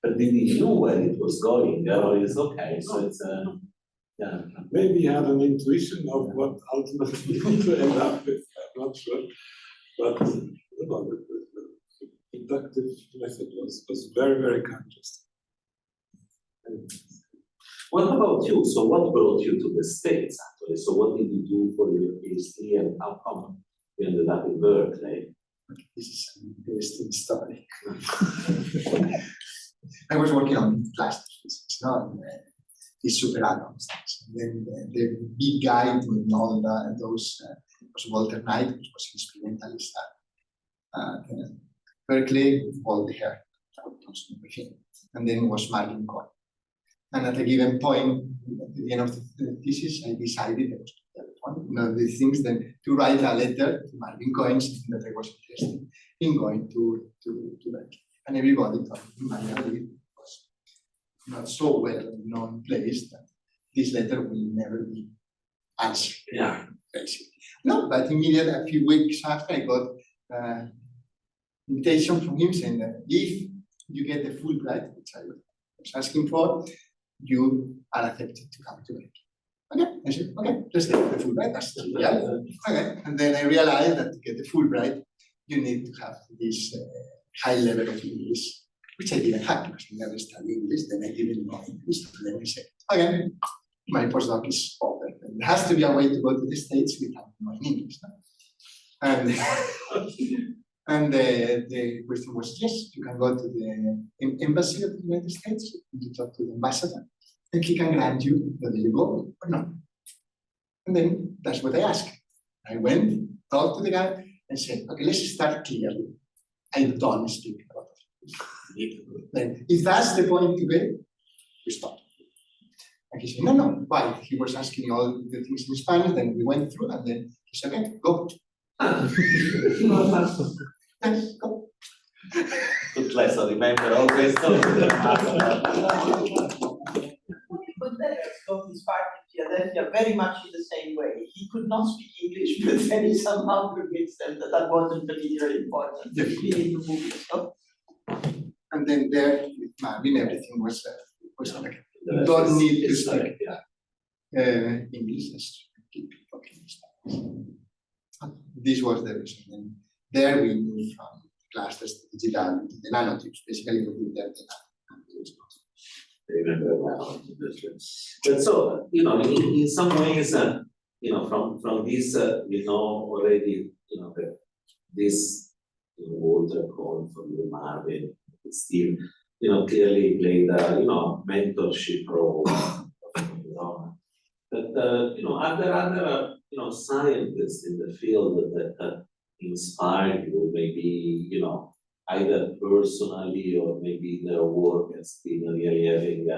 But did he know where it was going? Or it's okay, so it's yeah. Maybe he had an intuition of what ultimately to end up with, I'm not sure. But you know, the deductive method was very, very conscious. What about you? So what brought you to the States actually? So what did you do for your PhD and how come you ended up in Berkeley? This is an interesting story. I was working on plastic physics, not these superatoms. And then the big guy doing all those was Walter Knight, which was experimentalist at Berkeley, with all the hair, and then was Marvin Cohen. And at a given point, at the end of the thesis, I decided that one of the things then to write a letter to Marvin Cohen, something that I was interested in going to Berkeley. And everybody thought Miami was not so well known place that this letter will never be answered. Yeah. Basically. No, but immediately a few weeks after I got invitation from him saying that if you get the Fulbright, which I was asking for, you are accepted to come to Berkeley. Okay, I said, okay, let's get the Fulbright. That's trivial. Okay, and then I realized that to get the Fulbright, you need to have this high level of English, which I didn't have because I never studied English, then I didn't know English. So then I said, okay, my postdoc is over. And there has to be a way to go to the States without knowing English. No? And the question was, yes, you can go to the embassy of the United States, you talk to the ambassador, and he can grant you whether you go or not. And then that's what I asked. I went, talked to the guy, and said, okay, let's start clearly. I don't speak a lot of English. Then, if that's the point to be, we stop. And he said, no, why? He was asking me all the things in Spanish, then we went through, and then he said, okay, go. Yes, go. Good lesson, remember always talk to the But then of his part in Philadelphia very much in the same way. He could not speak English, but then he somehow convinced them that that wasn't particularly important. Yeah. We need to move it, so. And then there, with Marvin, everything was okay. You don't need to speak English, just keep talking Spanish. This was the reason. And there we moved from clusters to digital to the nanotubes. Basically, we did that. remember well. But so, you know, in some ways, you know, from this, we know already, you know, that this Walter Cohen from the Marvin, Steve, you know, clearly played a, you know, mentorship role. You know. But, you know, are there other, you know, scientists in the field that inspired you, maybe, you know, either personally or maybe their work has been really having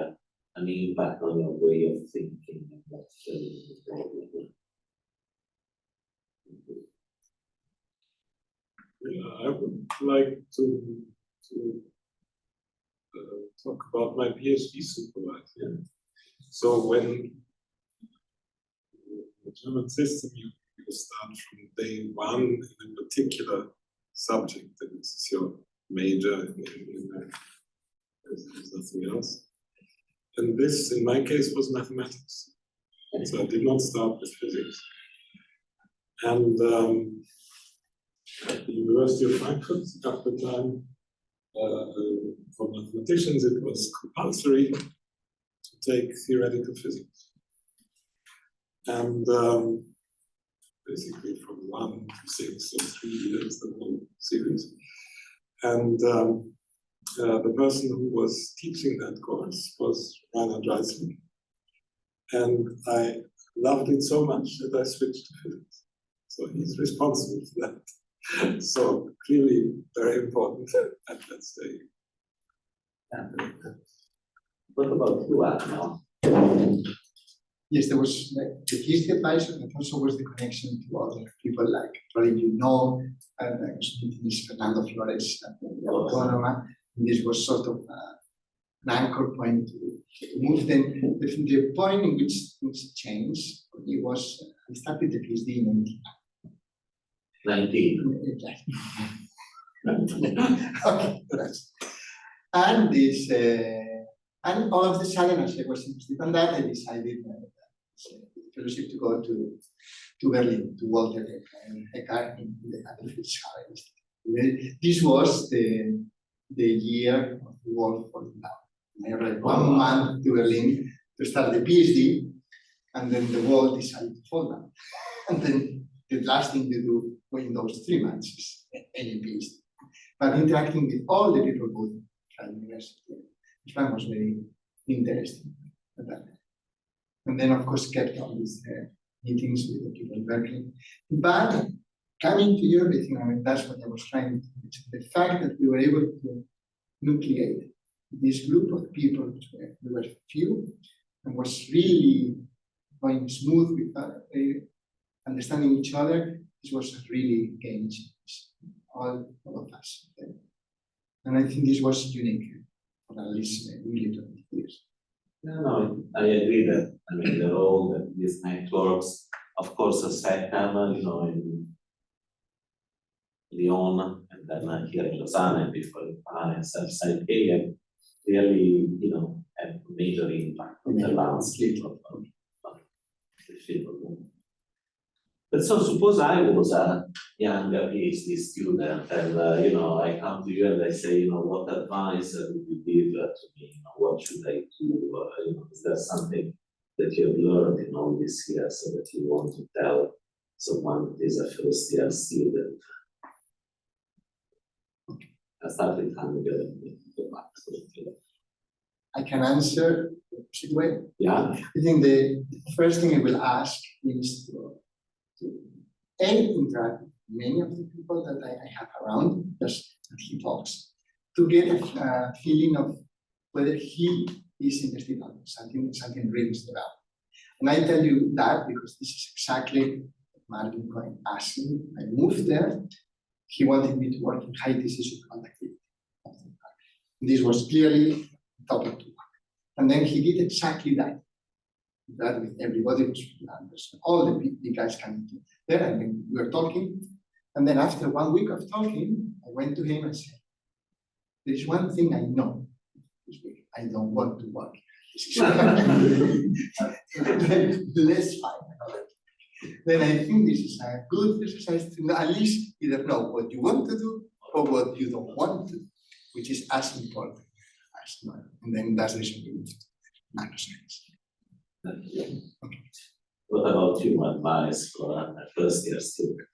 an impact on your way of thinking and that's I would like to talk about my PhD supervisor. Yeah. So when the German system, you start from day one in a particular subject, and this is your major, there's nothing else. And this, in my case, was mathematics. So I did not start with physics. And at the University of Frankfurt, at the time, for mathematicians, it was compulsory to take theoretical physics. And basically from 1 to 6 or 3 years, the whole series. And the person who was teaching that course was Rainer Dreisling. And I loved it so much that I switched to physics. So he's responsible for that. So clearly very important at that stage. What about you, Adnan? Yes, there was like the history advisor, but also was the connection to other people like probably you know, and I was meeting this Fernando Flores at the Autónoma. And this was sort of an anchor point to move them. The point in which things changed for me was I started the PhD in 19. Okay, that's and this and all of the sudden, as I was interested in that, I decided fellowship to go to Berlin, to Walter Eckart in the Adolf Institute. This was the year of the world falling down. I arrived 1 month to Berlin to start the PhD, and then the world decided to fall down. And then the last thing you do in those 3 months is any PhD. But interacting with all the people who at university, which one was very interesting at that. And then, of course, kept on these meetings with the people in Berkeley. But coming to everything, I mean, that's what I was trying to mention. The fact that we were able to nucleate this group of people, which we were few, and was really going smooth with understanding each other, this was really game changing, all of us. Okay? And I think this was unique for at least really 20 years. No, I agree that, I mean, the role that these networks, of course, a second, you know, in Lyon, and then here in Lausanne, before in Paris, and really, you know, have a major impact on the landscape of the field. But so suppose I was a younger PhD student and, you know, I come to you and I say, you know, what advice would you give to me? You know, what should I do? You know, is there something that you have learned in all these years so that you want to tell someone who is a first year student? I start with Hannibal. I can answer the opposite way. Yeah. I think the first thing I will ask is to interact with many of the people that I have around, just that he talks, to get a feeling of whether he is interested in something rings about. And I tell you that because this is exactly what Martin Cohen asked me. I moved there. He wanted me to work in high decision conductivity. This was clearly a topic to work. And then he did exactly that. That with everybody, all the big guys coming there, and then we were talking. And then after 1 week of talking, I went to him and said, "There is one thing I know this week. I don't want to work. Let's find another. Then I think this is a good exercise to at least either know what you want to do or what you don't want to do, which is as important as mine. And then that's the reason nanoscience. Okay. What about you, advice for a first year student?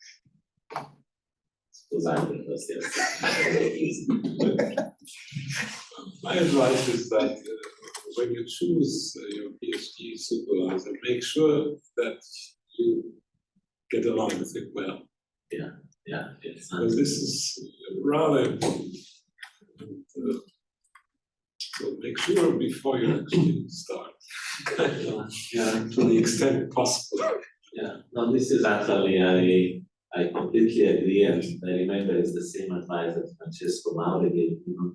Suppose I'm the first year student. My advice is that when you choose your PhD supervisor, make sure that you get along with it well. Yeah, yes. Because this is rather important. And, so make sure before you actually start, Yeah. to the extent possible. Yeah, no, this is actually, I completely agree, and I remember it's the same advice that Francesco Mauri gave, you know,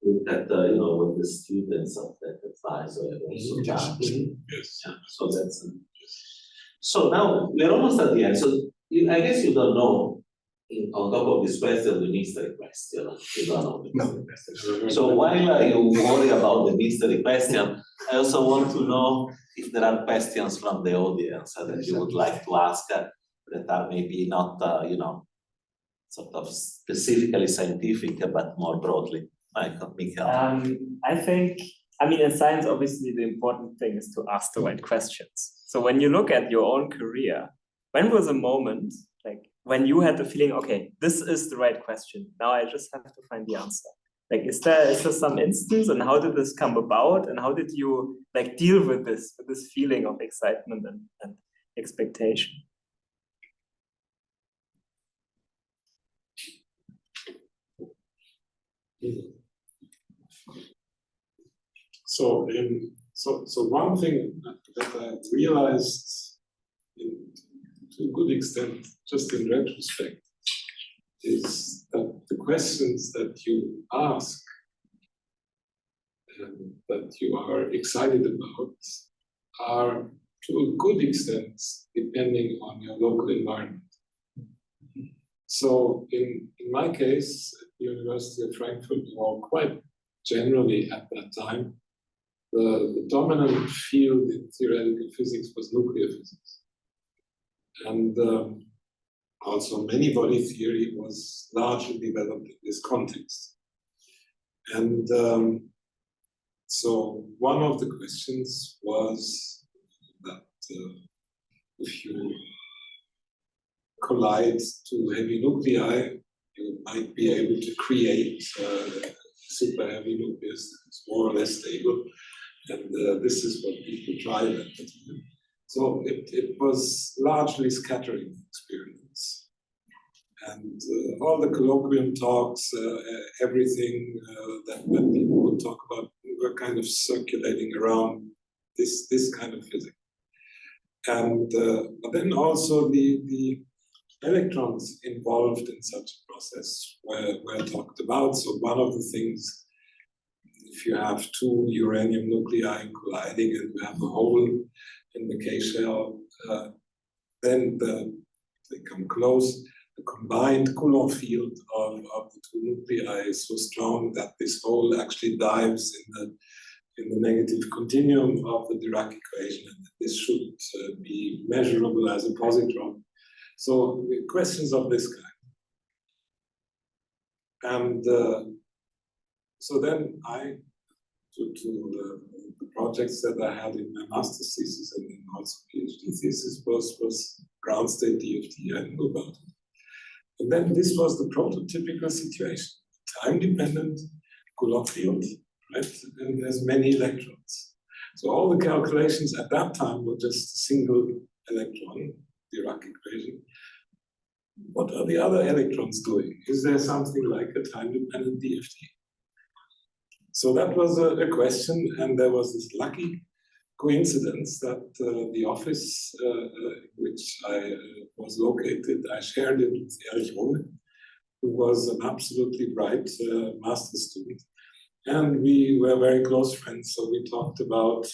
look at, you know, what the students of that advisor have also done. Yes. Yeah, so that's, so now we're almost at the end, so I guess you don't know, on top of this question, the mystery question, you don't know the mystery question. So while you worry about the mystery question, I also want to know if there are questions from the audience that you would like to ask that are maybe not, sort of specifically scientific, but more broadly? Michael. I think, in science, obviously the important thing is to ask the right questions. So when you look at your own career, when was a moment, like when you had the feeling, okay, this is the right question, now I just have to find the answer? Like, is there some instance, and how did this come about, and how did you like deal with this feeling of excitement and expectation? So one thing that I realized to a good extent, just in retrospect, is that the questions that you ask and that you are excited about are to a good extent depending on your local environment. So in my case, at the University of Frankfurt, or quite generally at that time, the dominant field in theoretical physics was nuclear physics. And also many-body theory was largely developed in this context. And so one of the questions was that if you collide two heavy nuclei, you might be able to create super heavy nucleus that's more or less stable. And this is what people tried at the time. So it was largely scattering experience. And all the colloquium talks, everything that people would talk about were kind of circulating around this kind of physics. And but then also the electrons involved in such a process were talked about. So one of the things, if you have two uranium nuclei colliding and you have a hole in the K-shell, then they come close. The combined Coulomb field of the two nuclei is so strong that this hole actually dives in the negative continuum of the Dirac equation, and this should be measurable as a positron. So questions of this kind. And so then to the projects that I had in my master's thesis and then also PhD thesis was ground state DFT. I knew about it. And then this was the prototypical situation: time-dependent Coulomb field, right? And there's many electrons. So all the calculations at that time were just a single electron, Dirac equation. What are the other electrons doing? Is there something like a time-dependent DFT? So that was a question, and there was this lucky coincidence that the office in which I was located, I shared it with Erich Runge, who was an absolutely bright master's student. And we were very close friends, so we talked about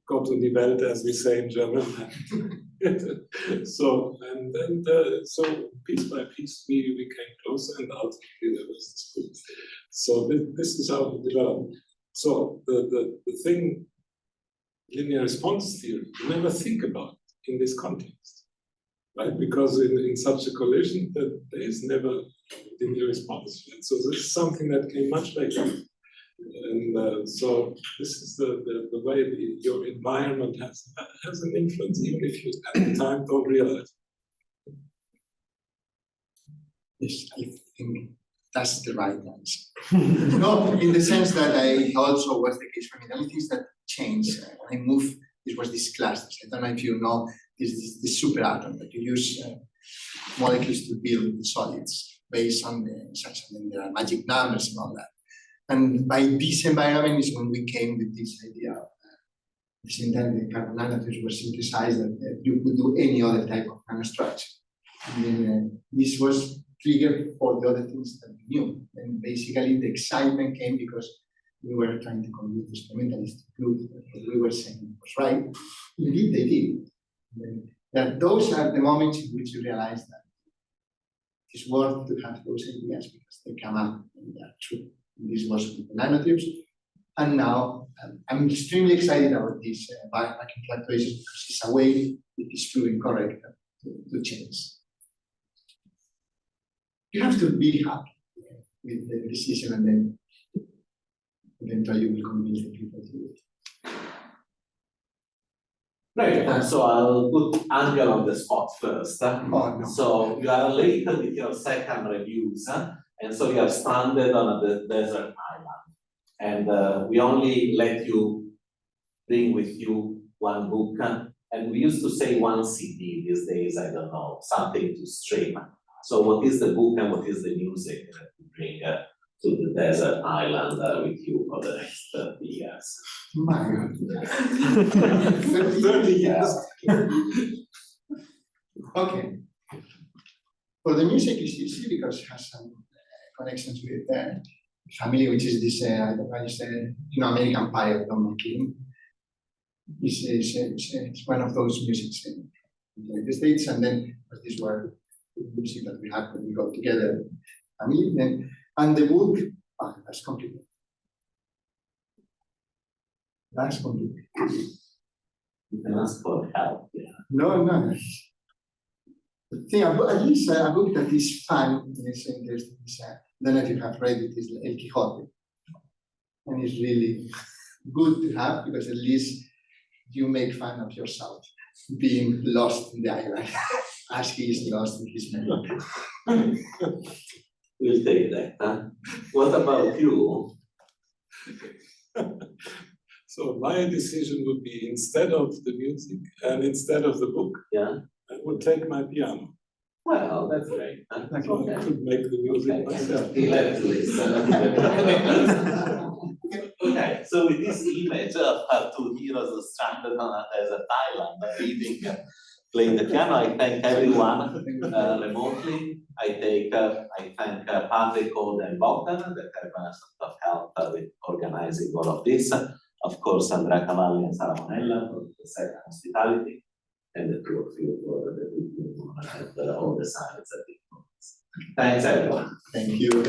Gott und die Welt, as we say in German. So piece by piece we came closer, and ultimately there was this book. So this is how it developed. So the thing, linear response theory, you never think about in this context, right? Because in such a collision, there is never linear response. Right? So this is something that came much later. And so this is the way your environment has an influence, even if you at the time don't realize. Yes, I think that's the right answer. No, in the sense that I also was the case for me. The only things that changed when I moved, this was these clusters. I don't know if you know this superatom that you use molecules to build solids based on the such, and then there are magic numbers and all that. And by this environment is when we came with this idea of at the same time the carbon nanotubes were synthesized that you could do any other type of nanostructure. And then this was triggered for the other things that we knew. And basically the excitement came because we were trying to convince experimentalists to prove that what we were saying was right. Indeed, they did. That those are the moments in which you realize that it's worth to have those ideas because they come up and they are true. This was with the nanotubes. And now I'm extremely excited about this biohacking fluctuations because it's a way it is proven correct to change. You have to be happy with the decision, and then eventually you will convince the people to do it. Great, so I'll put Angel on the spot first. Oh, no. So you are late with your second reviews, and so you have stranded on a desert island. And we only let you bring with you one book, and we used to say one CD. These days, I don't know, something to stream. So what is the book and what is the music that you bring to the desert island with you for the next 30 years? My God. 30 years. Okay. For the music is easy because it has some connections with family, which is this, I don't know, American Pie of Don McLean. It's one of those musics in the United States, and then these were the music that we had when we got together, family. And the book, that's complicated. That's complicated. You can ask for help. Yeah. No. The thing, at least a book that is fun in its interest is, I don't know if you have read it, is El Quijote. And it's really good to have because at least you make fun of yourself being lost in the island as he is lost in his memory. We'll take that. Huh? What about you? So my decision would be, instead of the music and instead of the book, Yeah. I would take my piano. Well, that's great. Huh? So I could make the music myself. He left to listen. Okay, so with this image of two heroes stranded on a desert island, reading, playing the piano, I thank everyone remotely. I thank Patrick, Code, and Bogdan that have sort of helped with organizing all of this. Of course, Andrea Cavalli and Sara Monella for the second hospitality, and the two of you for the good and all the science at the Thanks, everyone. Thank you.